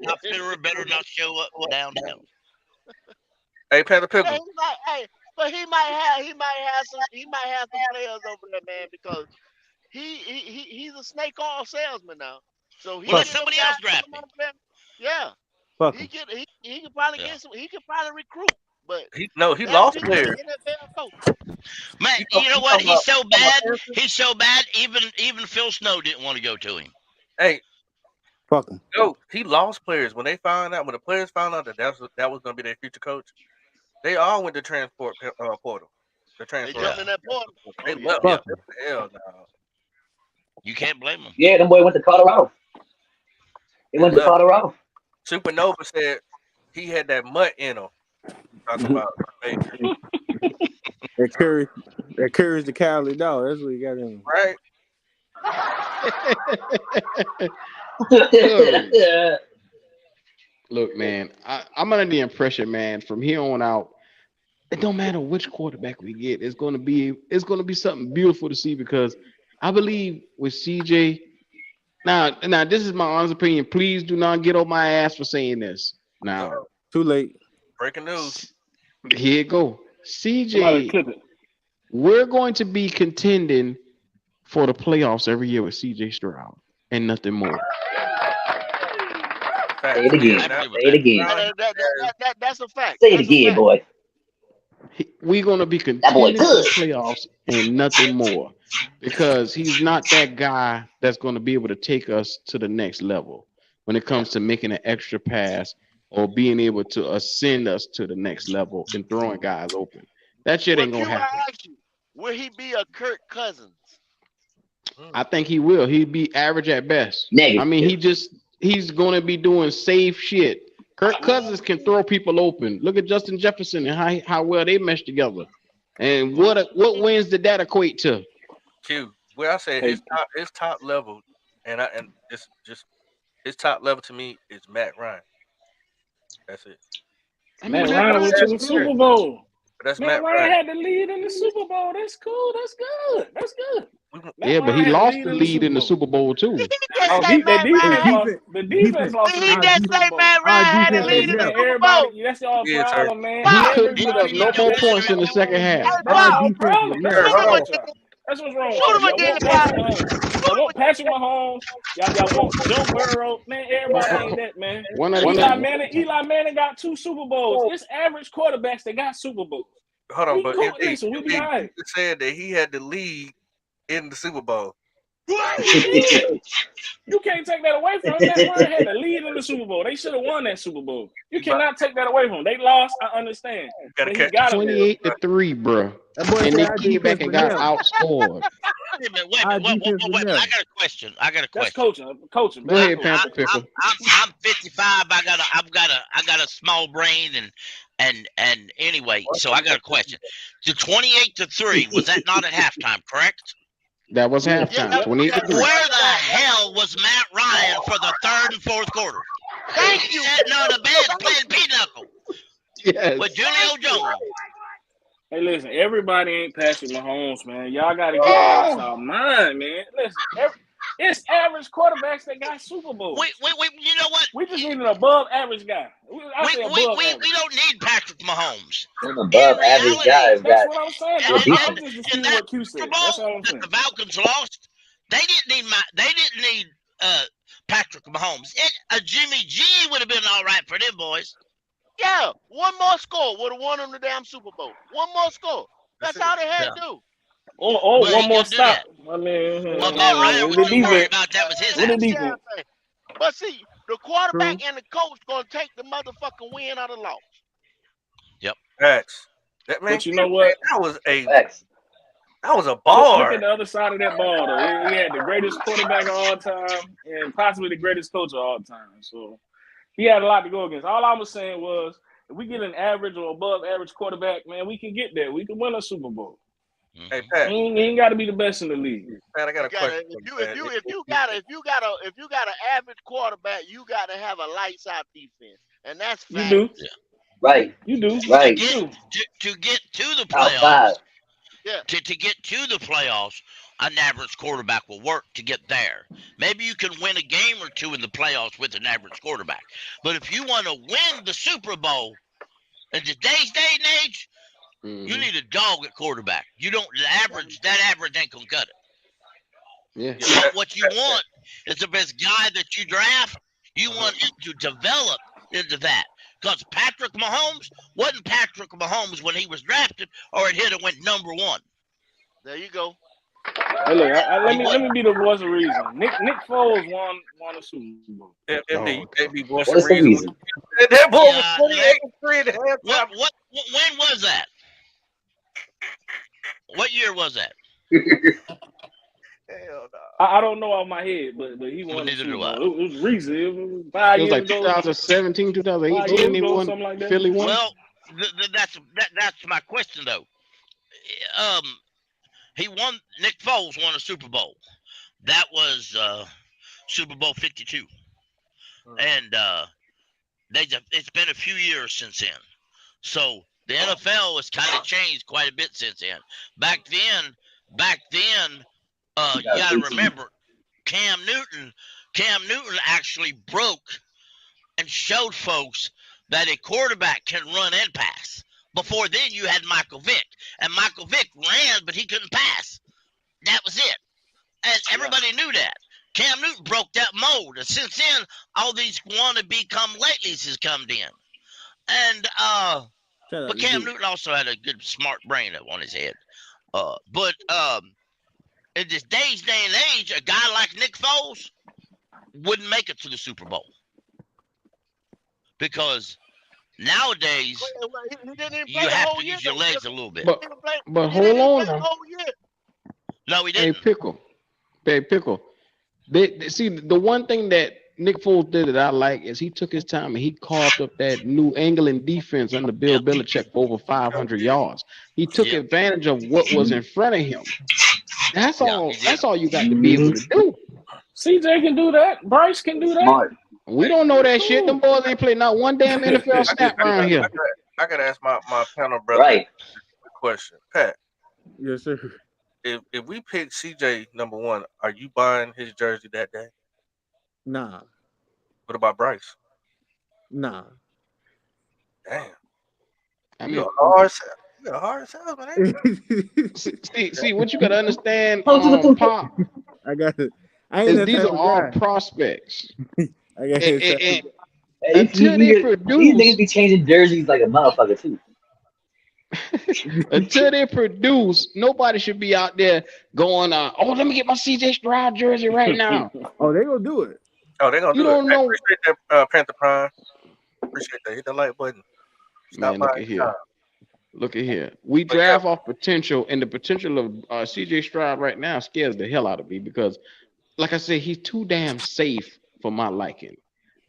S7: Top Federer better not show up downtown.
S2: Hey, Panther Pickle.
S4: But he might have some players over there, man, because he's a snake oil salesman now. So
S7: let somebody else draft him.
S4: Yeah.
S8: Fuck
S4: he could probably get some. He could probably recruit, but
S2: he lost players.
S7: Man, you know what? He's so bad. He's so bad. Even Phil Snow didn't want to go to him.
S2: Hey,
S8: fuck him.
S2: No, he lost players when the players found out that was going to be their future coach. They all went to transport portal. The transfer.
S4: They jumped in that portal.
S2: They left.
S8: Fuck
S2: Hell no.
S7: You can't blame them.
S6: Yeah, them boy went to Colorado. They went to Colorado.
S2: Supernova said he had that mutt in him. Talking about
S8: That Curry's the cowardly dog. That's what he got in him.
S2: Right.
S1: Look, man, I'm under the impression, man, from here on out, it don't matter which quarterback we get. It's gonna be something beautiful to see because I believe with CJ. Now, this is my honest opinion. Please do not get on my ass for saying this. Now,
S8: too late.
S2: Breaking news.
S1: Here you go. CJ, we're going to be contending for the playoffs every year with CJ Stroud and nothing more.
S6: Say it again. Say it again.
S4: That's a fact.
S6: Say it again, boy.
S1: We're going to be contending for the playoffs and nothing more because he's not that guy that's going to be able to take us to the next level when it comes to making an extra pass or being able to ascend us to the next level and throwing guys open. That shit ain't going to happen.
S4: Will he be a Kirk Cousins?
S1: I think he will. He'd be average at best.
S6: Negative.
S1: I mean, he's going to be doing safe shit. Kirk Cousins can throw people open. Look at Justin Jefferson and how well they mesh together. And what wins did that equate to?
S2: Q. Well, I say his top level, and just his top level to me is Matt Ryan. That's it.
S5: Matt Ryan went to the Super Bowl.
S2: That's
S5: Matt Ryan had the lead in the Super Bowl. That's cool. That's good. That's good.
S1: Yeah, but he lost the lead in the Super Bowl too.
S5: The defense lost the lead in the Super Bowl. Everybody, that's y'all problem, man.
S1: He couldn't put up no more points in the second half.
S5: That's what's wrong. Y'all want Patrick Mahomes. Y'all want Joe Burrow. Man, everybody ain't that, man. Eli Manning got 2 Super Bowls. It's average quarterbacks that got Super Bowls.
S2: Hold on, but
S5: we be all right.
S2: Said that he had the lead in the Super Bowl.
S5: You can't take that away from him. That Ryan had the lead in the Super Bowl. They should have won that Super Bowl. You cannot take that away from him. They lost. I understand.
S2: Got
S1: 28-3, bro. And they came back and got outscored.
S7: Wait a minute. I got a question.
S5: That's coaching.
S1: Go ahead, Panther Pickle.
S7: I'm 55. I've got a small brain and anyway. So I got a question. The 28-3 was that not at halftime? Correct.
S1: That was halftime. 28-3.
S7: Where the hell was Matt Ryan for the third and fourth quarter?
S4: Thank you.
S7: Sitting on the bench playing pinochle.
S1: Yes.
S7: With Julio Jones.
S5: Hey, listen, everybody ain't Patrick Mahomes, man. Y'all got to get out of mind, man. Listen, It's average quarterbacks that got Super Bowls.
S7: You know what?
S5: We just need an above average guy.
S7: We don't need Patrick Mahomes.
S6: An above average guy.
S5: That's what I'm saying. I'm just disputing what Q said.
S7: That's all I'm saying. The Falcons lost. They didn't need Patrick Mahomes. Jimmy G would have been all right for them boys.
S4: Yeah, one more score would have won them the damn Super Bowl. One more score. That's all they had to do.
S5: Or one more stop. I mean,
S7: Ryan was worried about that was his ass.
S4: But see, the quarterback and the coach gonna take the motherfucking win out of loss.
S2: Yep. Facts.
S5: But you know what?
S2: That was a bar.
S5: Look at the other side of that ball, though. He had the greatest quarterback of all time and possibly the greatest coach of all time. So he had a lot to go against. All I was saying was, if we get an average or above average quarterback, man, we can get there. We can win a Super Bowl.
S2: Hey Pat,
S5: he ain't got to be the best in the league.
S2: Pat, I got a question.
S4: If you got an average quarterback, you got to have a lights out defense, and that's fact.
S5: You do,
S6: right?
S5: You do,
S6: right?
S7: To get to the playoffs. Yeah. To get to the playoffs, an average quarterback will work to get there. Maybe you can win a game or two in the playoffs with an average quarterback, but if you want to win the Super Bowl in today's day and age. You need a dog at quarterback. You don't that average ain't gonna cut it.
S1: Yeah.
S7: What you want is the best guy that you draft. You want him to develop into that. Because Patrick Mahomes wasn't Patrick Mahomes when he was drafted, or it went number one.
S4: There you go.
S5: Hey, look, let me be the voice of reason. Nick Foles won a Super Bowl.
S2: Voice of reason. That boy was 28-3 and a half.
S7: When was that? What year was that?
S2: Hell no.
S5: I don't know off my head, but he won.
S7: Neither do I.
S5: It was recent. It was 5 years
S1: like
S5: ago.
S1: 2017, 2018. He won.
S5: Something like that.
S1: Philly won.
S7: Well, that's my question though. Nick Foles won a Super Bowl. That was Super Bowl 52, and it's been a few years since then. So the NFL has kind of changed quite a bit since then. Back then, you got to remember, Cam Newton actually broke and showed folks that a quarterback can run and pass. Before then, you had Michael Vick, and Michael Vick ran, but he couldn't pass. That was it, and everybody knew that. Cam Newton broke that mold, and since then, all these wannabe come-latelys has come in, and but Cam Newton also had a good, smart brain up on his head. But in this day and age, a guy like Nick Foles wouldn't make it to the Super Bowl because nowadays you have to use your legs a little bit.
S1: But hold on now.
S7: No, he didn't.
S1: Hey, Pickle. See, the one thing that Nick Foles did that I like is he took his time and he carved up that New England defense under Bill Belichick for over 500 yards. He took advantage of what was in front of him. That's all. That's all you got to be able to do.
S5: CJ can do that. Bryce can do that.
S6: Smart.
S1: We don't know that shit. Them boys ain't played not one damn NFL snap around here.
S2: I gotta ask my panel brother a question. Pat.
S8: Yes, sir.
S2: If we pick CJ number one, are you buying his jersey that day?
S8: Nah.
S2: What about Bryce?
S8: Nah.
S2: Damn.
S1: I mean,
S2: you got a hard salesman, ain't you?
S1: see what you gotta understand, Pop.
S8: I got it.
S1: These are all prospects.
S8: I got it.
S1: Until they produce,
S6: these niggas be changing jerseys like a motherfucker too.
S1: Until they produce, nobody should be out there going, let me get my CJ Stroud jersey right now.
S8: Oh, they gonna do it.
S2: Oh, they gonna do it.
S1: Don't know.
S2: I appreciate that, Panther Prime. Appreciate that. Hit the like button.
S1: Man, look at here. Look at here. We draft off potential, and the potential of CJ Stroud right now scares the hell out of me because, like I said, he's too damn safe for my liking.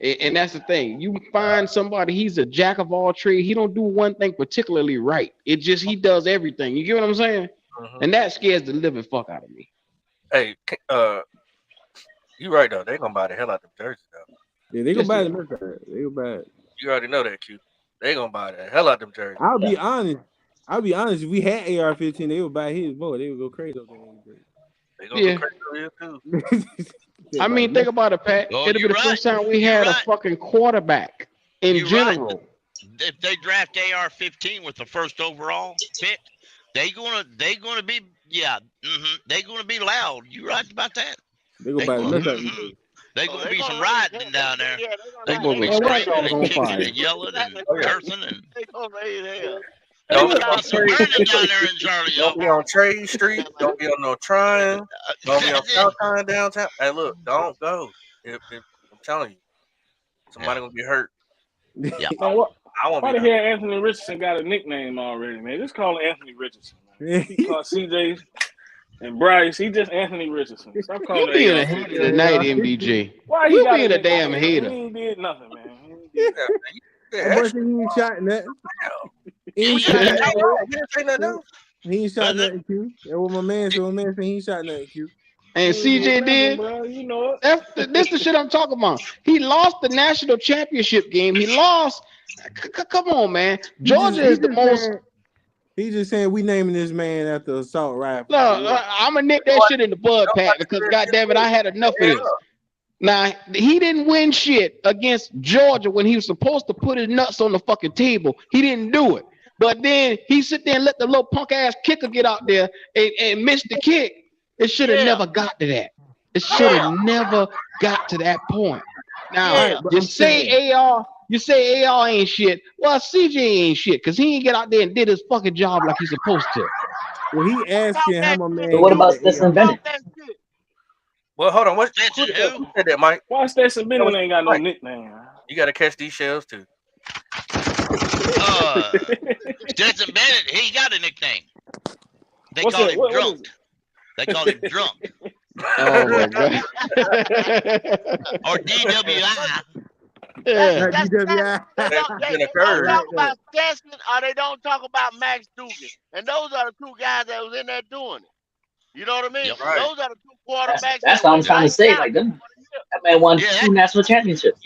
S1: And that's the thing. You find somebody, he's a jack of all trades. He don't do one thing particularly right. It just, he does everything. You get what I'm saying? Mm-hmm. And that scares the living fuck out of me.
S2: Hey, you right though. They gonna buy the hell out of them jerseys though.
S8: Yeah, they gonna buy the merchandise. They gonna buy it.
S2: You already know that, Q. They gonna buy the hell out of them jerseys.
S8: I'll be honest. If we had AR-15, they would buy his boy. They would go crazy over there.
S2: They gonna be crazy over here too.
S1: I mean, think about it, Pat.
S7: Oh,
S1: It'll be the first time we had a fucking quarterback in general.
S7: If they draft AR-15 with the first overall pick, they gonna be they gonna be loud. You right about that?
S8: They gonna
S7: be some riding down there.
S1: They gonna be
S7: screaming and
S8: on
S7: kicking
S8: fire.
S7: and yelling and cursing and.
S4: They gonna raise hell.
S7: Don't be on some burning down there in Charlie.
S2: Don't be on Trade Street. Don't be on no Tryon. Don't be on Southtown downtown. Hey, look, don't go. If I'm telling you, somebody gonna get hurt.
S7: Yeah.
S2: I won't
S5: Why
S2: be
S5: the hell Anthony Richardson got a nickname already, man? Just call him Anthony Richardson, man. He called CJ and Bryce. He just Anthony Richardson. Stop calling
S1: You being a hater tonight, MBJ.
S5: Why
S1: you being a damn hater?
S5: He ain't did nothing, man.
S8: He ain't shot nothing. He ain't shot nothing. He ain't shot nothing, Q. That's what my man said. My man said he ain't shot nothing, Q.
S1: And CJ did.
S5: Bro, you know it.
S1: This the shit I'm talking about. He lost the national championship game. He lost. Come on, man. Georgia is the most.
S8: He just saying we naming this man after assault rifle.
S1: No, I'm gonna nick that shit in the bud, Pat, because goddamn it, I had enough of this. Now, he didn't win shit against Georgia when he was supposed to put his nuts on the fucking table. He didn't do it. But then he sit there and let the little punk ass kicker get out there and miss the kick. It should have never got to that. It should have never got to that point. Now, you say AR ain't shit. Well, CJ ain't shit because he ain't get out there and did his fucking job like he's supposed to.
S8: Well, he asking how my man.
S6: So what about Stetson Bennett?
S2: Well, hold on. Who said that, Mike?
S5: Why Stetson Bennett ain't got no nickname?
S2: You got to catch these shells too.
S7: Stetson Bennett, he got a nickname. They call him Drunk. They call him Drunk.
S1: Oh my god.
S7: Or DWI.
S4: They don't talk about Stetson or they don't talk about Max Dugan. And those are the two guys that was in there doing it. You know what I mean?
S7: Yep.
S4: Right. Those are the two quarterbacks.
S6: That's what I'm trying to say. Like, that man won 2 national championships.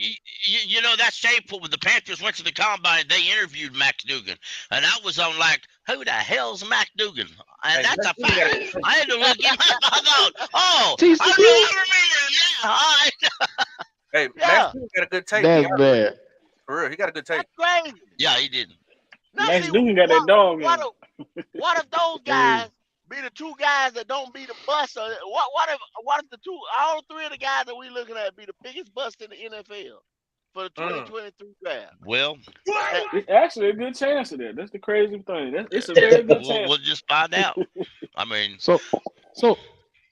S7: You know, that's shameful. When the Panthers went to the combine, they interviewed Max Dugan. And I was on like, who the hell's Max Dugan? And that's a fact. I had to look him up. I thought, I remember him now.
S2: Hey, Max Dugan got a good tape.
S1: That's bad.
S2: For real, he got a good tape.
S4: That's crazy.
S7: Yeah, he did.
S5: Max Dugan got that dog in
S4: What if those guys be the two guys that don't be the bust? Or what if the two, all 3 of the guys that we looking at be the biggest bust in the NFL for the 2023 draft?
S7: Well,
S5: it's actually a good chance of that. That's the crazy thing. It's a very good chance.
S7: We'll just find out. I mean,
S1: so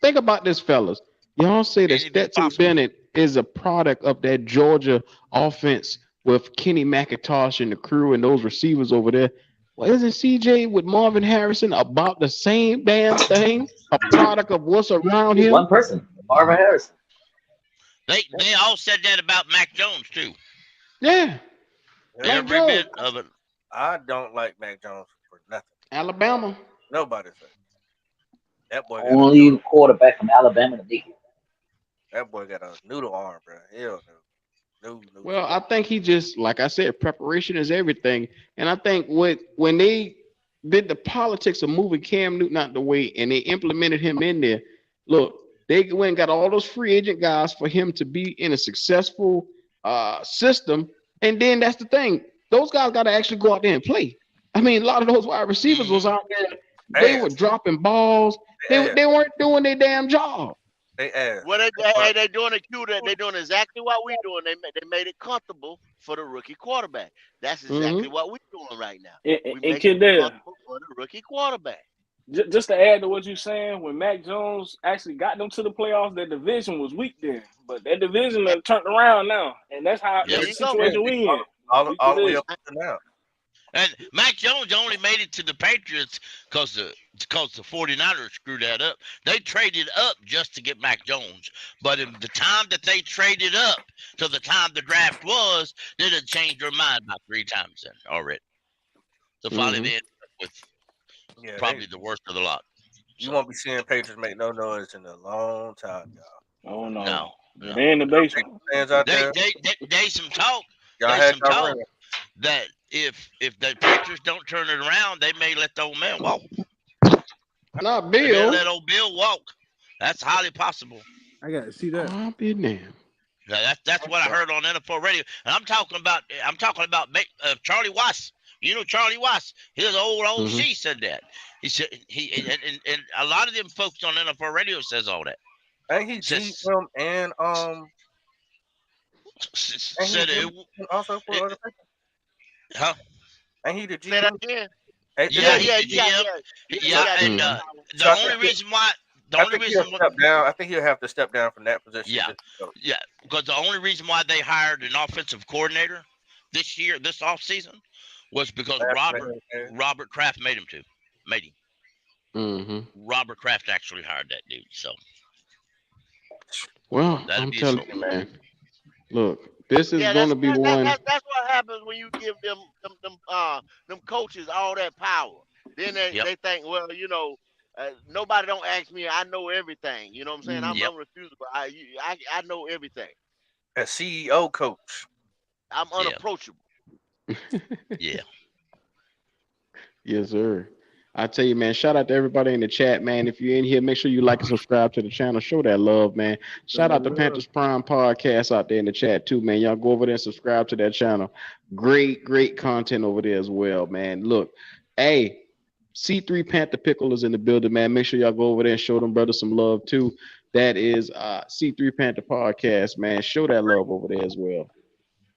S1: think about this, fellas. Y'all say that Stetson Bennett is a product of that Georgia offense with Kenny McIntosh and the crew and those receivers over there. Well, isn't CJ with Marvin Harrison about the same damn thing? A product of what's around him?
S6: One person, Marvin Harrison.
S7: They all said that about Mac Jones too.
S1: Yeah.
S7: Every bit of it.
S2: I don't like Mac Jones for nothing.
S1: Alabama.
S2: Nobody said that boy.
S6: Only quarterback from Alabama to beat.
S2: That boy got a noodle arm, bro. Hell no.
S1: Well, I think he just, like I said, preparation is everything. And I think when they did the politics of moving Cam Newton out the way and they implemented him in there, look, they went and got all those free agent guys for him to be in a successful system. And then that's the thing. Those guys got to actually go out there and play. I mean, a lot of those wide receivers was out there. They were dropping balls. They weren't doing their damn job.
S4: Well, they doing it cute. They're doing exactly what we're doing. They made it comfortable for the rookie quarterback. That's exactly what we're doing right now.
S5: And Kendall,
S4: for the rookie quarterback.
S5: Just to add to what you're saying, when Mac Jones actually got them to the playoffs, that division was weak then. But that division has turned around now, and that's how the situation we in.
S2: All the way up to now.
S7: And Mac Jones only made it to the Patriots because the 49ers screwed that up. They traded up just to get Mac Jones. But in the time that they traded up to the time the draft was, they had changed their mind about 3 times then already. So finally they ended up with probably the worst of the lot.
S2: You won't be seeing Patriots make no noise in a long time, y'all.
S5: Oh, no.
S7: No.
S5: They're in the basement.
S2: Fans out there.
S7: They some talk.
S2: Y'all had
S7: talk that if the Patriots don't turn it around, they may let the old man walk.
S1: Not Bill.
S7: Let old Bill walk. That's highly possible.
S8: I got to see that.
S1: I'll be damned.
S7: Yeah, that's what I heard on NFL radio, and I'm talking about Charlie Watts. You know Charlie Watts. His old OC said that. He said and a lot of them folks on NFL radio says all that.
S2: And he GM and
S7: said it
S2: also for other people. Huh? And he the GM.
S4: Say that again.
S7: Yeah. And the only reason why. I think
S2: he'll have to step down from that position.
S7: Yeah, because the only reason why they hired an offensive coordinator this offseason, was because Robert Kraft made him. Robert Kraft actually hired that dude. So,
S1: well, I'm telling you, man. Look, this is going to be one.
S4: That's what happens when you give them coaches all that power. Then they think, well, nobody don't ask me. I know everything. You know what I'm saying? I'm unrefusable. I know everything.
S2: A CEO coach.
S4: I'm unapproachable.
S7: Yeah.
S1: Yes, sir. I tell you, man, shout out to everybody in the chat, man. If you're in here, make sure you like and subscribe to the channel. Show that love, man. Shout out to Panthers Prime Podcast out there in the chat, too, man. Y'all go over there and subscribe to that channel. Great content over there as well, man. Look, hey, C3 Panther Pickle is in the building, man. Make sure y'all go over there and show them brothers some love too. That is C3 Panther Podcast, man. Show that love over there as well.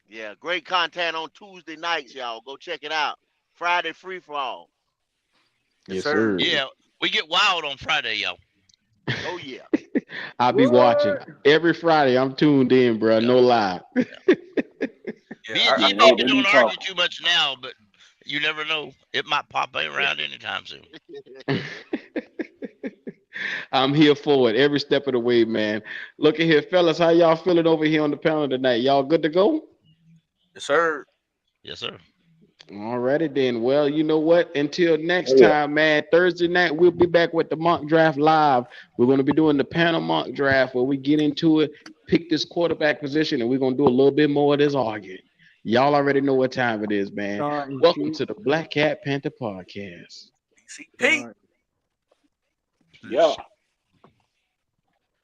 S4: Yeah, great content on Tuesday nights, y'all. Go check it out. Friday free for all.
S1: Yes, sir.
S7: Yeah, we get wild on Friday, y'all.
S4: Oh yeah.
S1: I'll be watching every Friday. I'm tuned in, bro. No lie.
S7: Me and David don't argue too much now, but you never know. It might pop around anytime soon.
S1: I'm here for it every step of the way, man. Look at here, fellas. How y'all feeling over here on the panel tonight? Y'all good to go?
S2: Yes, sir.
S7: Yes, sir.
S1: Alrighty then. Well, you know what? Until next time, man. Thursday night, we'll be back with the mock draft live. We're going to be doing the panel mock draft where we get into it, pick this quarterback position, and we're going to do a little bit more of this arguing. Y'all already know what time it is, man. Welcome to the Black Cat Panther Podcast.
S2: Peace.
S5: Yeah.